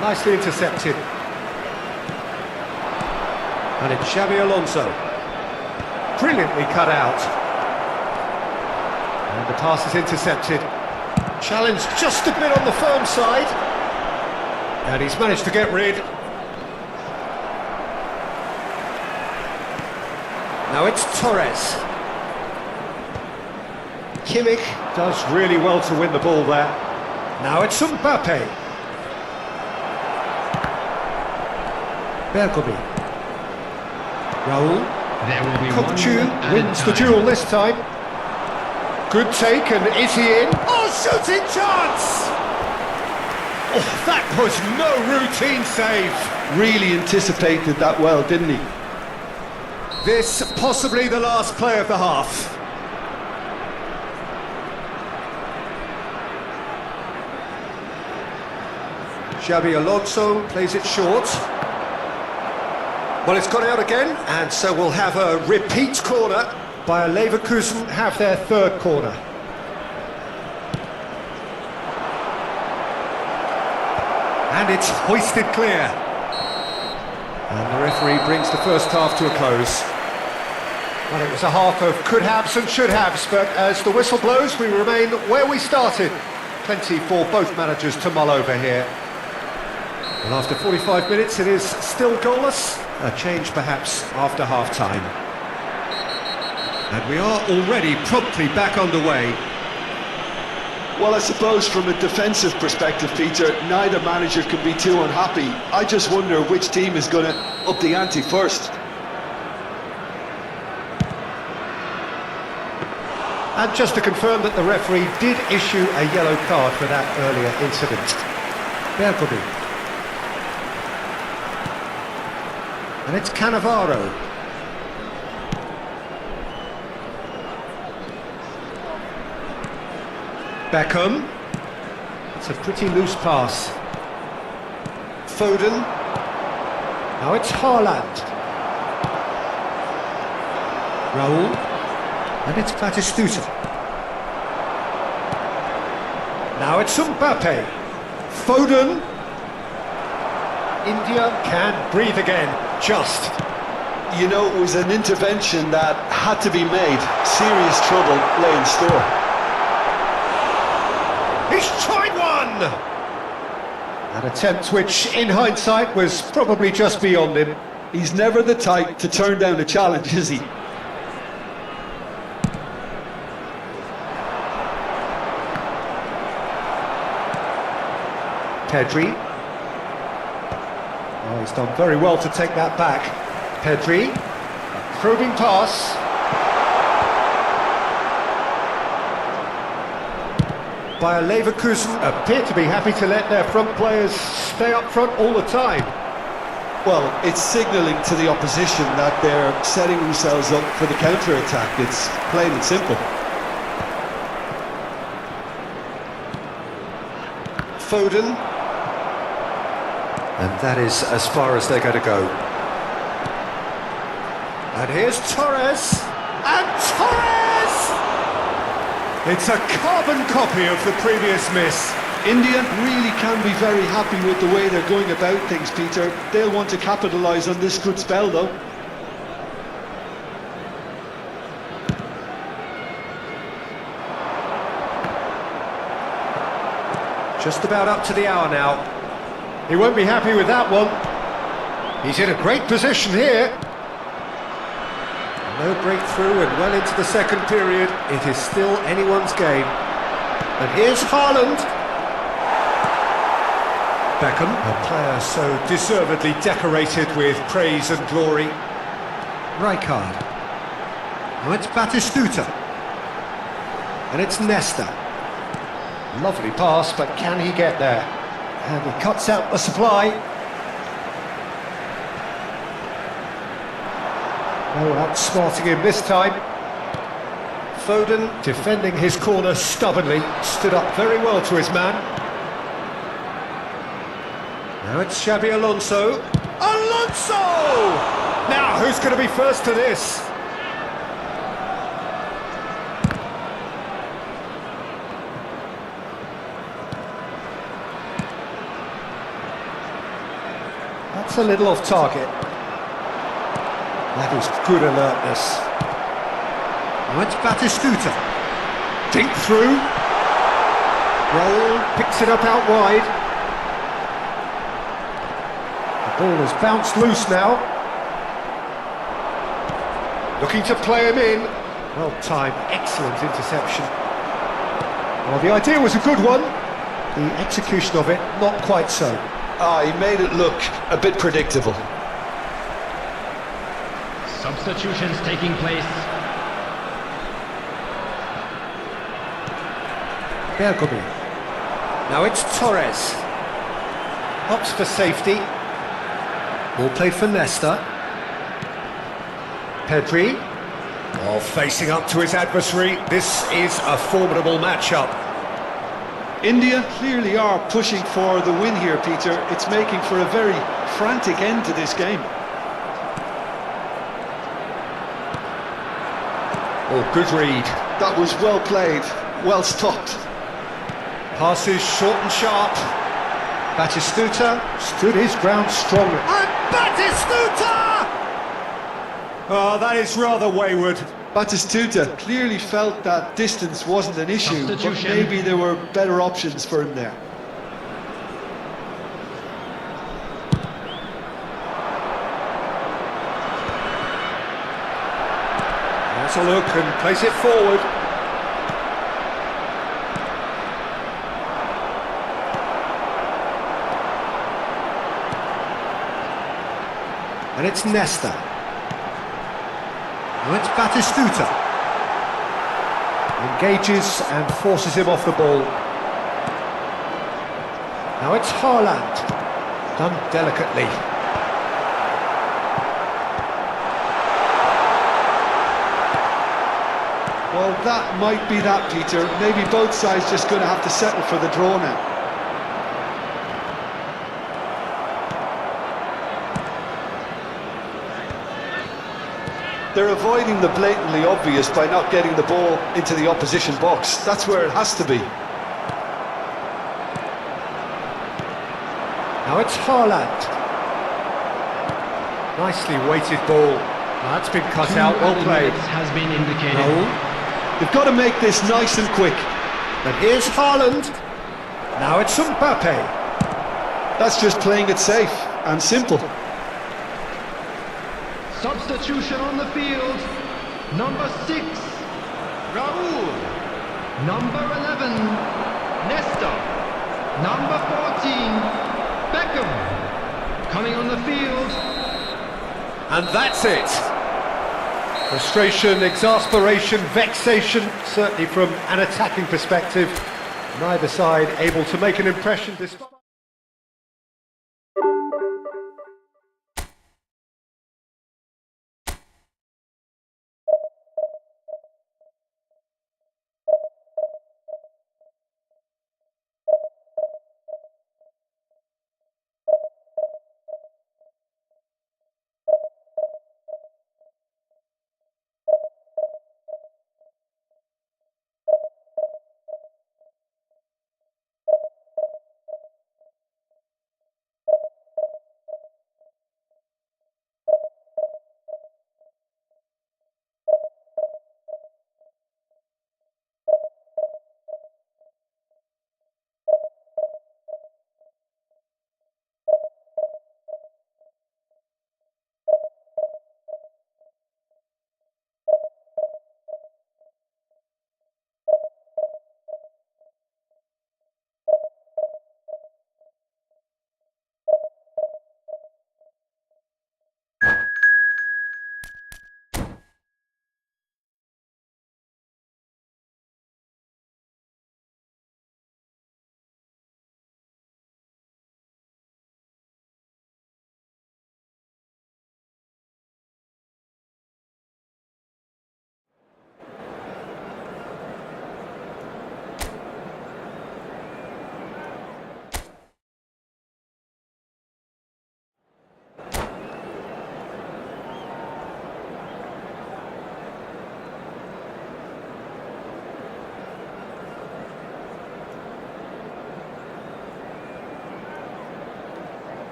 Nicely intercepted. And it's Xabi Alonso. Brilliantly cut out. And the pass is intercepted. Challenge just a bit on the firm side. And he's managed to get rid. Now it's Torres. Kimmich does really well to win the ball there. Now it's Mbappe. Bergomi. Raul. There will be Kopchu one wins the time. duel this time. Good take, and is he in? Oh, shooting chance! Oh, that was no routine save. Really anticipated that well, didn't he? This possibly the last play of the half. Xabi Alonso plays it short. Well, it's gone out again, and so we'll have a repeat corner. Bayer Leverkusen have their third corner. And it's hoisted clear. And the referee brings the first half to a close. Well, it was a half of could-haves and should-haves, but as the whistle blows, we remain where we started. Plenty for both managers to mull over here. And after 45 minutes, it is still goalless. A change perhaps after half-time. And we are already promptly back underway. Well, I suppose from a defensive perspective, Peter, neither manager can be too unhappy. I just wonder which team is going to up the ante first. And just to confirm that the referee did issue a yellow card for that earlier incident. Bergomi. And it's Cannavaro. Beckham. It's a pretty loose pass. Foden. Now it's Haaland. Raul. And it's Batistuta. Now it's Mbappe. Foden. India can breathe again. Just. You know, it was an intervention that had to be made. Serious trouble lay in store. He's tried one! An attempt which, in hindsight, was probably just beyond him. He's never the type to turn down a challenge, is he? Pedri. Oh, he's done very well to take that back. Pedri. A probing pass. Bayer Leverkusen appear to be happy to let their front players stay up front all the time. Well, it's signalling to the opposition that they're setting themselves up for the counter-attack. It's plain and simple. Foden. And that is as far as they're going to go. And here's Torres. And Torres! It's a carbon copy of the previous miss. India really can be very happy with the way they're going about things, Peter. They'll want to capitalise on this good spell, though. Just about up to the hour now. He won't be happy with that one. He's in a great position here. No breakthrough and well into the second period. It is still anyone's game. And here's Haaland. Beckham, a player so deservedly decorated with praise and glory. Rijkaard. Now it's Batistuta. And it's Nesta. Lovely pass, but can he get there? And he cuts out the supply. No outsmarting him this time. Foden, defending his corner stubbornly, stood up very well to his man. Now it's Xabi Alonso. Alonso! Now, who's going to be first to this? That's a little off target. That was good alertness. Now it's Batistuta. Dink through. Roll, picks it up out wide. The ball has bounced loose now. Looking to play him in. Well timed, excellent interception. Well, the idea was a good one. The execution of it, not quite so. He made it look a bit predictable. Substitutions taking place. Bergomi. Now it's Torres. Hops for safety. Ball played for Nesta. Pedri. While facing up to his adversary, this is a formidable matchup. India clearly are pushing for the win here, Peter. It's making for a very frantic end to this game. Oh, good read. That was well played, well stopped. Passes short and sharp. Batistuta stood his ground strongly. And Batistuta! Oh, that is rather wayward. Batistuta clearly felt that distance wasn't an issue, but maybe there were better options for him there. Let's a look and place it forward. And it's Nesta. Now it's Batistuta. Engages and forces him off the ball. Now it's Haaland. Done delicately. Well, that might be that, Peter. Maybe both sides just going to have to settle for the draw now. They're avoiding the blatantly obvious by not getting the ball into the opposition box. That's where it has to be. Now it's Haaland. Nicely weighted ball. That's been cut out, well played. Has been indicated. No. They've got to make this nice and quick. And here's Haaland. Now it's Mbappe. That's just playing it safe and simple. Substitution on the field. Number 6, Raul. Number 11, Nesta. Number 14, Beckham. Coming on the field. And that's it. Frustration, exasperation, vexation, certainly from an attacking perspective. Neither side able to make an impression despite...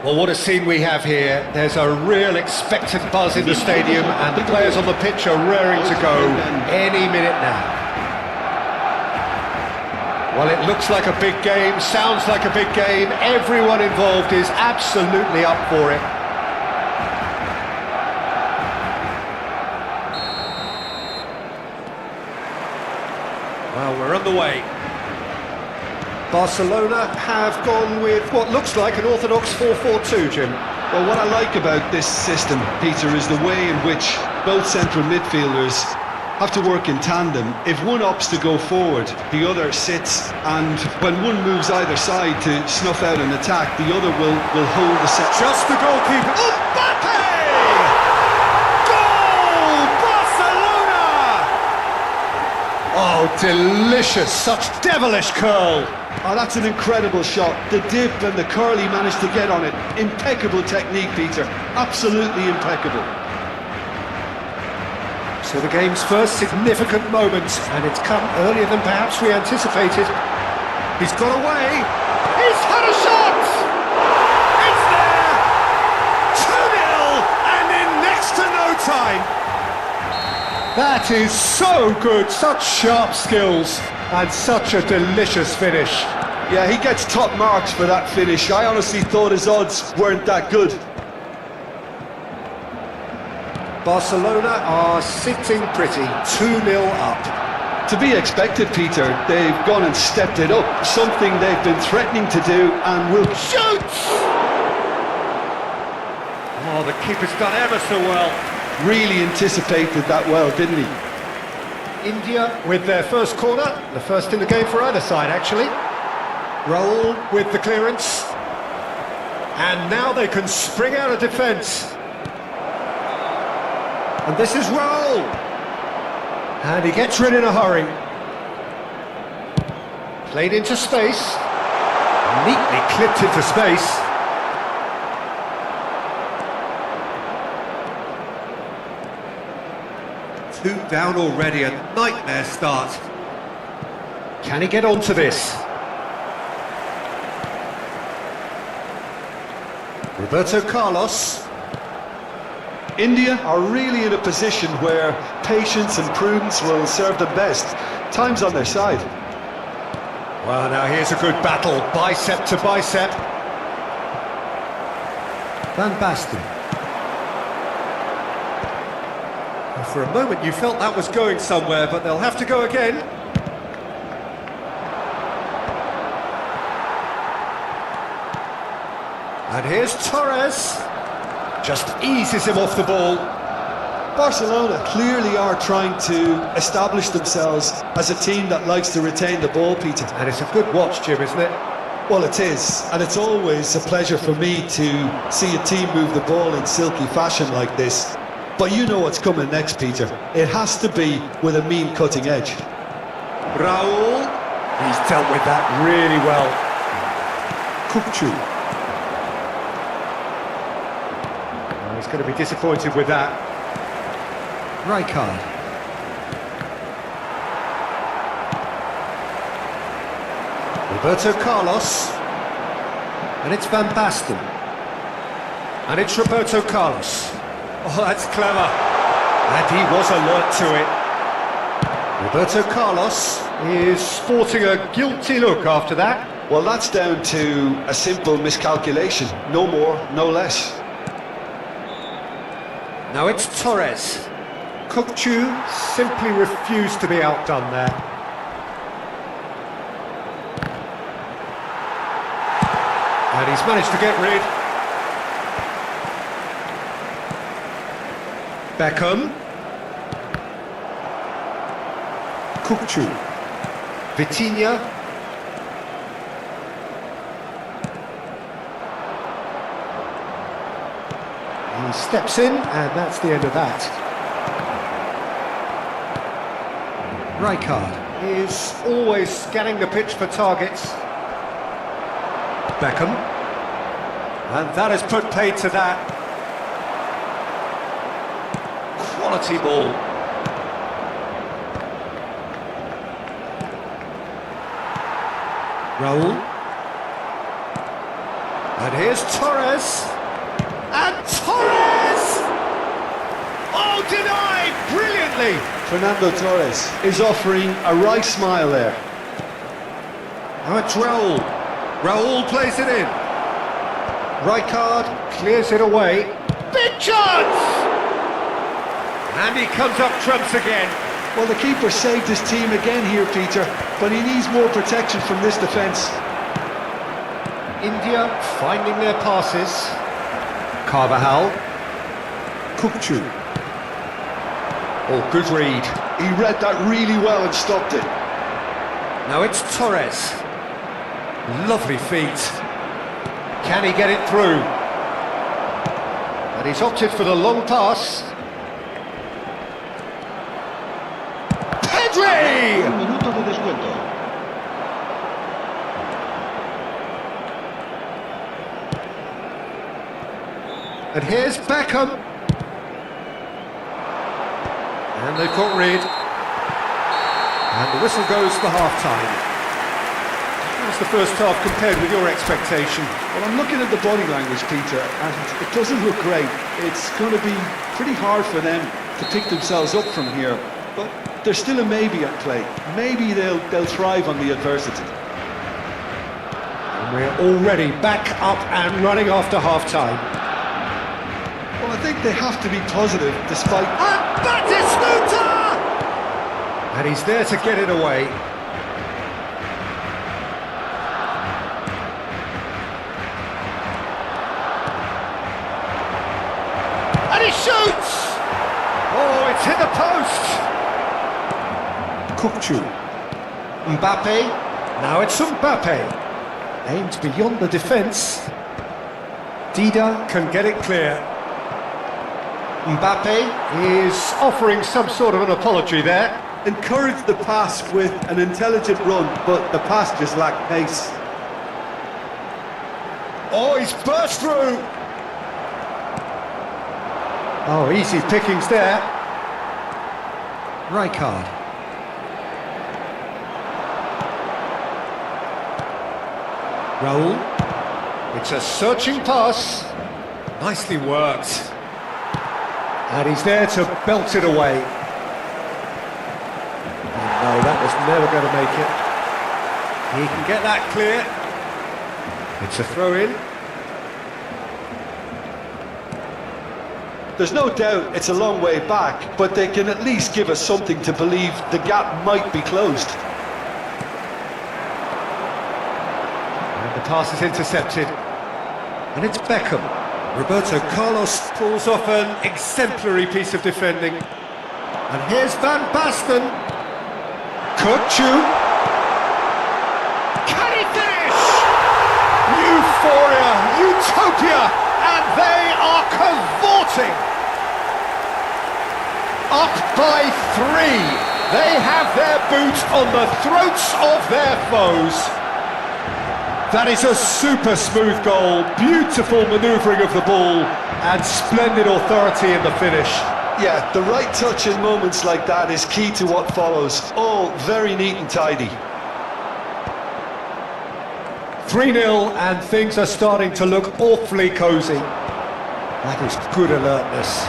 Well, what a scene we have here. There's a real expectant buzz in the stadium, and the players on the pitch are raring to go any minute now. Well, it looks like a big game, sounds like a big game. Everyone involved is absolutely up for it. Well, we're underway. Barcelona have gone with what looks like an orthodox 4-4-2, Jim. Well, what I like about this system, Peter, is the way in which both central midfielders have to work in tandem. If one opts to go forward, the other sits, and when one moves either side to snuff out an attack, the other will hold the set. Just the goalkeeper. Mbappe! Goal! Barcelona! Oh, delicious. Such devilish curl. Oh, that's an incredible shot. The dip and the curl he managed to get on it. Impeccable technique, Peter. Absolutely impeccable. So the game's first significant moment, and it's come earlier than perhaps we anticipated. He's got away. He's had a shot! It's there! 2-0, and in next to no time. That is so good. Such sharp skills, and such a delicious finish. Yeah, he gets top marks for that finish. I honestly thought his odds weren't that good. Barcelona are sitting pretty, 2-0 up. To be expected, Peter. They've gone and stepped it up. Something they've been threatening to do and will shoot! Oh, the keeper's done ever so well. Really anticipated that well, didn't he? India with their first corner, the first in the game for either side actually. Raul with the clearance, and now they can spring out of defence. And this is Raul, and he gets rid in a hurry. Played into space, neatly clipped into space. Two down already, a nightmare start. Can he get onto this? Roberto Carlos. India are really in a position where patience and prudence will serve them best. Time's on their side. Well, now here's a good battle, bicep to bicep. Van Basten. For a moment you felt that was going somewhere, but they'll have to go again. And here's Torres. Just eases him off the ball. Barcelona clearly are trying to establish themselves as a team that likes to retain the ball, Peter. And it's a good watch, Jim, isn't it? Well, it is, and it's always a pleasure for me to see a team move the ball in silky fashion like this. But you know what's coming next, Peter. It has to be with a mean cutting edge. Raul, he's dealt with that really well. Kukcu. Oh, he's going to be disappointed with that. Rijkaard. Roberto Carlos. And it's Van Basten. And it's Roberto Carlos. Oh, that's clever. And he was alert to it. Roberto Carlos is sporting a guilty look after that. Well, that's down to a simple miscalculation. No more, no less. Now it's Torres. Kukcu simply refused to be outdone there. And he's managed to get rid. Beckham. Kukcu. Vitinha. He steps in, and that's the end of that. Rijkaard is always scanning the pitch for targets. Beckham. And that has put paid to that. Quality ball. Raul. And here's Torres. And Torres! Oh, denied brilliantly! Fernando Torres is offering a right smile there. Now it's Raul. Raul plays it in. Rijkaard clears it away. Big chance! And he comes up trumps again. Well, the keeper saved his team again here, Peter, but he needs more protection from this defence. India finding their passes. Carvajal. Kukçu. Oh, good read. He read that really well and stopped it. Now it's Torres. Lovely feet. Can he get it through? And he's opted for the long pass. Pedri! Un minuto de descuento. And here's Beckham. And they've got rid. And the whistle goes for half-time. How's the first half compared with your expectation? Well, I'm looking at the body language, Peter, and it doesn't look great. It's going to be pretty hard for them to pick themselves up from here, but there's still a maybe at play. Maybe they'll thrive on the adversity. And we're already back up and running after half-time. Well, I think they have to be positive despite... And Batistuta! And he's there to get it away. And he shoots! Oh, it's hit the post! Kukçu. Mbappe. Now it's Mbappe. Aimed beyond the defence. Dida can get it clear. Mbappe is offering some sort of an apology there. Encouraged the pass with an intelligent run, but the pass just lacked pace. Oh, he's burst through! Oh, easy pickings there. Rijkaard. Raul. It's a searching pass. Nicely worked. And he's there to belt it away. Oh, no, that was never going to make it. He can get that clear. It's a throw-in. There's no doubt it's a long way back, but they can at least give us something to believe the gap might be closed. And the pass is intercepted. And it's Beckham. Roberto Carlos pulls off an exemplary piece of defending. And here's Van Basten. Kukçu. Can he finish? Euphoria, utopia, and they are cavorting. Up by 3. They have their boot on the throats of their foes. That is a super smooth goal, beautiful manoeuvring of the ball, and splendid authority in the finish. Yeah, the right touch in moments like that is key to what follows. All very neat and tidy. 3-0, and things are starting to look awfully cosy. That is good alertness.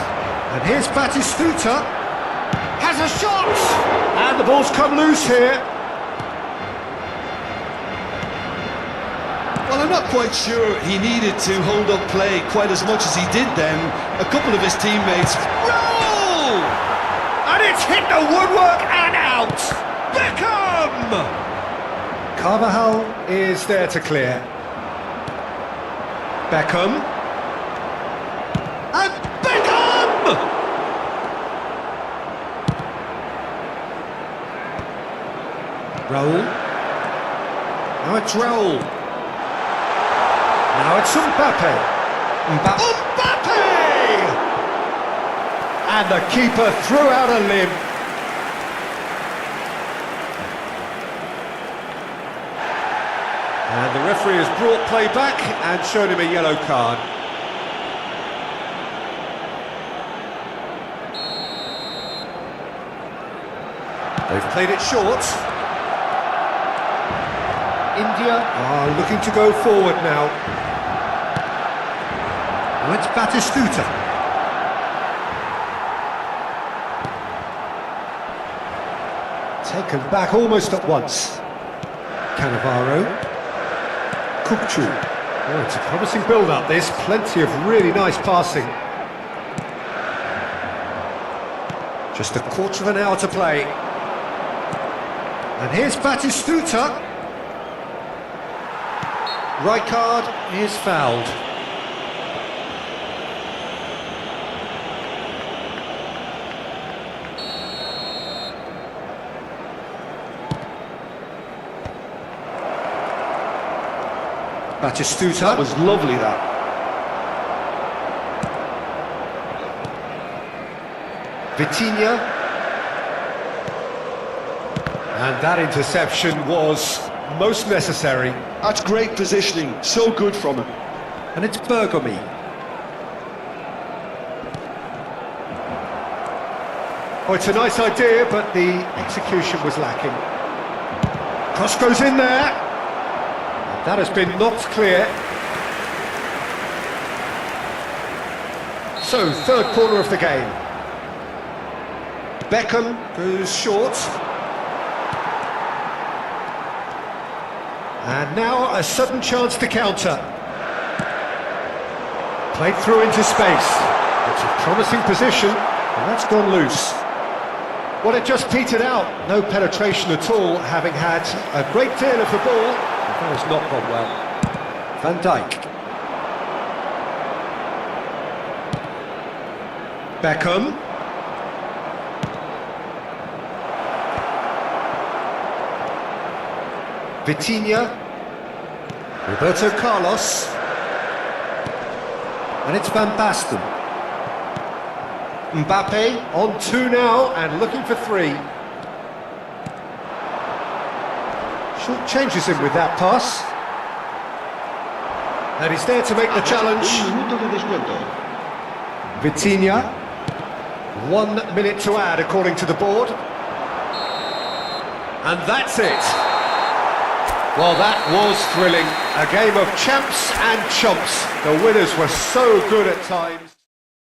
And here's Batistuta. Has a shot! And the ball's come loose here. Well, I'm not quite sure he needed to hold up play quite as much as he did then. A couple of his teammates... Roll! And it's hit the woodwork and out! Beckham! Carvajal is there to clear. Beckham. And Beckham! Raul. Now it's Raul. Now it's Mbappe. Mbappe! And the keeper threw out a limb. And the referee has brought play back and shown him a yellow card. They've played it short. India are looking to go forward now. Now it's Batistuta. Taken back almost at once. Cannavaro. Kukcu. Oh, it's a promising build-up, this. Plenty of really nice passing. Just a quarter of an hour to play. And here's Batistuta. Rijkaard is fouled. Batistuta. That was lovely, that. Vitinha. And that interception was most necessary. That's great positioning, so good from him. And it's Bergomi. Oh, it's a nice idea, but the execution was lacking. Cross goes in there. That has been knocked clear. So, third corner of the game. Beckham goes short. And now a sudden chance to counter. Played through into space. It's a promising position, and that's gone loose. Well, it just petered out. No penetration at all, having had a great deal of the ball. That has not gone well. Van Dijk. Beckham. Vitinha. Roberto Carlos. And it's Van Basten. Mbappe on 2 now and looking for 3. Short changes him with that pass. And he's there to make the challenge. Un minuto de descuento. Vitinha. 1 minute to add according to the board. And that's it. Well, that was thrilling. A game of champs and chumps. The winners were so good at times.